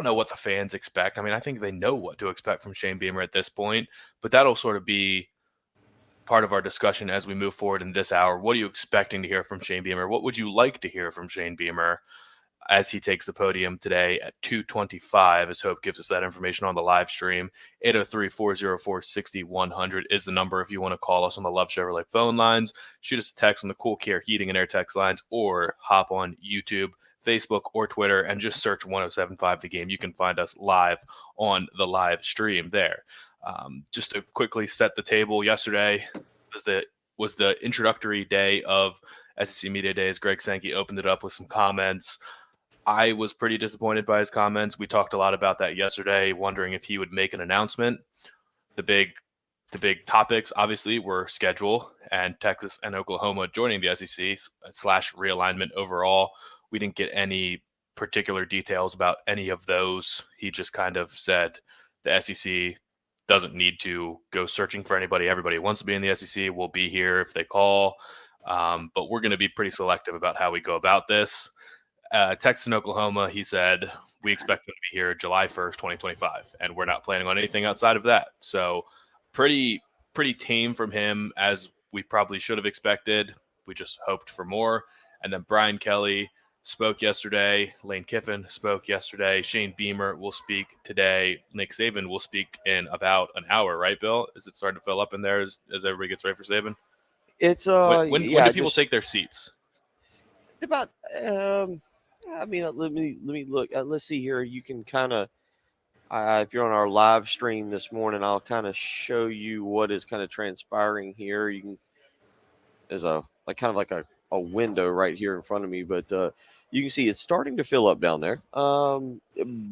know what the fans expect. I mean, I think they know what to expect from Shane Beamer at this point, but that'll sort of be part of our discussion as we move forward in this hour. What are you expecting to hear from Shane Beamer? What would you like to hear from Shane Beamer as he takes the podium today at 2:25, as Hope gives us that information on the live stream? 803-404-6100 is the number if you want to call us on the Love Chevrolet phone lines. Shoot us a text on the Cool Care Heating and Air text lines, or hop on YouTube, Facebook, or Twitter and just search 1075 The Game. You can find us live on the live stream there. Just to quickly set the table, yesterday was the introductory day of SEC Media Days. Greg Sankey opened it up with some comments. I was pretty disappointed by his comments. We talked a lot about that yesterday, wondering if he would make an announcement. The big topics, obviously, were schedule and Texas and Oklahoma joining the SEC / realignment overall. We didn't get any particular details about any of those. He just kind of said the SEC doesn't need to go searching for anybody. Everybody wants to be in the SEC. We'll be here if they call. But we're going to be pretty selective about how we go about this. Texas and Oklahoma, he said, we expect them to be here July 1st, 2025, and we're not planning on anything outside of that. So pretty tame from him, as we probably should have expected. We just hoped for more. And then Brian Kelly spoke yesterday. Lane Kiffin spoke yesterday. Shane Beamer will speak today. Nick Saban will speak in about an hour, right, Bill? Is it starting to fill up in there as everybody gets ready for Saban? It's when do people take their seats? About I mean, let me look. Let's see here. You can kind of, if you're on our live stream this morning, I'll kind of show you what is kind of transpiring here. You can, there's a a window right here in front of me, but you can see it's starting to fill up down there.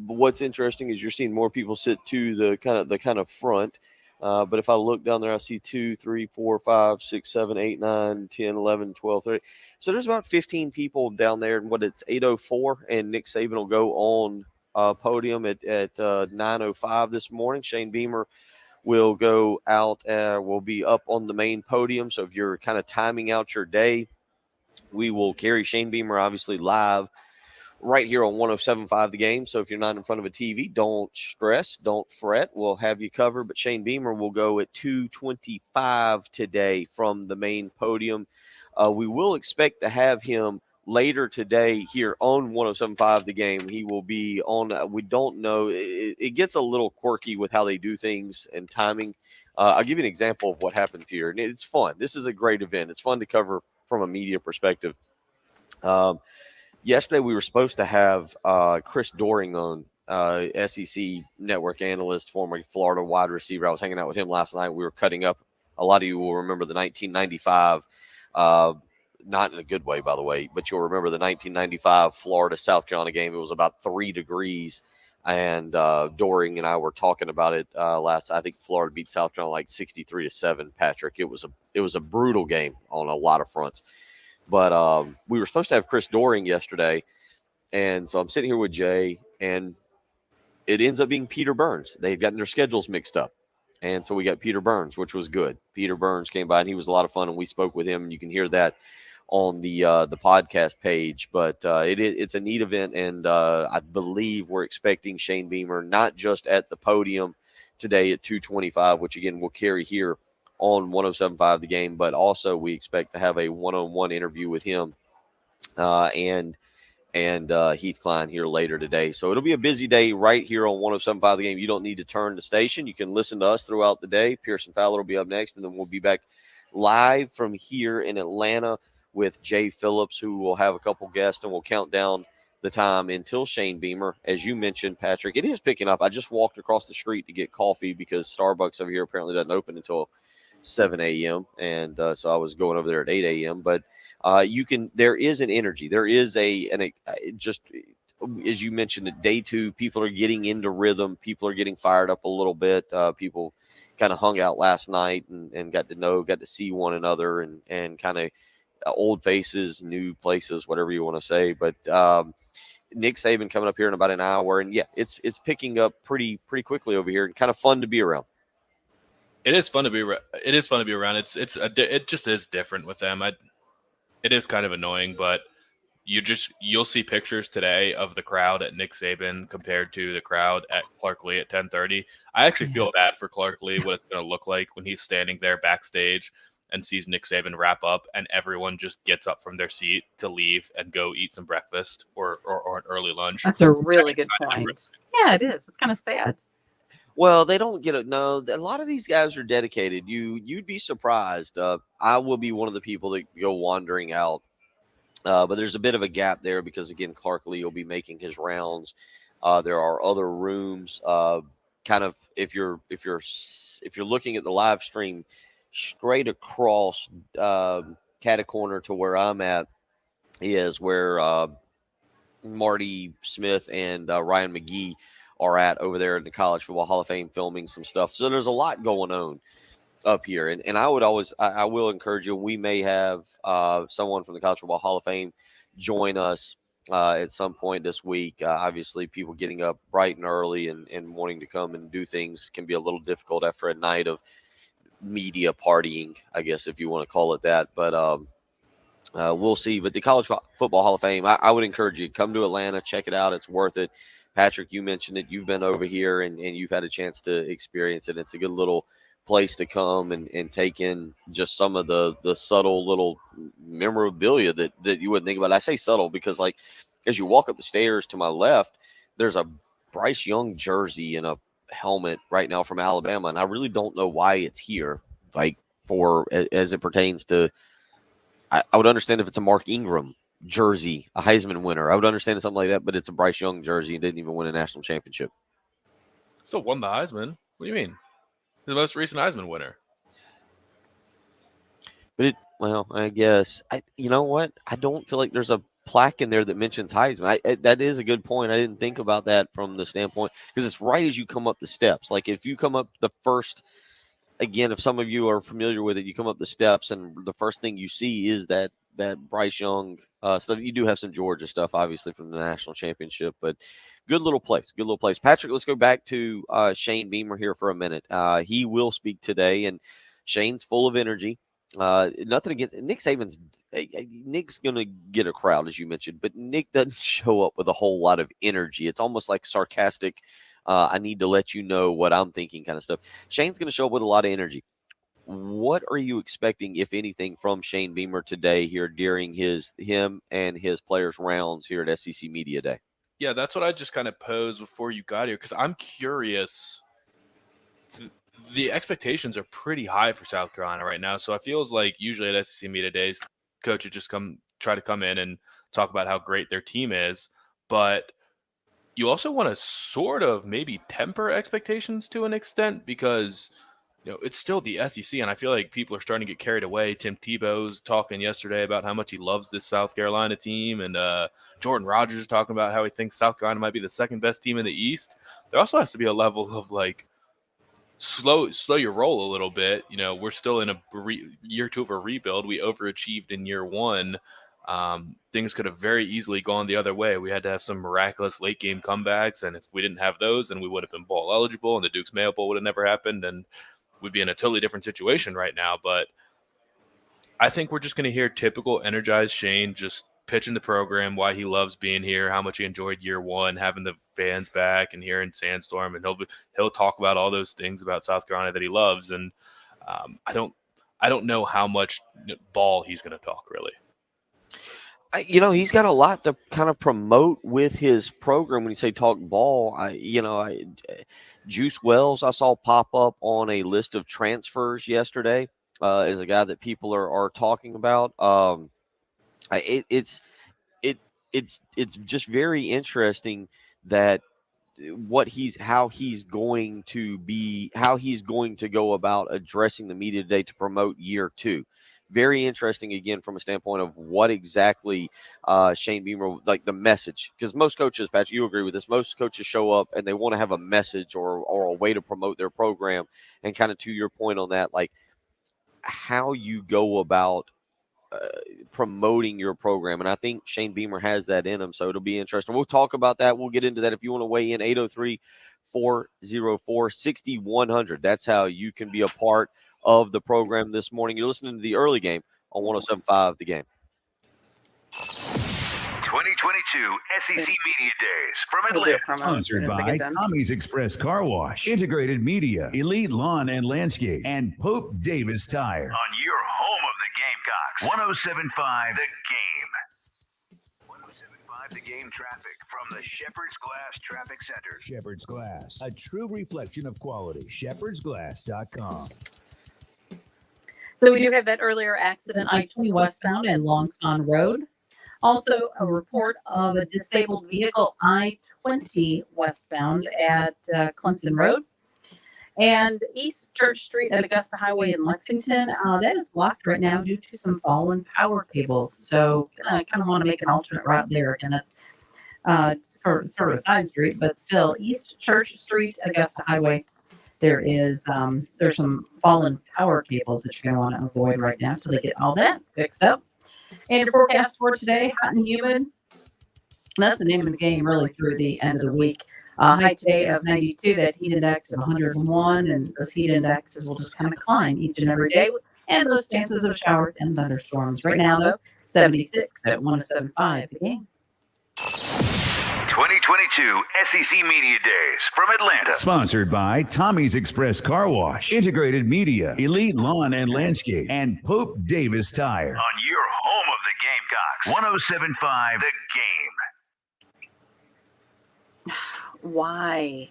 What's interesting is you're seeing more people sit to the kind of front. But if I look down there, I see 2, 3, 4, 5, 6, 7, 8, 9, 10, 11, 12, 13. So there's about 15 people down there. And it's 8:04, and Nick Saban will go on podium at 9:05 this morning. Shane Beamer will go out, will be up on the main podium. So if you're kind of timing out your day, we will carry Shane Beamer obviously live right here on 107.5 The Game. So if you're not in front of a TV, don't stress, don't fret. We'll have you covered. But Shane Beamer will go at 2:25 today from the main podium. We will expect to have him later today here on 107.5 The Game. He will be on, we don't know. It gets a little quirky with how they do things and timing. I'll give you an example of what happens here. And it's fun. This is a great event. It's fun to cover from a media perspective. Yesterday, we were supposed to have Chris Doering on, SEC network analyst, former Florida wide receiver. I was hanging out with him last night. We were cutting up. A lot of you will remember the 1995, not in a good way, by the way, but you'll remember the 1995 Florida-South Carolina game. It was about 3 degrees, and Doering and I were talking about it last. I think Florida beat South Carolina like 63-7, Patrick. It was a brutal game on a lot of fronts. But we were supposed to have Chris Doering yesterday, and so I'm sitting here with Jay, and it ends up being Peter Burns. They had gotten their schedules mixed up, and so we got Peter Burns, which was good. Peter Burns came by, and he was a lot of fun, and we spoke with him, and you can hear that on the podcast page. But it's a neat event, and I believe we're expecting Shane Beamer not just at the podium today at 2:25, which again we'll carry here on 107.5 The Game, but also we expect to have a one-on-one interview with him and Heath Klein here later today. So it'll be a busy day right here on 107.5 The Game. You don't need to turn the station. You can listen to us throughout the day. Pearson Fowler will be up next, and then we'll be back live from here in Atlanta with Jay Phillips, who will have a couple guests, and we'll count down the time until Shane Beamer. As you mentioned, Patrick, it is picking up. I just walked across the street to get coffee because Starbucks over here apparently doesn't open until 7 a.m. And so I was going over there at 8 a.m. But there is an energy. There is just as you mentioned, at day 2, people are getting into rhythm. People are getting fired up a little bit. People kind of hung out last night and got to see one another and kind of old faces, new places, whatever you want to say. But Nick Saban coming up here in about an hour. And yeah, it's picking up pretty quickly over here and kind of fun to be around. It is fun to be. It is fun to be around. It just is different with them. It is kind of annoying, but you'll see pictures today of the crowd at Nick Saban compared to the crowd at Clark Lee at 10:30. I actually feel bad for Clark Lee, what it's going to look like when he's standing there backstage and sees Nick Saban wrap up, and everyone just gets up from their seat to leave and go eat some breakfast or an early lunch. That's a really good point. Yeah, it is. It's kind of sad. Well, they don't get it. No, a lot of these guys are dedicated. You'd be surprised. I will be one of the people that go wandering out, but there's a bit of a gap there because again, Clark Lee will be making his rounds. There are other rooms. Kind of if you're looking at the live stream, straight across cat corner to where I'm at is where Marty Smith and Ryan McGee are at over there in the College Football Hall of Fame filming some stuff. So there's a lot going on up here. And I would always, I will encourage you, we may have someone from the College Football Hall of Fame join us at some point this week. Obviously, people getting up bright and early and wanting to come and do things can be a little difficult after a night of media partying, I guess, if you want to call it that. But we'll see. But the College Football Hall of Fame, I would encourage you, come to Atlanta, check it out. It's worth it. Patrick, you mentioned it. You've been over here and you've had a chance to experience it. It's a good little place to come and take in just some of the subtle little memorabilia that you wouldn't think about. I say subtle because, like, as you walk up the stairs to my left, there's a Bryce Young jersey and a helmet right now from Alabama, and I really don't know why it's here. Like, for as it pertains to, I would understand if it's a Mark Ingram jersey, a Heisman winner. I would understand something like that, but it's a Bryce Young jersey and didn't even win a national championship. Still won the Heisman. What do you mean? The most recent Heisman winner. But well, I guess you know what? I don't feel like there's a plaque in there that mentions Heisman. That is a good point. I didn't think about that from the standpoint because it's right as you come up the steps. Like if you come up the first, again, if some of you are familiar with it, you come up the steps and the first thing you see is that Bryce Young stuff. You do have some Georgia stuff, obviously, from the national championship, but good little place. Good little place. Patrick, let's go back to Shane Beamer here for a minute. He will speak today, and Shane's full of energy. Nothing against Nick Saban's. Nick's going to get a crowd, as you mentioned, but Nick doesn't show up with a whole lot of energy. It's almost like sarcastic. I need to let you know what I'm thinking kind of stuff. Shane's going to show up with a lot of energy. What are you expecting, if anything, from Shane Beamer today here during him and his players' rounds here at SEC Media Day? Yeah, that's what I just kind of posed before you got here because I'm curious. The expectations are pretty high for South Carolina right now, so it feels like usually at SEC Media Days, coaches just try to come in and talk about how great their team is, but you also want to sort of maybe temper expectations to an extent because it's still the SEC, and I feel like people are starting to get carried away. Tim Tebow's talking yesterday about how much he loves this South Carolina team, and Jordan Rodgers is talking about how he thinks South Carolina might be the second best team in the East. There also has to be a level of like slow your roll a little bit. We're still in a year two of a rebuild. We overachieved in year one. Things could have very easily gone the other way. We had to have some miraculous late game comebacks, and if we didn't have those, then we would have been bowl eligible, and the Duke's Mayo Bowl would have never happened, and we'd be in a totally different situation right now. But I think we're just going to hear typical energized Shane just pitching the program, why he loves being here, how much he enjoyed year one, having the fans back and hearing Sandstorm, and he'll talk about all those things about South Carolina that he loves. And I don't know how much ball he's going to talk really. He's got a lot to kind of promote with his program. When you say talk ball, Juice Wells I saw pop up on a list of transfers yesterday as a guy that people are talking about. It's just very interesting that how he's going to go about addressing the media today to promote year two. Very interesting, again, from a standpoint of what exactly Shane Beamer, like the message, because most coaches, Patrick, you agree with this, most coaches show up and they want to have a message or a way to promote their program. And kind of to your point on that, like how you go about promoting your program. And I think Shane Beamer has that in him. So it'll be interesting. We'll talk about that. We'll get into that. If you want to weigh in, 803-404-6100. That's how you can be a part of the program this morning. You're listening to the early game on 107.5 The Game. 2022 SEC Media Days from Atlanta. Sponsored by Tommy's Express Car Wash, Integrated Media, Elite Lawn and Landscape, and Pope Davis Tire. On your home of the Gamecocks, 107.5 The Game. 107.5 The Game traffic from the Shepherd's Glass Traffic Center. Shepherd's Glass, a true reflection of quality. ShepherdsGlass.com. So we do have that earlier accident, I-20 westbound and Longspond Road. Also, a report of a disabled vehicle, I-20 westbound at Clemson Road. And East Church Street at Augusta Highway in Lexington, that is blocked right now due to some fallen power cables. So I kind of want to make an alternate route there. And it's for sort of a side street, but still East Church Street, Augusta Highway. There's some fallen power cables that you're going to want to avoid right now until they get all that fixed up. And your forecast for today, hot and humid. That's the name of the game really through the end of the week. High today of 92, that heat index of 101, and those heat indexes will just kind of climb each and every day. And those chances of showers and thunderstorms. Right now, though, 76 at 107.5 The Game. 2022 SEC Media Days from Atlanta. Sponsored by Tommy's Express Car Wash, Integrated Media, Elite Lawn and Landscape, and Pope Davis Tire. On your home of the Gamecocks, 107.5 The Game. Why?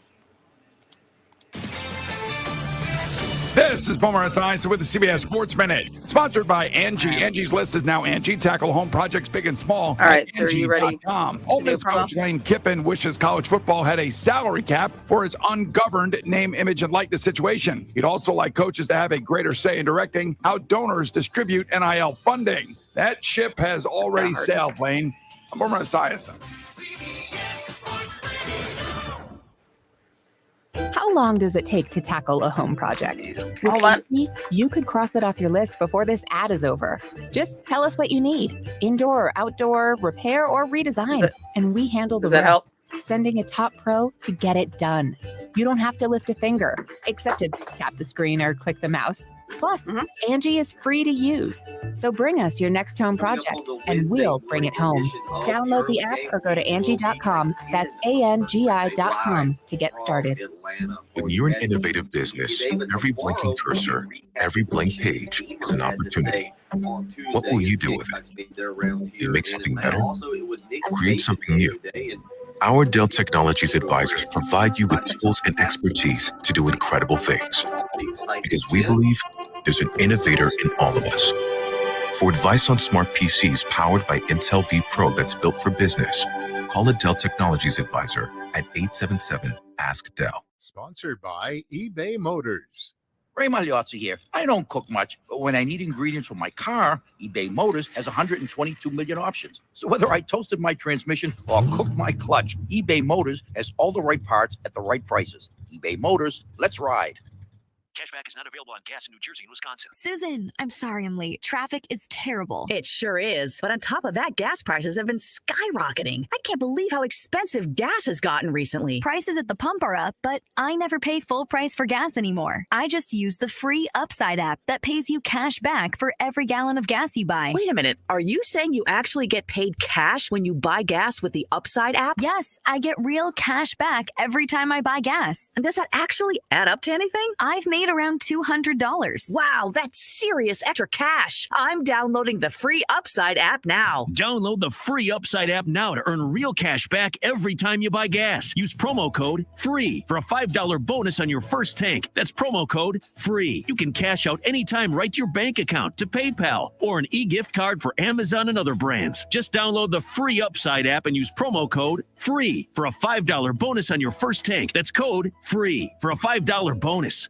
This is Boomer Esiason with the CBS Sports Minute, sponsored by Angie. Angie's List is now Angie. Tackle home projects big and small. All right, so are you ready? Ole Miss coach Lane Kiffin wishes college football had a salary cap for its ungoverned name, image, and likeness situation. He'd also like coaches to have a greater say in directing how donors distribute NIL funding. That ship has already sailed, Lane. I'm Boomer Esiason. How long does it take to tackle a home project? Hold on. You could cross it off your list before this ad is over. Just tell us what you need. Indoor or outdoor, repair or redesign. And we handle the Does that help? rest. Sending a top pro to get it done. You don't have to lift a finger, except to tap the screen or click the mouse. Plus, Angie is free to use. So bring us your next home project, and we'll bring it home. Download the app or go to Angie.com. That's ANGI.com to get started. When you're an innovative business, every blinking cursor, every blank page is an opportunity. What will you do with it? Do you make something better? Create something new? Our Dell Technologies advisors provide you with tools and expertise to do incredible things. Because we believe there's an innovator in all of us. For advice on smart PCs powered by Intel V Pro that's built for business, call a Dell Technologies advisor at 877-ASK-DELL. Sponsored by eBay Motors. Ray Magliozzi here. I don't cook much, but when I need ingredients for my car, eBay Motors has 122 million options. So whether I toasted my transmission or cooked my clutch, eBay Motors has all the right parts at the right prices. eBay Motors, let's ride. Cashback is not available on gas in New Jersey and Wisconsin. Susan, I'm sorry I'm late. Traffic is terrible. It sure is. But on top of that, gas prices have been skyrocketing. I can't believe how expensive gas has gotten recently. Prices at the pump are up, but I never pay full price for gas anymore. I just use the free Upside app that pays you cash back for every gallon of gas you buy. Wait a minute. Are you saying you actually get paid cash when you buy gas with the Upside app? Yes, I get real cash back every time I buy gas. And does that actually add up to anything? I've made around $200. Wow, that's serious extra cash. I'm downloading the free Upside app now. Download the free Upside app now to earn real cash back every time you buy gas. Use promo code FREE for a $5 bonus on your first tank. That's promo code FREE. You can cash out anytime right to your bank account, to PayPal, or an e-gift card for Amazon and other brands. Just download the free Upside app and use promo code FREE for a $5 bonus on your first tank. That's code FREE for a $5 bonus.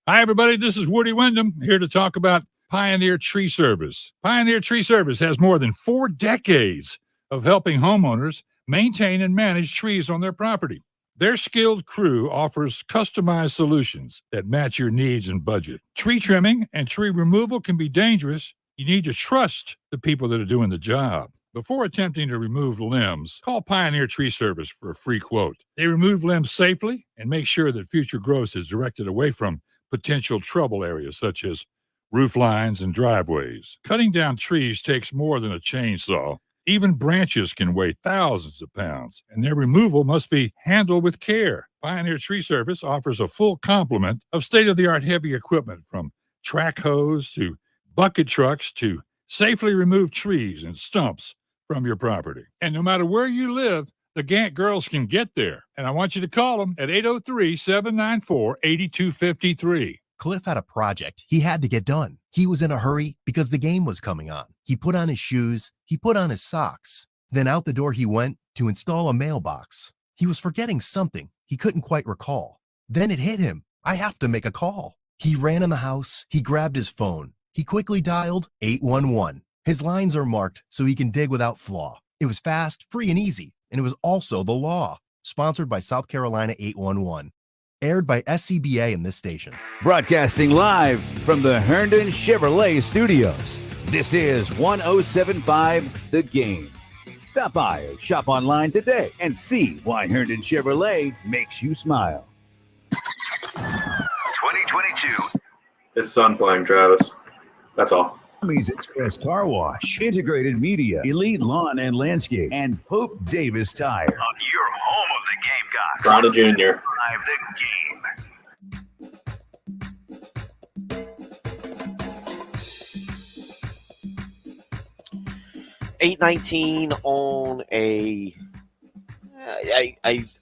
Hi, everybody. This is Woody Wyndham here to talk about Pioneer Tree Service. Pioneer Tree Service has more than 4 decades of helping homeowners maintain and manage trees on their property. Their skilled crew offers customized solutions that match your needs and budget. Tree trimming and tree removal can be dangerous, You need to trust the people that are doing the job. Before attempting to remove limbs, call Pioneer Tree Service for a free quote. They remove limbs safely and make sure that future growth is directed away from potential trouble areas such as roof lines and driveways. Cutting down trees takes more than a chainsaw. Even branches can weigh thousands of pounds, and their removal must be handled with care. Pioneer Tree Service offers a full complement of state-of-the-art heavy equipment, from track hose to bucket trucks to safely remove trees and stumps from your property. And no matter where you live, the Gantt girls can get there. And I want you to call them at 803-794-8253. Cliff had a project he had to get done. He was in a hurry because the game was coming on. He put on his shoes, he put on his socks. Then out the door he went to install a mailbox. He was forgetting something he couldn't quite recall. Then it hit him. I have to make a call. He ran in the house, he grabbed his phone. He quickly dialed 811. His lines are marked so he can dig without flaw. It was fast, free, and easy, and it was also the law. Sponsored by South Carolina 811. Aired by SCBA in this station. Broadcasting live from the Herndon Chevrolet Studios. This is 1075 The Game. Stop by or shop online today and see why Herndon Chevrolet makes you smile. 2022. His son playing Travis. That's all. Tommy's Express Car Wash, Integrated Media, Elite Lawn and Landscape, and Pope Davis Tire. On your home of the Gamecocks. Ronald Jr. Live the game. 8:19 on a. I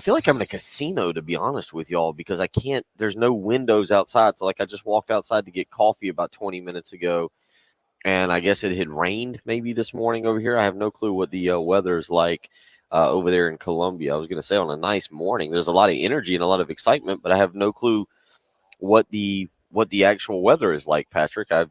feel like I'm in a casino, to be honest with y'all, because I can't. There's no windows outside, so like I just walked outside to get coffee about 20 minutes ago, and I guess it had rained maybe this morning over here. I have no clue what the weather's like over there in Columbia. I was going to say on a nice morning, there's a lot of energy and a lot of excitement, but I have no clue what the actual weather is like. Patrick, Are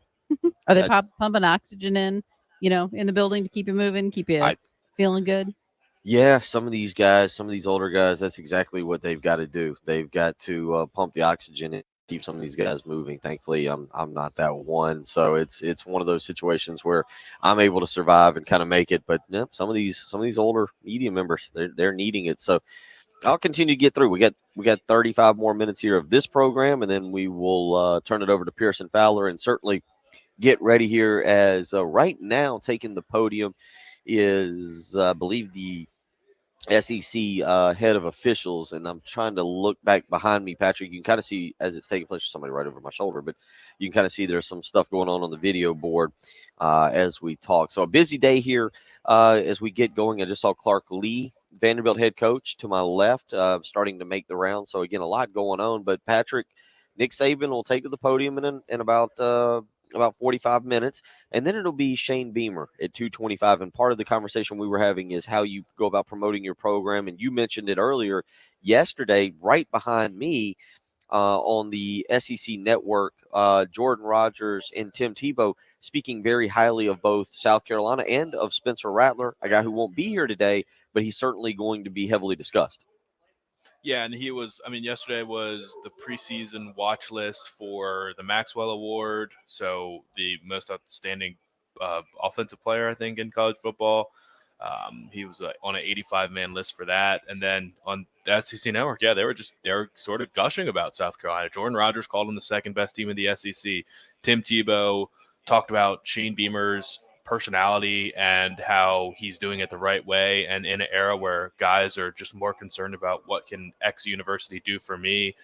they pumping oxygen in the building to keep you moving, keep you feeling good? Yeah, some of these guys, some of these older guys, that's exactly what they've got to do. They've got to pump the oxygen and keep some of these guys moving. Thankfully, I'm not that one, so it's one of those situations where I'm able to survive and kind of make it. But yeah, some of these older media members, they're needing it. So I'll continue to get through. We got 35 more minutes here of this program, and then we will turn it over to Pearson Fowler and certainly get ready here. As right now taking the podium is, I believe, the SEC head of officials, and I'm trying to look back behind me, Patrick. You can kind of see as it's taking place, somebody right over my shoulder, but you can kind of see there's some stuff going on the video board as we talk. So a busy day here as we get going. I just saw Clark Lee, Vanderbilt head coach, to my left, starting to make the round. So again, a lot going on. But Patrick, Nick Saban will take to the podium in about 45 minutes, and then it'll be Shane Beamer at 2:25. And part of the conversation we were having is how you go about promoting your program. And you mentioned it earlier yesterday, right behind me on the SEC network, Jordan Rogers and Tim Tebow speaking very highly of both South Carolina and of Spencer Rattler, a guy who won't be here today, but he's certainly going to be heavily discussed. Yeah, and yesterday was the preseason watch list for the Maxwell Award, so the most outstanding offensive player, I think, in college football. He was on an 85-man list for that. And then on the SEC network, they were sort of gushing about South Carolina. Jordan Rogers called him the second best team in the SEC. Tim Tebow talked about Shane Beamer's personality and how he's doing it the right way, and in an era where guys are just more concerned about what can X university do for me,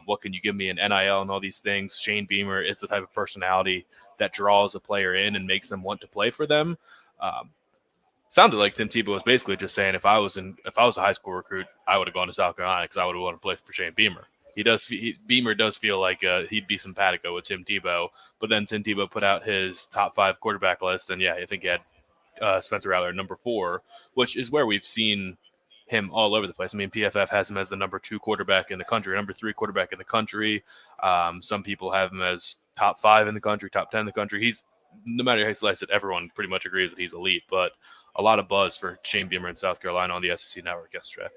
what can you give me in NIL and all these things. Shane Beamer is the type of personality that draws a player in and makes them want to play for them. Sounded like Tim Tebow was basically just saying, if I was a high school recruit, I would have gone to South Carolina because I would have wanted to play for Shane Beamer. Beamer does feel like he'd be simpatico with Tim Tebow, but then Tim Tebow put out his top 5 quarterback list, and I think he had Spencer Rattler at number 4, which is where we've seen him all over the place. I mean, PFF has him as the number 2 quarterback in the country, number 3 quarterback in the country. Some people have him as top 5 in the country, top 10 in the country. He's, no matter how you slice it, everyone pretty much agrees that he's elite, but a lot of buzz for Shane Beamer in South Carolina on the SEC network yesterday.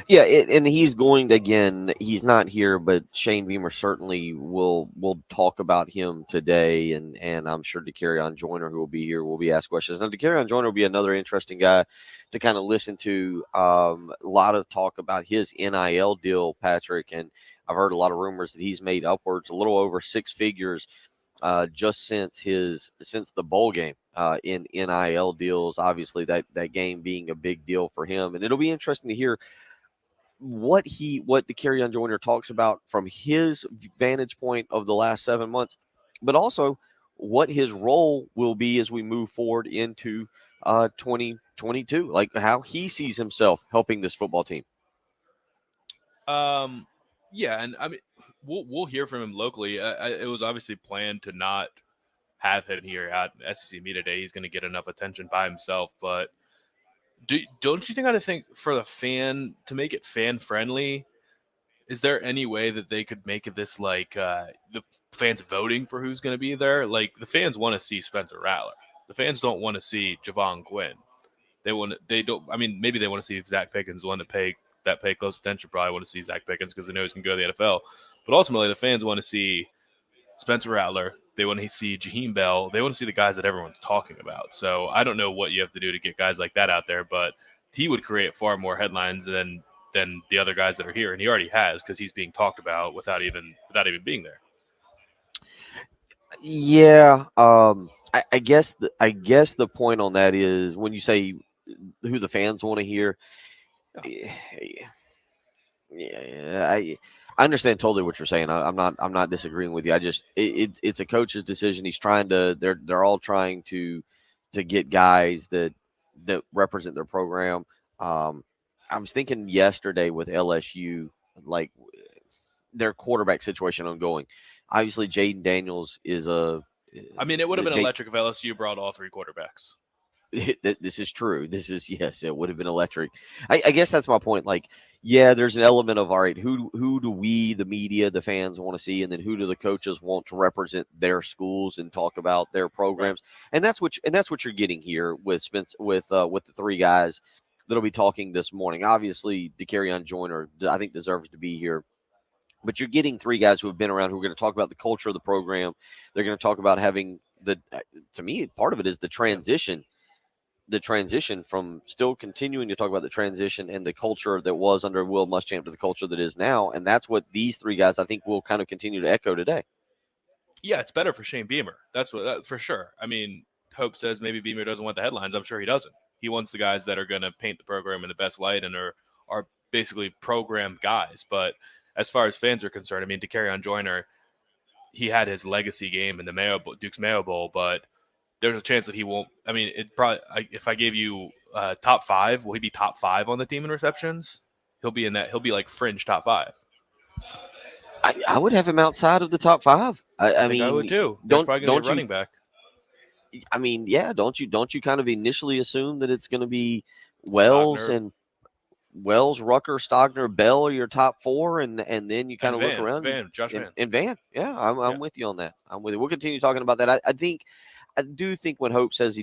Yeah, and he's going to, again. He's not here, but Shane Beamer certainly will talk about him today, and I'm sure DeCarrion Joyner, who will be here, will be asked questions. Now, DeCarrion Joyner will be another interesting guy to kind of listen to. A lot of talk about his NIL deal, Patrick, and I've heard a lot of rumors that he's made upwards a little over six figures just since the bowl game in NIL deals. Obviously, that game being a big deal for him, and it'll be interesting to hear what DeCarrion Joyner talks about from his vantage point of the last 7 months, but also what his role will be as we move forward into 2022, like how he sees himself helping this football team. Yeah, and I mean, we'll hear from him locally. It was obviously planned to not have him here at SEC Media Day. He's going to get enough attention by himself, but don't you think I think for the fan to make it fan friendly? Is there any way that they could make this like the fans voting for who's going to be there? Like the fans want to see Spencer Rattler. The fans don't want to see Javon Quinn. They don't. I mean, maybe they want to see Zach Pickens. The one that pay close attention probably want to see Zach Pickens because they know he's going to go to the NFL. But ultimately, the fans want to see Spencer Rattler. They want to see Jaheim Bell. They want to see the guys that everyone's talking about. So I don't know what you have to do to get guys like that out there, but he would create far more headlines than the other guys that are here, and he already has because he's being talked about without even being there. Yeah, I guess the point on that is when you say who the fans want to hear. Yeah, I understand totally what you're saying. I'm not disagreeing with you. I just it's a coach's decision. He's trying to. They're all trying to get guys that represent their program. I was thinking yesterday with LSU, like their quarterback situation ongoing. Obviously, Jaden Daniels is a. I mean, it would have been electric if LSU brought all three quarterbacks. This is true. Yes, it would have been electric. I guess that's my point. Like, yeah, there's an element of, all right, who do we, the media, the fans, want to see, and then who do the coaches want to represent their schools and talk about their programs, and that's what you're getting here with Spence with the three guys that'll be talking this morning. Obviously, DeCarrion Joyner, I think, deserves to be here. But you're getting three guys who have been around who are going to talk about the culture of the program. They're going to talk about having to me, part of it is the transition. The transition from still continuing to talk about the transition and the culture that was under Will Muschamp to the culture that is now. And that's what these three guys, I think, will kind of continue to echo today. Yeah, it's better for Shane Beamer. That's for sure. I mean, Hope says maybe Beamer doesn't want the headlines. I'm sure he doesn't. He wants the guys that are going to paint the program in the best light and are basically programmed guys. But as far as fans are concerned, I mean, DeCarrion Joyner, he had his legacy game in the Duke's Mayo Bowl, but there's a chance that he won't. I mean, it probably. If I gave you top five, will he be top five on the team in receptions? He'll be in that. He'll be like fringe top five. I would have him outside of the top five. I mean, I would too. Don't be a running back. I mean, yeah. Don't you kind of initially assume that it's going to be Wells, Rucker, Stogner, Bell are your top four, and then you kind of look around. Josh Van. And Van. Yeah, I'm with you on that. I'm with you. We'll continue talking about that. I do think when Hope says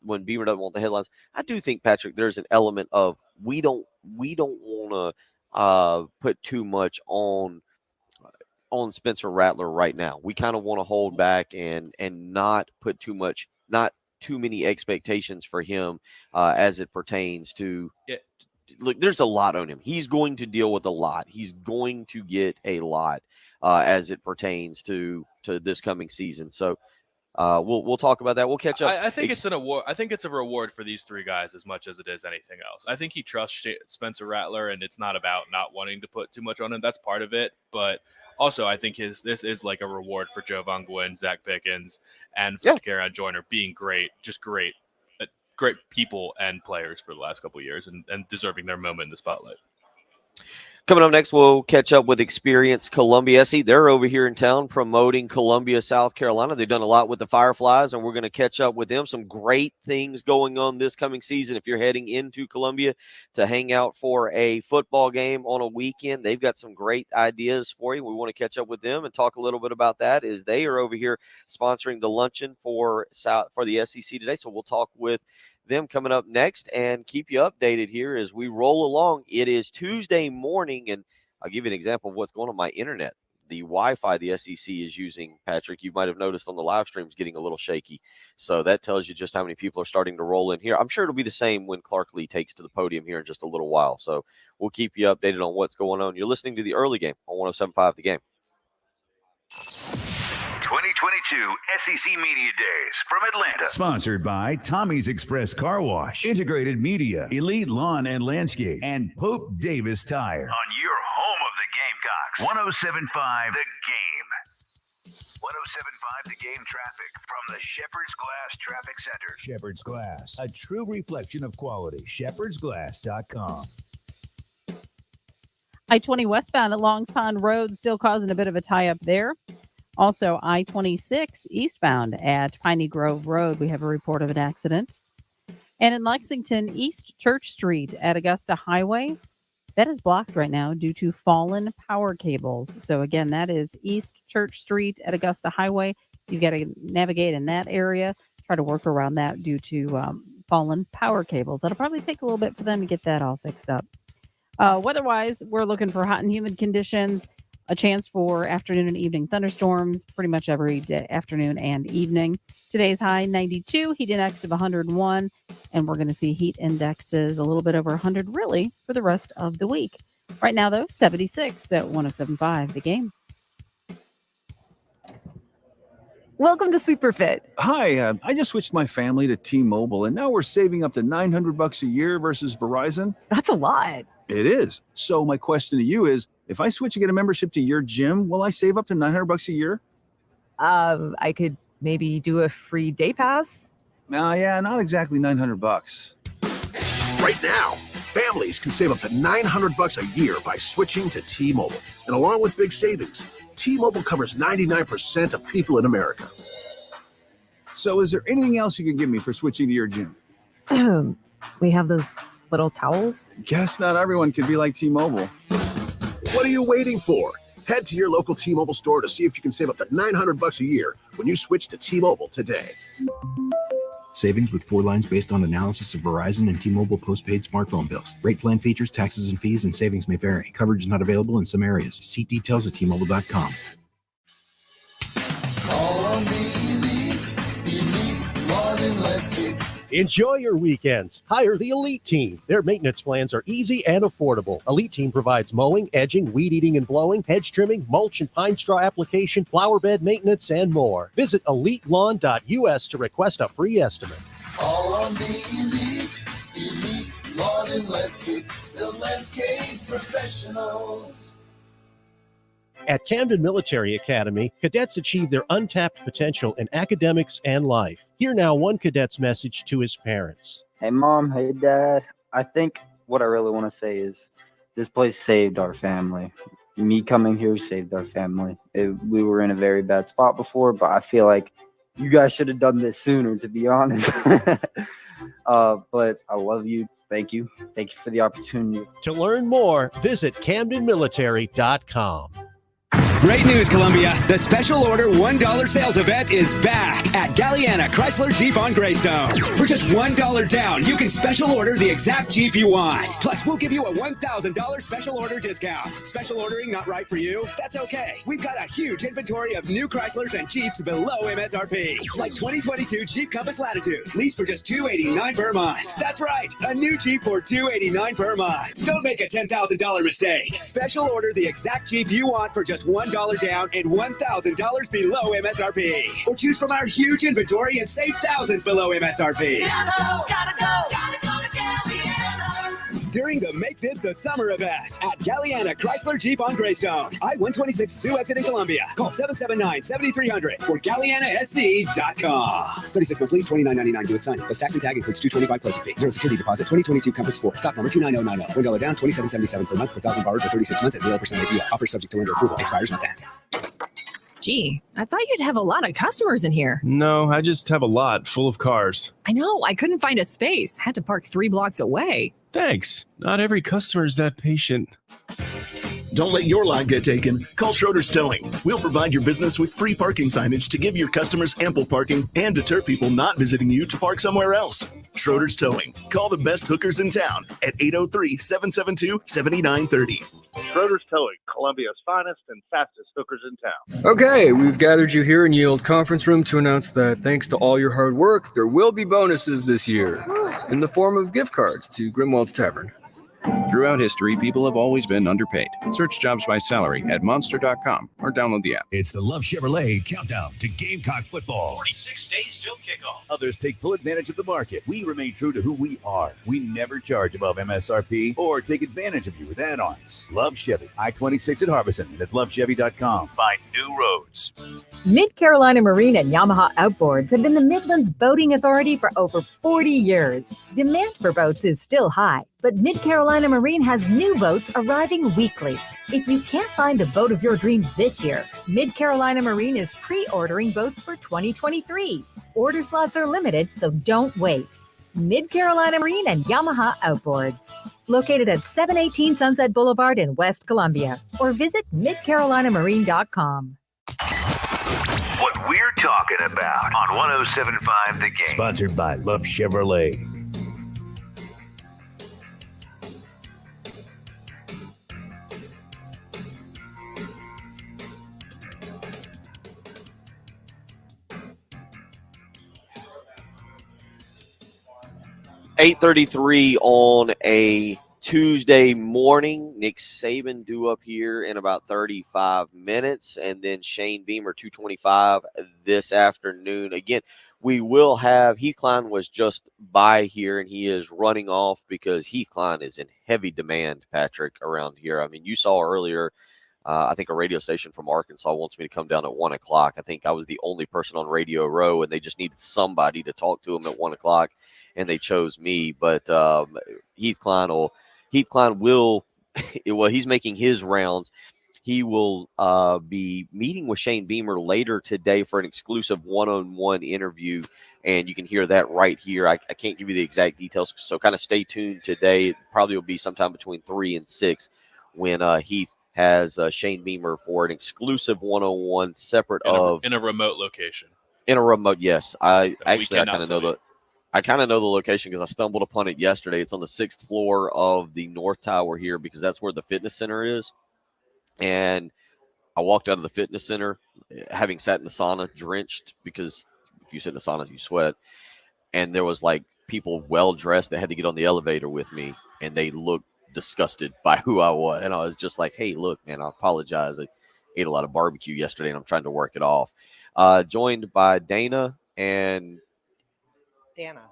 when Beamer doesn't want the headlines, I do think, Patrick, there's an element of we don't want to put too much on Spencer Rattler right now. We kind of want to hold back and not put not too many expectations for him as it pertains to. Yeah. Look, there's a lot on him. He's going to deal with a lot. He's going to get a lot as it pertains to this coming season. So. We'll talk about that. We'll catch up. I think it's an award. I think it's a reward for these three guys as much as it is anything else. I think he trusts Spencer Rattler, and it's not about not wanting to put too much on him. That's part of it, but also I think this is like a reward for Javon Gwynn, Zach Pickens, and for DeCarrion Joyner being great people and players for the last couple of years and deserving their moment in the spotlight. Coming up next, we'll catch up with Experience Columbia SC. They're over here in town promoting Columbia, South Carolina. They've done a lot with the Fireflies, and we're going to catch up with them. Some great things going on this coming season. If you're heading into Columbia to hang out for a football game on a weekend, they've got some great ideas for you. We want to catch up with them and talk a little bit about that as they are over here sponsoring the luncheon for the SEC today. So we'll talk with them coming up next and keep you updated here as we roll along. It is Tuesday morning, and I'll give you an example of what's going on my internet. The Wi-Fi the SEC is using, Patrick, you might have noticed on the live stream, is getting a little shaky. So that tells you just how many people are starting to roll in here. I'm sure it'll be the same when Clark Lee takes to the podium here in just a little while. So we'll keep you updated on what's going on. You're listening to the early game on 107.5 The Game. 2022 SEC Media Days from Atlanta. Sponsored by Tommy's Express Car Wash, Integrated Media, Elite Lawn and Landscape, and Pope Davis Tire. On your home of the Gamecocks, 107.5 The Game. 107.5 The Game traffic from the Shepherd's Glass Traffic Center. Shepherd's Glass, a true reflection of quality. shepherdsglass.com. I-20 westbound at Longs Pond Road still causing a bit of a tie-up there. Also, I-26 eastbound at Piney Grove Road, we have a report of an accident. And in Lexington, East Church Street at Augusta Highway, that is blocked right now due to fallen power cables. So again, that is East Church Street at Augusta Highway. You've got to navigate in that area, try to work around that due to fallen power cables. That'll probably take a little bit for them to get that all fixed up. Weather-wise, we're looking for hot and humid conditions. A chance for afternoon and evening thunderstorms pretty much every day, afternoon and evening. Today's high 92, heat index of 101, and we're going to see heat indexes a little bit over 100 really for the rest of the week. Right now, though, 76 at 107.5 The Game. Welcome to Superfit. Hi, I just switched my family to T-Mobile, and now we're saving up to $900 a year versus Verizon. That's a lot. It is. So my question to you is, if I switch and get a membership to your gym, will I save up to $900 a year? I could maybe do a free day pass. Yeah, not exactly $900. Right now, families can save up to $900 a year by switching to T-Mobile. And along with big savings, T-Mobile covers 99% of people in America. So is there anything else you can give me for switching to your gym? We have those little towels. Guess not everyone can be like T-Mobile. What are you waiting for? Head to your local T-Mobile store to see if you can save up to $900 a year when you switch to T-Mobile today. Savings with 4 lines based on analysis of Verizon and T-Mobile postpaid smartphone bills. Rate plan features, taxes and fees, and savings may vary. Coverage is not available in some areas. See details at T-Mobile.com. Call on the Elite Lawn and Landscape. Enjoy your weekends. Hire the Elite Team. Their maintenance plans are easy and affordable. Elite Team provides mowing, edging, weed eating and blowing, hedge trimming, mulch and pine straw application, flower bed maintenance, and more. Visit EliteLawn.us to request a free estimate. Call on the Elite Lawn and Landscape, the landscape professionals. At Camden Military Academy, cadets achieve their untapped potential in academics and life. Hear now one cadet's message to his parents. Hey, Mom. Hey, Dad. I think what I really want to say is this place saved our family. Me coming here saved our family. We were in a very bad spot before, but I feel like you guys should have done this sooner, to be honest. But I love you. Thank you. Thank you for the opportunity. To learn more, visit CamdenMilitary.com. Great news, Columbia. The special order $1 sales event is back at Galliana Chrysler Jeep on Greystone. For just $1 down, you can special order the exact Jeep you want. Plus, we'll give you a $1,000 special order discount. Special ordering not right for you? That's okay. We've got a huge inventory of new Chryslers and Jeeps below MSRP. Like 2022 Jeep Compass Latitude. Lease for just $289 per month. That's right. A new Jeep for $289 per month. Don't make a $10,000 mistake. Special order the exact Jeep you want for just $1 down and $1,000 below MSRP. Or choose from our huge inventory and save thousands below MSRP. Gotta go to Galliana. During the Make This the Summer event at Galliana Chrysler Jeep on Greystone. I-126 Sioux exit in Columbia. Call 779-7300 or GallianaSC.com. 36 month lease, $29.99 due at signing. Plus tax and tag includes $225 closing fee. Zero security deposit, 2022 Compass Sport. Stock number 29090. $1 down, $27.77 per month per thousand borrowed for 36 months at 0% APR. Offer subject to lender approval. Expires not that. Gee, I thought you'd have a lot of customers in here. No, I just have a lot full of cars. I know. I couldn't find a space. Had to park 3 blocks away. Thanks. Not every customer is that patient. Don't let your lot get taken. Call Schroeder's Towing. We'll provide your business with free parking signage to give your customers ample parking and deter people not visiting you to park somewhere else. Schroeder's Towing. Call the best hookers in town at 803-772-7930. Schroeder's Towing, Columbia's finest and fastest hookers in town. Okay, we've gathered you here in Yield Conference Room to announce that thanks to all your hard work, there will be bonuses this year in the form of gift cards to Grimwald's Tavern. Throughout history, people have always been underpaid. Search jobs by salary at monster.com or download the app. It's the Love Chevrolet countdown to Gamecock football. 46 days till kickoff. Others take full advantage of the market. We remain true to who we are. We never charge above MSRP or take advantage of you with add-ons. Love Chevy. I-26 at Harbison and at lovechevy.com. Find new roads. Mid-Carolina Marine and Yamaha Outboards have been the Midlands boating authority for over 40 years. Demand for boats is still high, but Mid-Carolina Marine has new boats arriving weekly. If you can't find the boat of your dreams this year, Mid-Carolina Marine is pre-ordering boats for 2023. Order slots are limited, so don't wait. Mid-Carolina Marine and Yamaha Outboards. Located at 718 Sunset Boulevard in West Columbia, or visit midcarolinamarine.com. What we're talking about on 107.5 The Game. Sponsored by Love Chevrolet. .8:33 on a Tuesday morning. Nick Saban due up here in about 35 minutes, and then Shane Beamer 2:25 this afternoon. Again, we will have Heath Klein was just by here, and he is running off because Heath Klein is in heavy demand, Patrick, around here. I mean, you saw earlier, I think a radio station from Arkansas wants me to come down at 1 o'clock. I think I was the only person on Radio Row, and they just needed somebody to talk to him at 1 o'clock, and they chose me. But Heath Klein will, well, he's making his rounds. He will be meeting with Shane Beamer later today for an exclusive one-on-one interview, and you can hear that right here. I can't give you the exact details, so kind of stay tuned today. It probably will be sometime between 3 and 6 when Heath has Shane Beamer for an exclusive one-on-one separate in a remote location. In a remote, yes. I kind cannot of know the location because I stumbled upon it yesterday. It's on the 6th floor of the North Tower here because that's where the fitness center is. And I walked out of the fitness center having sat in the sauna, drenched, because if you sit in the sauna, you sweat. And there was like people well-dressed that had to get on the elevator with me, and they looked disgusted by who I was. And I was just like, hey, look, man, I apologize. I ate a lot of barbecue yesterday, and I'm trying to work it off. Joined by Dana and Dana.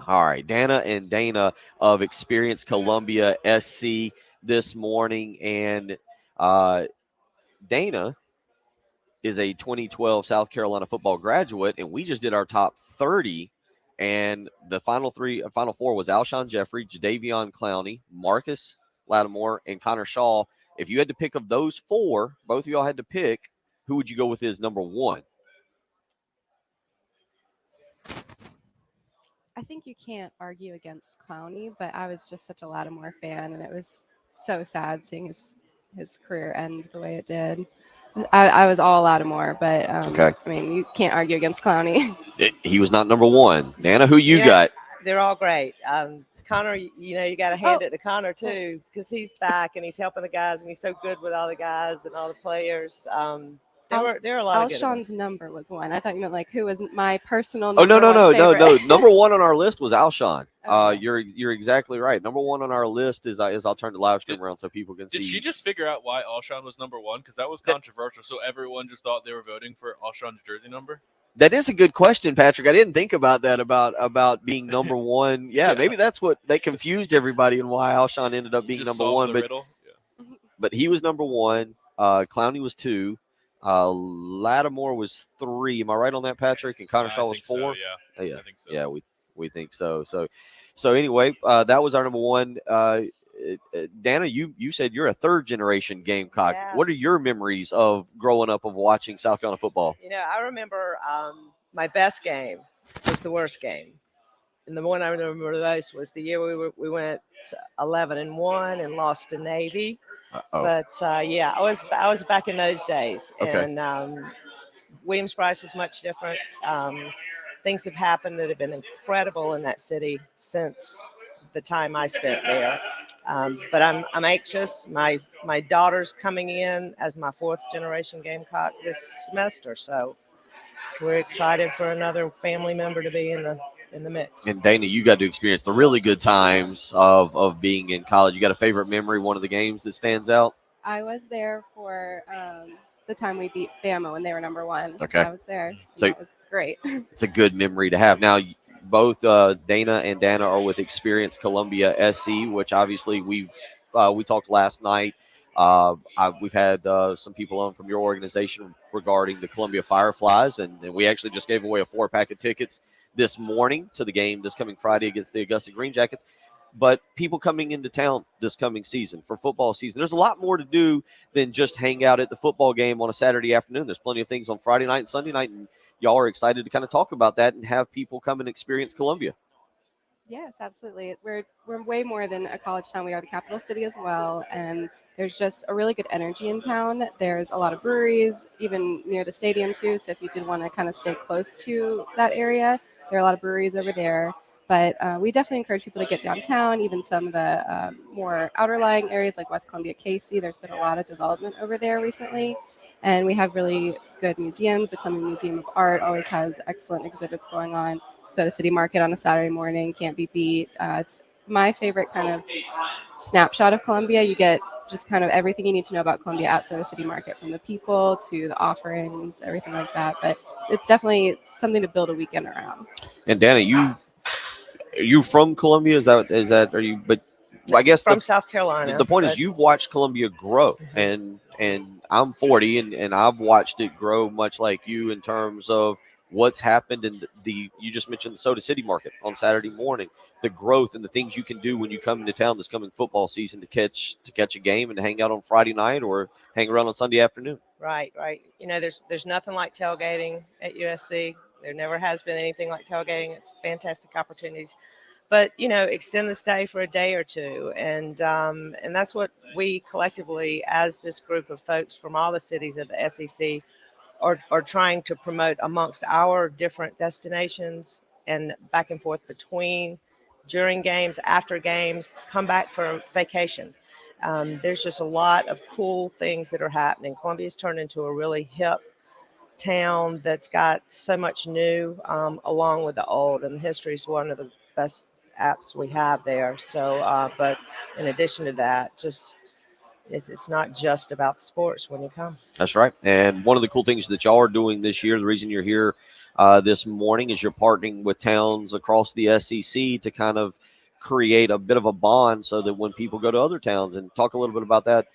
All right. Dana and Dana of Experience Columbia SC this morning. And Dana is a 2012 South Carolina football graduate, and we just did our top 30. And the final four was Alshon Jeffrey, Jadeveon Clowney, Marcus Lattimore, and Connor Shaw. If you had to pick of those four, both of y'all had to pick, who would you go with as number one? I think you can't argue against Clowney, but I was just such a Lattimore fan, and it was so sad seeing his career end the way it did. I was all Lattimore, but okay. I mean, you can't argue against Clowney. He was not number one. Nana, who you got? They're all great. Connor, you got to hand it to Connor too, because he's back and he's helping the guys, and he's so good with all the guys and all the players. There are a lot of good ones. Alshon's number was one. I thought you meant like who was my personal. Oh, no. favorite. Number one on our list was Alshon. Okay. You're exactly right. Number one on our list is I'll turn the live stream around so people can see. Did she just figure out why Alshon was number one? Because that was controversial. So everyone just thought they were voting for Alshon's jersey number. That is a good question, Patrick. I didn't think about that about being number one. Yeah, maybe that's what they confused everybody and why Alshon ended up being number one. But he was number one. Clowney was 2. Lattimore was 3. Am I right on that, Patrick? And Connor Shaw was 4. So, yeah, I think so. Yeah, we think so. So anyway, that was our number one. Dana, you said you're a third generation Gamecock. Yes. What are your memories of growing up of watching South Carolina football? I remember my best game was the worst game, and the one I remember the most was the year we went 11-1 and lost to Navy. Uh-oh. But yeah, I was back in those days, Okay. and Williams-Brice was much different. Things have happened that have been incredible in that city since the time I spent there. But I'm anxious. My daughter's coming in as my fourth generation Gamecock this semester, so we're excited for another family member to be in the mix. And Dana, you got to experience the really good times of being in college. You got a favorite memory, one of the games that stands out? I was there for the time we beat Bama when they were number one. Okay. I was there. So that was great. It's a good memory to have. Now, both Dana and Dana are with Experience Columbia SC, which obviously we talked last night. We've had some people on from your organization regarding the Columbia Fireflies, and we actually just gave away a 4-pack of tickets this morning to the game this coming Friday against the Augusta Green Jackets. But people coming into town this coming season for football season, there's a lot more to do than just hang out at the football game on a Saturday afternoon. There's plenty of things on Friday night and Sunday night, and y'all are excited to kind of talk about that and have people come and experience Columbia. Yes, absolutely. We're way more than a college town. We are the capital city as well, and there's just a really good energy in town. There's a lot of breweries, even near the stadium too. So if you did want to kind of stay close to that area, there are a lot of breweries over there. But we definitely encourage people to get downtown, even some of the more outer lying areas like West Columbia, Casey. There's been a lot of development over there recently. And we have really good museums. The Columbia Museum of Art always has excellent exhibits going on. Soda City Market on a Saturday morning can't be beat. It's my favorite kind of snapshot of Columbia. You get just kind of everything you need to know about Columbia at Soda City Market, from the people to the offerings, everything like that. But it's definitely something to build a weekend around. And Dana, are you from Columbia? Is that are you? But I guess from South Carolina. The point is you've watched Columbia grow, and I'm 40, and I've watched it grow much like you in terms of what's happened in you just mentioned the Soda City Market on Saturday morning, the growth and the things you can do when you come into town this coming football season to catch a game and hang out on Friday night or hang around on Sunday afternoon. Right. You know, there's nothing like tailgating at USC. There never has been anything like tailgating. It's fantastic opportunities. But, you know, extend the stay for a day or two. And that's what we collectively, as this group of folks from all the cities of the SEC, are trying to promote amongst our different destinations and back and forth between, during games, after games, come back for vacation. There's just a lot of cool things that are happening. Columbia's turned into a really hip town that's got so much new along with the old, and history is one of the best apps we have there. So but in addition to that, just it's not just about sports when you come. That's right. And one of the cool things that y'all are doing this year, the reason you're here this morning, is you're partnering with towns across the SEC to kind of create a bit of a bond so that when people go to other towns, and talk a little bit about that,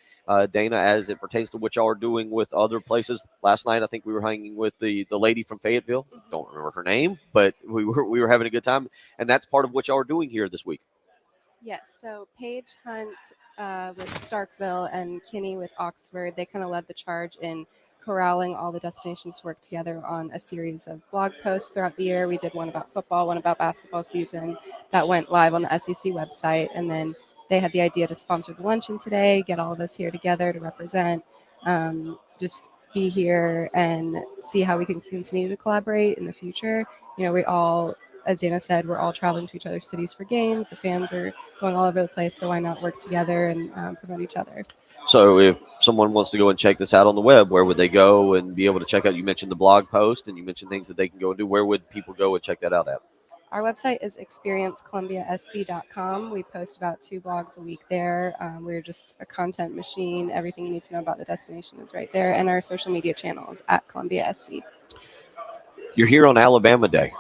Dana, as it pertains to what y'all are doing with other places. Last night, I think we were hanging with the lady from Fayetteville. Don't remember her name, but we were having a good time. And that's part of what y'all are doing here this week. Yes, so Paige Hunt with Starkville and Kinney with Oxford, they kind of led the charge in corralling all the destinations to work together on a series of blog posts throughout the year. We did one about football, one about basketball season that went live on the SEC website. And then they had the idea to sponsor the luncheon today, get all of us here together to represent, just be here and see how we can continue to collaborate in the future. You know, we all, as Dana said, we're all traveling to each other's cities for games. The fans are going all over the place, so why not work together and promote each other? So if someone wants to go and check this out on the web, where would they go and be able to check out? You mentioned the blog post, and you mentioned things that they can go and do. Where would people go and check that out at? Our website is experiencecolumbiasc.com. We post about 2 blogs a week there. We're just a content machine. Everything you need to know about the destination is right there. And our social media channels at Columbia SC. You're here on Alabama Day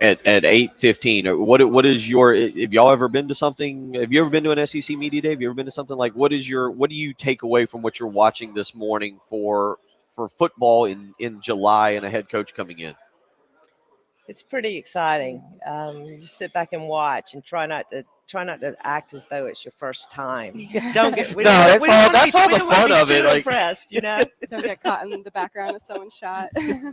at 8:15. What is your? Have y'all ever been to something? Have you ever been to an SEC Media Day? Have you ever been to something like? What do you take away from what you're watching this morning for football in July and a head coach coming in? It's pretty exciting. You just sit back and watch and try not to act as though it's your first time. Don't get that's all the fun of it. Like, impressed, you know. Don't get caught in the background of someone's shot. You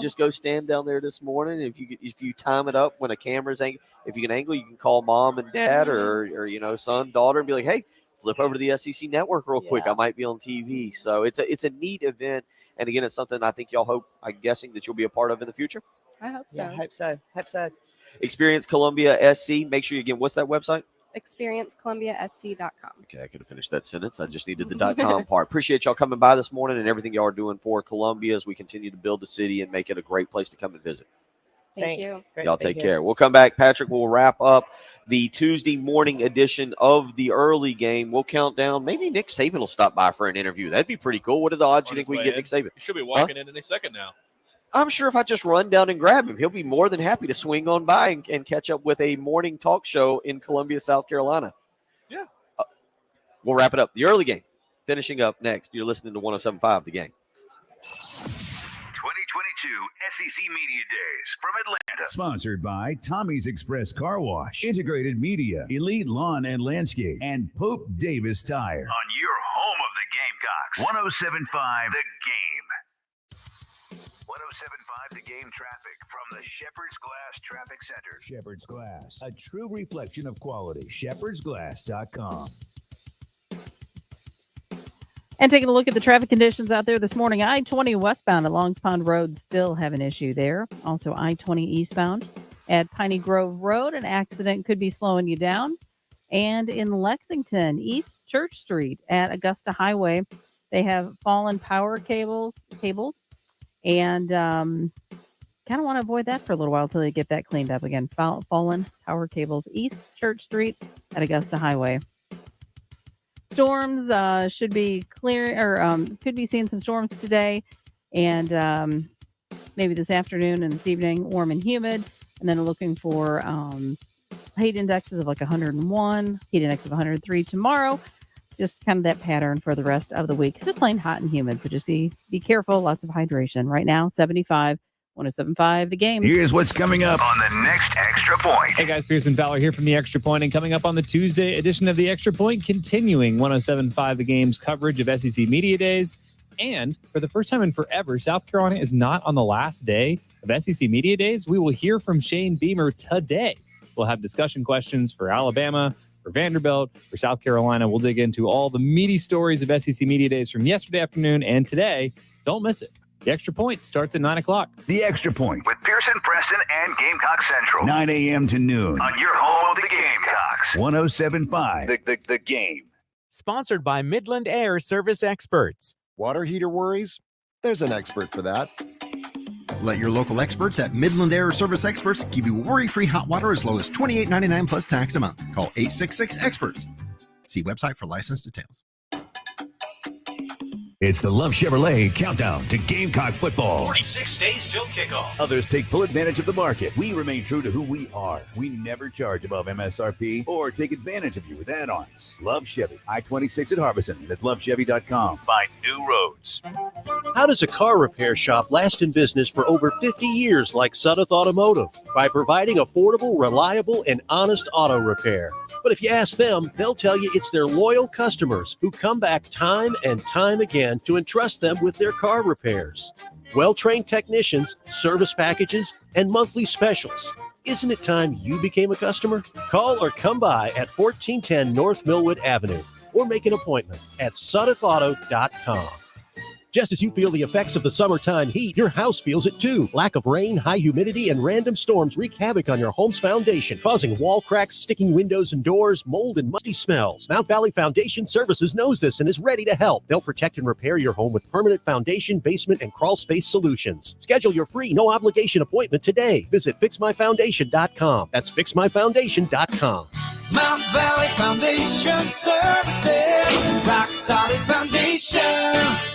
just go stand down there this morning. If you time it up when a camera's if you can angle, you can call mom and dad or son, daughter, and be like, hey, flip over to the SEC network real quick. I might be on TV. So it's a neat event. And again, it's something I think y'all I'm guessing that you'll be a part of in the future. I hope so. Yeah, hope so. Hope so. Experience Columbia SC. Make sure again, what's that website? ExperienceColumbiaSC.com. Okay, I could have finished that sentence. I just needed the .com part. Appreciate y'all coming by this morning and everything y'all are doing for Columbia as we continue to build the city and make it a great place to come and visit. Thank you. Y'all take care. We'll come back. Patrick will wrap up the Tuesday morning edition of the early game. We'll count down. Maybe Nick Saban will stop by for an interview. That'd be pretty cool. What are the odds you think we get Nick Saban? He should be walking in any second now. I'm sure if I just run down and grab him, he'll be more than happy to swing on by and catch up with a morning talk show in Columbia, South Carolina. Yeah. We'll wrap it up. The early game finishing up next. You're listening to 107.5 The Game. 2022 SEC Media Days from Atlanta. Sponsored by Tommy's Express Car Wash, Integrated Media, Elite Lawn and Landscape, and Pope Davis Tire. On your home of the Gamecocks, 107.5 The Game. 107.5 The Game traffic from the Shepherd's Glass Traffic Center. Shepherd's Glass, a true reflection of quality. shepherdsglass.com. And taking a look at the traffic conditions out there this morning, I-20 westbound at Longs Pond Road still have an issue there. Also, I-20 eastbound at Piney Grove Road, an accident could be slowing you down. And in Lexington, East Church Street at Augusta Highway, they have fallen power cables, and kind of want to avoid that for a little while until they get that cleaned up again. Fallen power cables, East Church Street at Augusta Highway. Storms should be clear, or could be seeing some storms today, and maybe this afternoon and this evening, warm and humid. And then looking for heat indexes of like 101, heat index of 103 tomorrow. Just kind of that pattern for the rest of the week. Still plain hot and humid, so just be careful. Lots of hydration. Right now, 75, 107.5 The Game. Here's what's coming up on the next Extra Point. Hey guys, Pearson Fowler here from the Extra Point, and coming up on the Tuesday edition of the Extra Point, continuing 107.5 The Game's coverage of SEC Media Days. And for the first time in forever, South Carolina is not on the last day of SEC Media Days. We will hear from Shane Beamer today. We'll have discussion questions for Alabama, for Vanderbilt, for South Carolina. We'll dig into all the meaty stories of SEC Media Days from yesterday afternoon and today. Don't miss it. The Extra Point starts at 9 o'clock. The Extra Point. With Pearson, Preston, and Gamecock Central. 9 a.m. to noon. On your home of the Gamecocks. 107.5 The Game. Sponsored by Midland Air Service Experts. Water heater worries? There's an expert for that. Let your local experts at Midland Air Service Experts give you worry-free hot water as low as $28.99 plus tax a month. Call 866-EXPERTS. See website for license details. It's the Love Chevrolet countdown to Gamecock football. 46 days till kickoff. Others take full advantage of the market. We remain true to who we are. We never charge above MSRP or take advantage of you with add-ons. Love Chevy. I-26 at Harbison and at lovechevy.com. Find new roads. How does a car repair shop last in business for over 50 years like Sudduth Automotive? By providing affordable, reliable, and honest auto repair. But if you ask them, they'll tell you it's their loyal customers who come back time and time again to entrust them with their car repairs. Well-trained technicians, service packages, and monthly specials. Isn't it time you became a customer? Call or come by at 1410 North Millwood Avenue or make an appointment at SudduthAuto.com. Just as you feel the effects of the summertime heat, your house feels it too. Lack of rain, high humidity, and random storms wreak havoc on your home's foundation, causing wall cracks, sticking windows and doors, mold, and musty smells. Mount Valley Foundation Services knows this and is ready to help. They'll protect and repair your home with permanent foundation, basement, and crawl space solutions. Schedule your free, no-obligation appointment today. Visit FixMyFoundation.com. That's FixMyFoundation.com. Mount Valley Foundation Services. Rock solid foundation.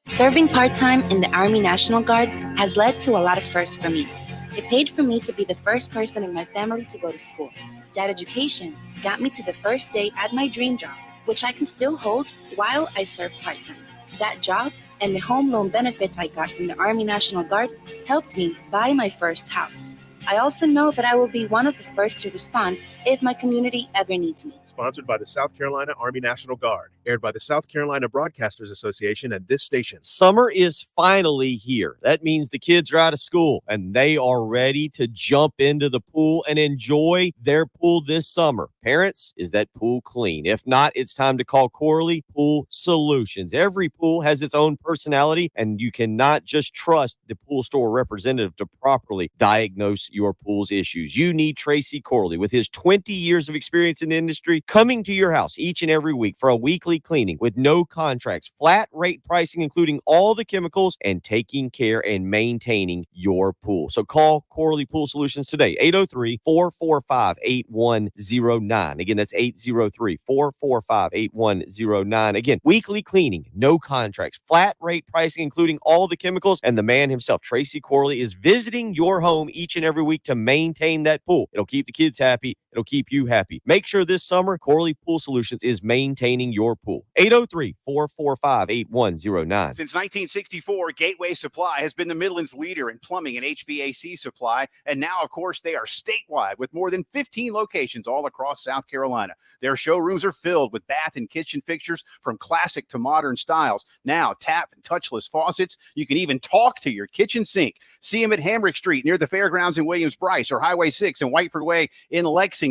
Serving part-time in the Army National Guard has led to a lot of firsts for me. It paid for me to be the first person in my family to go to school. That education got me to the first day at my dream job, which I can still hold while I serve part-time. That job and the home loan benefits I got from the Army National Guard helped me buy my first house. I also know that I will be one of the first to respond if my community ever needs me. Sponsored by the South Carolina Army National Guard. Aired by the South Carolina Broadcasters Association and this station. Summer is finally here. That means the kids are out of school and they are ready to jump into the pool and enjoy their pool this summer. Parents, is that pool clean? If not, it's time to call Corley Pool Solutions. Every pool has its own personality, and you cannot just trust the pool store representative to properly diagnose your pool's issues. You need Tracy Corley, with his 20 years of experience in the industry, coming to your house each and every week for a weekly cleaning with no contracts, flat rate pricing, including all the chemicals, and taking care and maintaining your pool. So call Corley Pool Solutions today, 803-445-8109. Again, that's 803-445-8109. Again, weekly cleaning, no contracts, flat rate pricing, including all the chemicals. And the man himself, Tracy Corley, is visiting your home each and every week to maintain that pool. It'll keep the kids happy. It'll keep you happy. Make sure this summer, Corley Pool Solutions is maintaining your pool. 803-445-8109. Since 1964, Gateway Supply has been the Midland's leader in plumbing and HVAC supply. And now, of course, they are statewide with more than 15 locations all across South Carolina. Their showrooms are filled with bath and kitchen fixtures from classic to modern styles. Now, tap and touchless faucets. You can even talk to your kitchen sink. See them at Hamrick Street near the Fairgrounds in Williams-Brice, or Highway 6 and Whiteford Way in Lexington.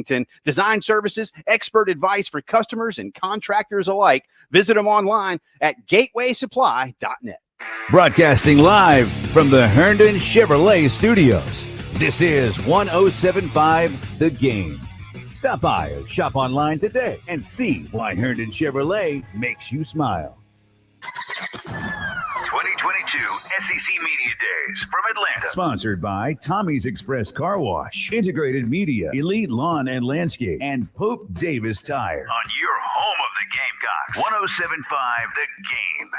Design services, expert advice for customers and contractors alike. Visit them online at gatewaysupply.net. Broadcasting live from the Herndon Chevrolet Studios. This is 107.5 The Game. Stop by or shop online today and see why Herndon Chevrolet makes you smile. 2022 SEC Media Days from Atlanta. Sponsored by Tommy's Express Car Wash, Integrated Media, Elite Lawn and Landscape, and Pope Davis Tire. On your home of the Gamecocks, 107.5 The Game.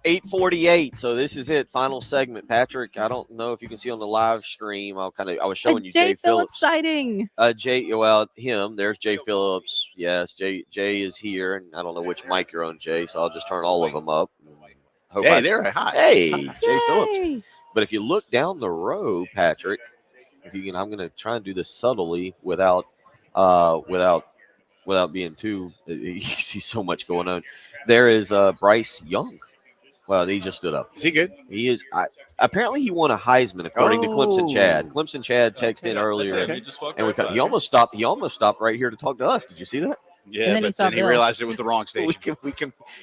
8:48. So this is it. Final segment. Patrick, I don't know if you can see on the live stream. I was showing you Jay Jay Phillips sighting. There's Jay Phillips. Yes, Jay is here, and I don't know which mic you're on, Jay. So I'll just turn all of them up. Hey, there. Hi. Hey, Jay Phillips. But if you look down the row, Patrick, if you can, I'm going to try and do this subtly without being too. You see so much going on. There is Bryce Young. Well, he just stood up. Is he good? He is. Apparently, he won a Heisman according to Clemson Chad. Clemson Chad texted in earlier, and he almost stopped. He almost stopped right here to talk to us. Did you see that? Yeah, but then he realized it was the wrong station.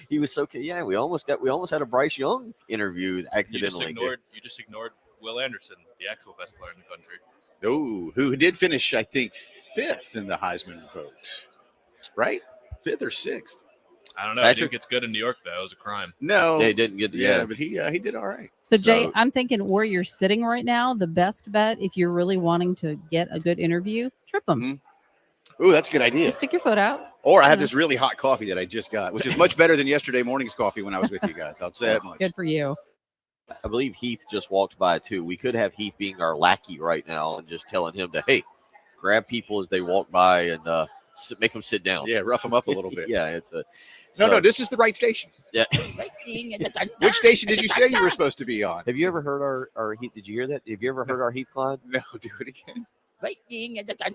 He was so. Yeah, we almost had a Bryce Young interview accidentally. You just ignored Will Anderson, the actual best player in the country. Oh, who did finish, I think, 5th in the Heisman vote, right? 5th or 6th. I don't know. Patrick, I think it's good in New York, though. It was a crime. No. They didn't get but he did all right. So, Jay, I'm thinking where you're sitting right now, the best bet, if you're really wanting to get a good interview, trip them. Mm-hmm. Ooh, that's a good idea. Just stick your foot out. Or I have this really hot coffee that I just got, which is much better than yesterday morning's coffee when I was with you guys. I'll say that much. Good for you. I believe Heath just walked by, too. We could have Heath being our lackey right now and just telling him to, hey, grab people as they walk by and make them sit down. Yeah, rough them up a little bit. Yeah, it's a... No, this is the right station. Yeah. Which station did you say you were supposed to be on? Have you ever heard our Heath? Did you hear that? Have you ever heard our Heath Klein? No, do it again. Lightning and the thunder.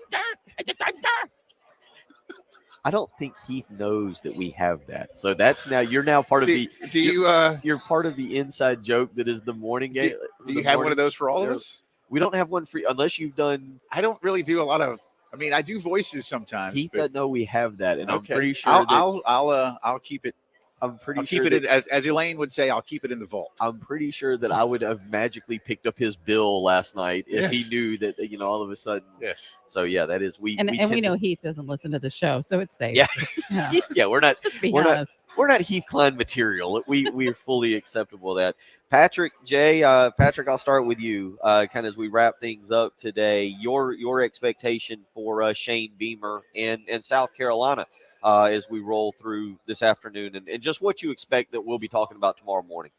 I don't think Heath knows that we have that. So you're now part of you're part of the inside joke that is the morning game. Do you have one of those for all of us? We don't have one for unless you've done. I don't really do a lot of. I mean, I do voices sometimes. Heath doesn't know we have that, and okay. I'm pretty sure I'll keep it. I'm pretty I'll sure keep it as Elaine would say. I'll keep it in the vault. I'm pretty sure that I would have magically picked up his bill last night if he knew that all of a sudden. Yes. So yeah, that is we. And we know Heath doesn't listen to the show, so it's safe. Yeah. Yeah, yeah, we're not. We're not Heath Klein material. We're fully acceptable of that. Patrick, Jay, Patrick, I'll start with you. Kind of as we wrap things up today, your expectation for Shane Beamer and South Carolina as we roll through this afternoon, and just what you expect that we'll be talking about tomorrow morning.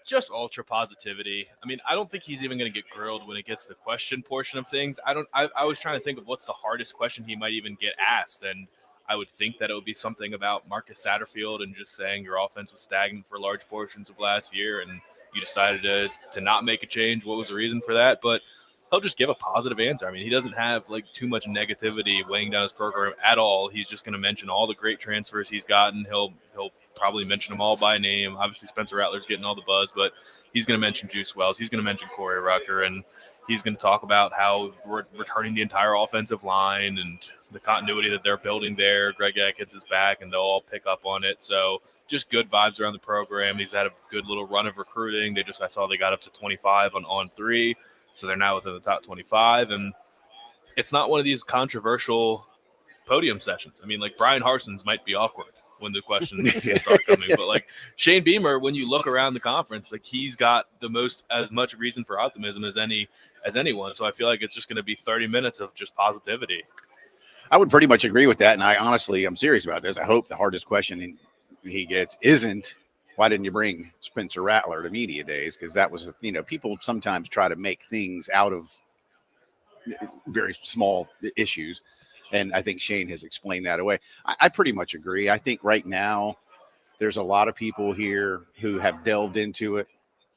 Just ultra positivity. I mean, I don't think he's even going to get grilled when it gets the question portion of things. I was trying to think of what's the hardest question he might even get asked, and I would think that it would be something about Marcus Satterfield and just saying your offense was stagnant for large portions of last year and you decided to not make a change. What was the reason for that? But he'll just give a positive answer. I mean, he doesn't have too much negativity weighing down his program at all. He's just going to mention all the great transfers he's gotten. He'll probably mention them all by name. Obviously, Spencer Rattler's getting all the buzz, but he's going to mention Juice Wells. He's going to mention Corey Rucker, and he's going to talk about how we're returning the entire offensive line and the continuity that they're building there. Greg Atkins is back, and they'll all pick up on it. So just good vibes around the program. He's had a good little run of recruiting. I saw they got up to 25 on 3, so they're now within the top 25. And it's not one of these controversial podium sessions. I mean, like Brian Harson's might be awkward when the questions start coming, but like Shane Beamer, when you look around the conference, like he's got as much reason for optimism as anyone. So I feel like it's just going to be 30 minutes of just positivity. I would pretty much agree with that. And I'm serious about this. I hope the hardest question he gets isn't, why didn't you bring Spencer Rattler to media days? Because that was, people sometimes try to make things out of very small issues. And I think Shane has explained that away. I pretty much agree. I think right now there's a lot of people here who have delved into it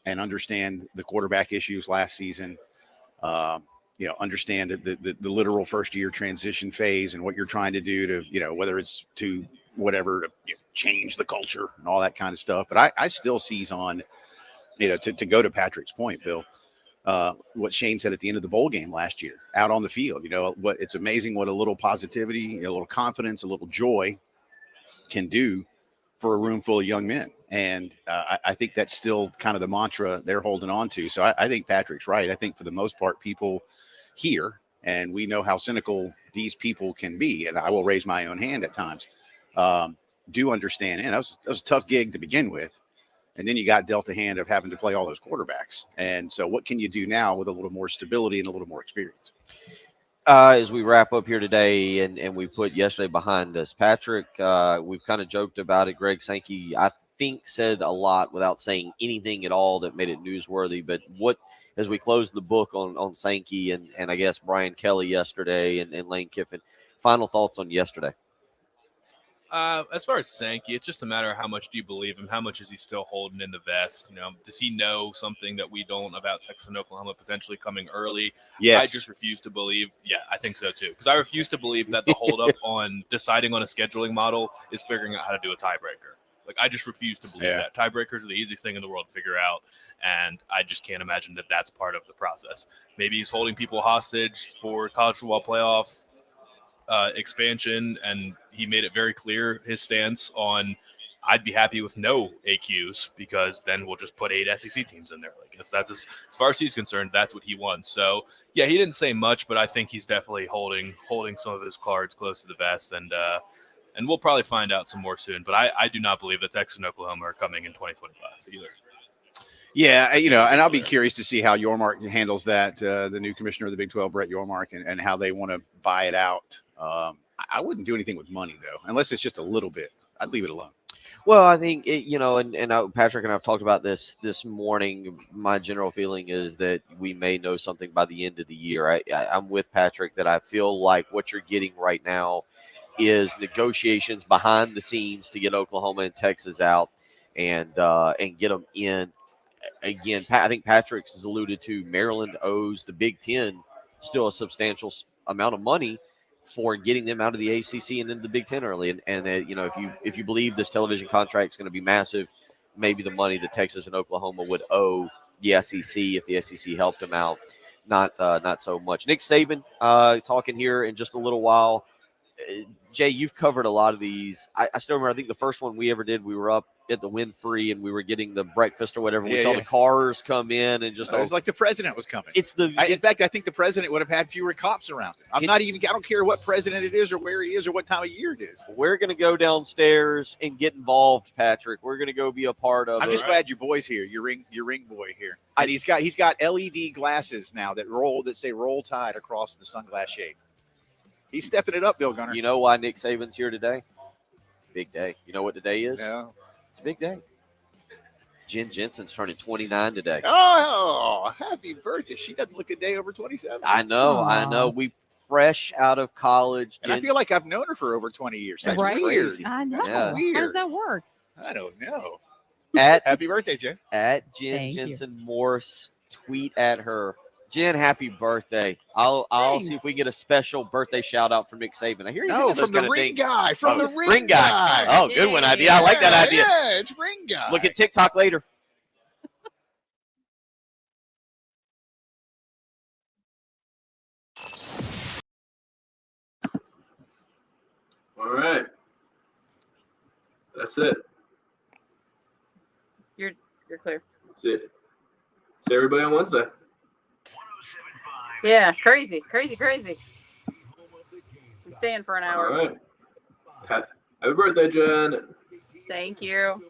and understand the quarterback issues last season. Understand the literal first-year transition phase and what you're trying to do to, whether it's to whatever, to change the culture and all that kind of stuff. But I still seize on, to go to Patrick's point, Bill, what Shane said at the end of the bowl game last year out on the field. It's amazing what a little positivity, a little confidence, a little joy can do for a room full of young men. And I think that's still kind of the mantra they're holding on to. So I think Patrick's right. I think for the most part, people here, and we know how cynical these people can be, and I will raise my own hand at times, do understand. And that was a tough gig to begin with. And then you got dealt a hand of having to play all those quarterbacks. And so what can you do now with a little more stability and a little more experience? As we wrap up here today and we put yesterday behind us, Patrick, we've kind of joked about it. Greg Sankey, I think, said a lot without saying anything at all that made it newsworthy. But as we close the book on Sankey and I guess Brian Kelly yesterday and Lane Kiffin, final thoughts on yesterday? As far as Sankey, it's just a matter of how much do you believe him? How much is he still holding in the vest? Does he know something that we don't about Texas and Oklahoma potentially coming early? Yes. I just refuse to believe. Yeah, I think so too. Because I refuse to believe that the holdup on deciding on a scheduling model is figuring out how to do a tiebreaker. Like, I just refuse to believe that. Tiebreakers are the easiest thing in the world to figure out. And I just can't imagine that that's part of the process. Maybe he's holding people hostage for college football playoff expansion, and he made it very clear his stance on I'd be happy with no AQs because then we'll just put 8 SEC teams in there. Like that's as far as he's concerned, that's what he wants. So yeah, he didn't say much, but I think he's definitely holding some of his cards close to the vest, and we'll probably find out some more soon. But I do not believe that Texas and Oklahoma are coming in 2025 either. Yeah, and I'll be curious to see how Yormark handles that, the new commissioner of the Big 12, Brett Yormark, and how they want to buy it out. I wouldn't do anything with money, though, unless it's just a little bit. I'd leave it alone. Well, I think, Patrick and I have talked about this morning. My general feeling is that we may know something by the end of the year. I'm with Patrick that I feel like what you're getting right now is negotiations behind the scenes to get Oklahoma and Texas out and get them in. Again, I think Patrick's has alluded to Maryland owes the Big Ten still a substantial amount of money for getting them out of the ACC and into the Big Ten early. And if you believe this television contract is going to be massive, maybe the money that Texas and Oklahoma would owe the SEC if the SEC helped them out, not so much. Nick Saban talking here in just a little while. Jay, you've covered a lot of these. I still remember, I think the first one we ever did, we were up at the Winfrey and we were getting the breakfast or whatever. We saw the cars come in and just it was like the president was coming. In fact, I think the president would have had fewer cops around him. I don't care what president it is or where he is or what time of year it is. We're going to go downstairs and get involved, Patrick. We're going to go be a part of it. I'm just glad your boy's here. Your ring boy here. And he's got LED glasses now that say Roll Tide across the sunglass shade. He's stepping it up, Bill Gunner. You know why Nick Saban's here today? Big day. You know what today is? Yeah. It's a big day. Jen Jensen's turning 29 today. Oh, happy birthday. She doesn't look a day over 27. I know. We fresh out of college. And I feel like I've known her for over 20 years. That's right? crazy. I know. Yeah. How does that work? I don't know. Happy birthday, Jen. At Jen Jensen Morse. Tweet at her Jen, happy birthday. I'll Thanks. see if we can get a special birthday shout out from Nick Saban. I hear he's No, into those from the kind of ring things. guy. From the ring guy. guy. Oh, good one idea. I like that idea. Yeah, it's ring guy. Look at TikTok later. All right. That's it. You're clear. That's it. See everybody on Wednesday. Yeah, crazy. I'm staying for an All hour. right. Happy birthday, Jen. Thank you.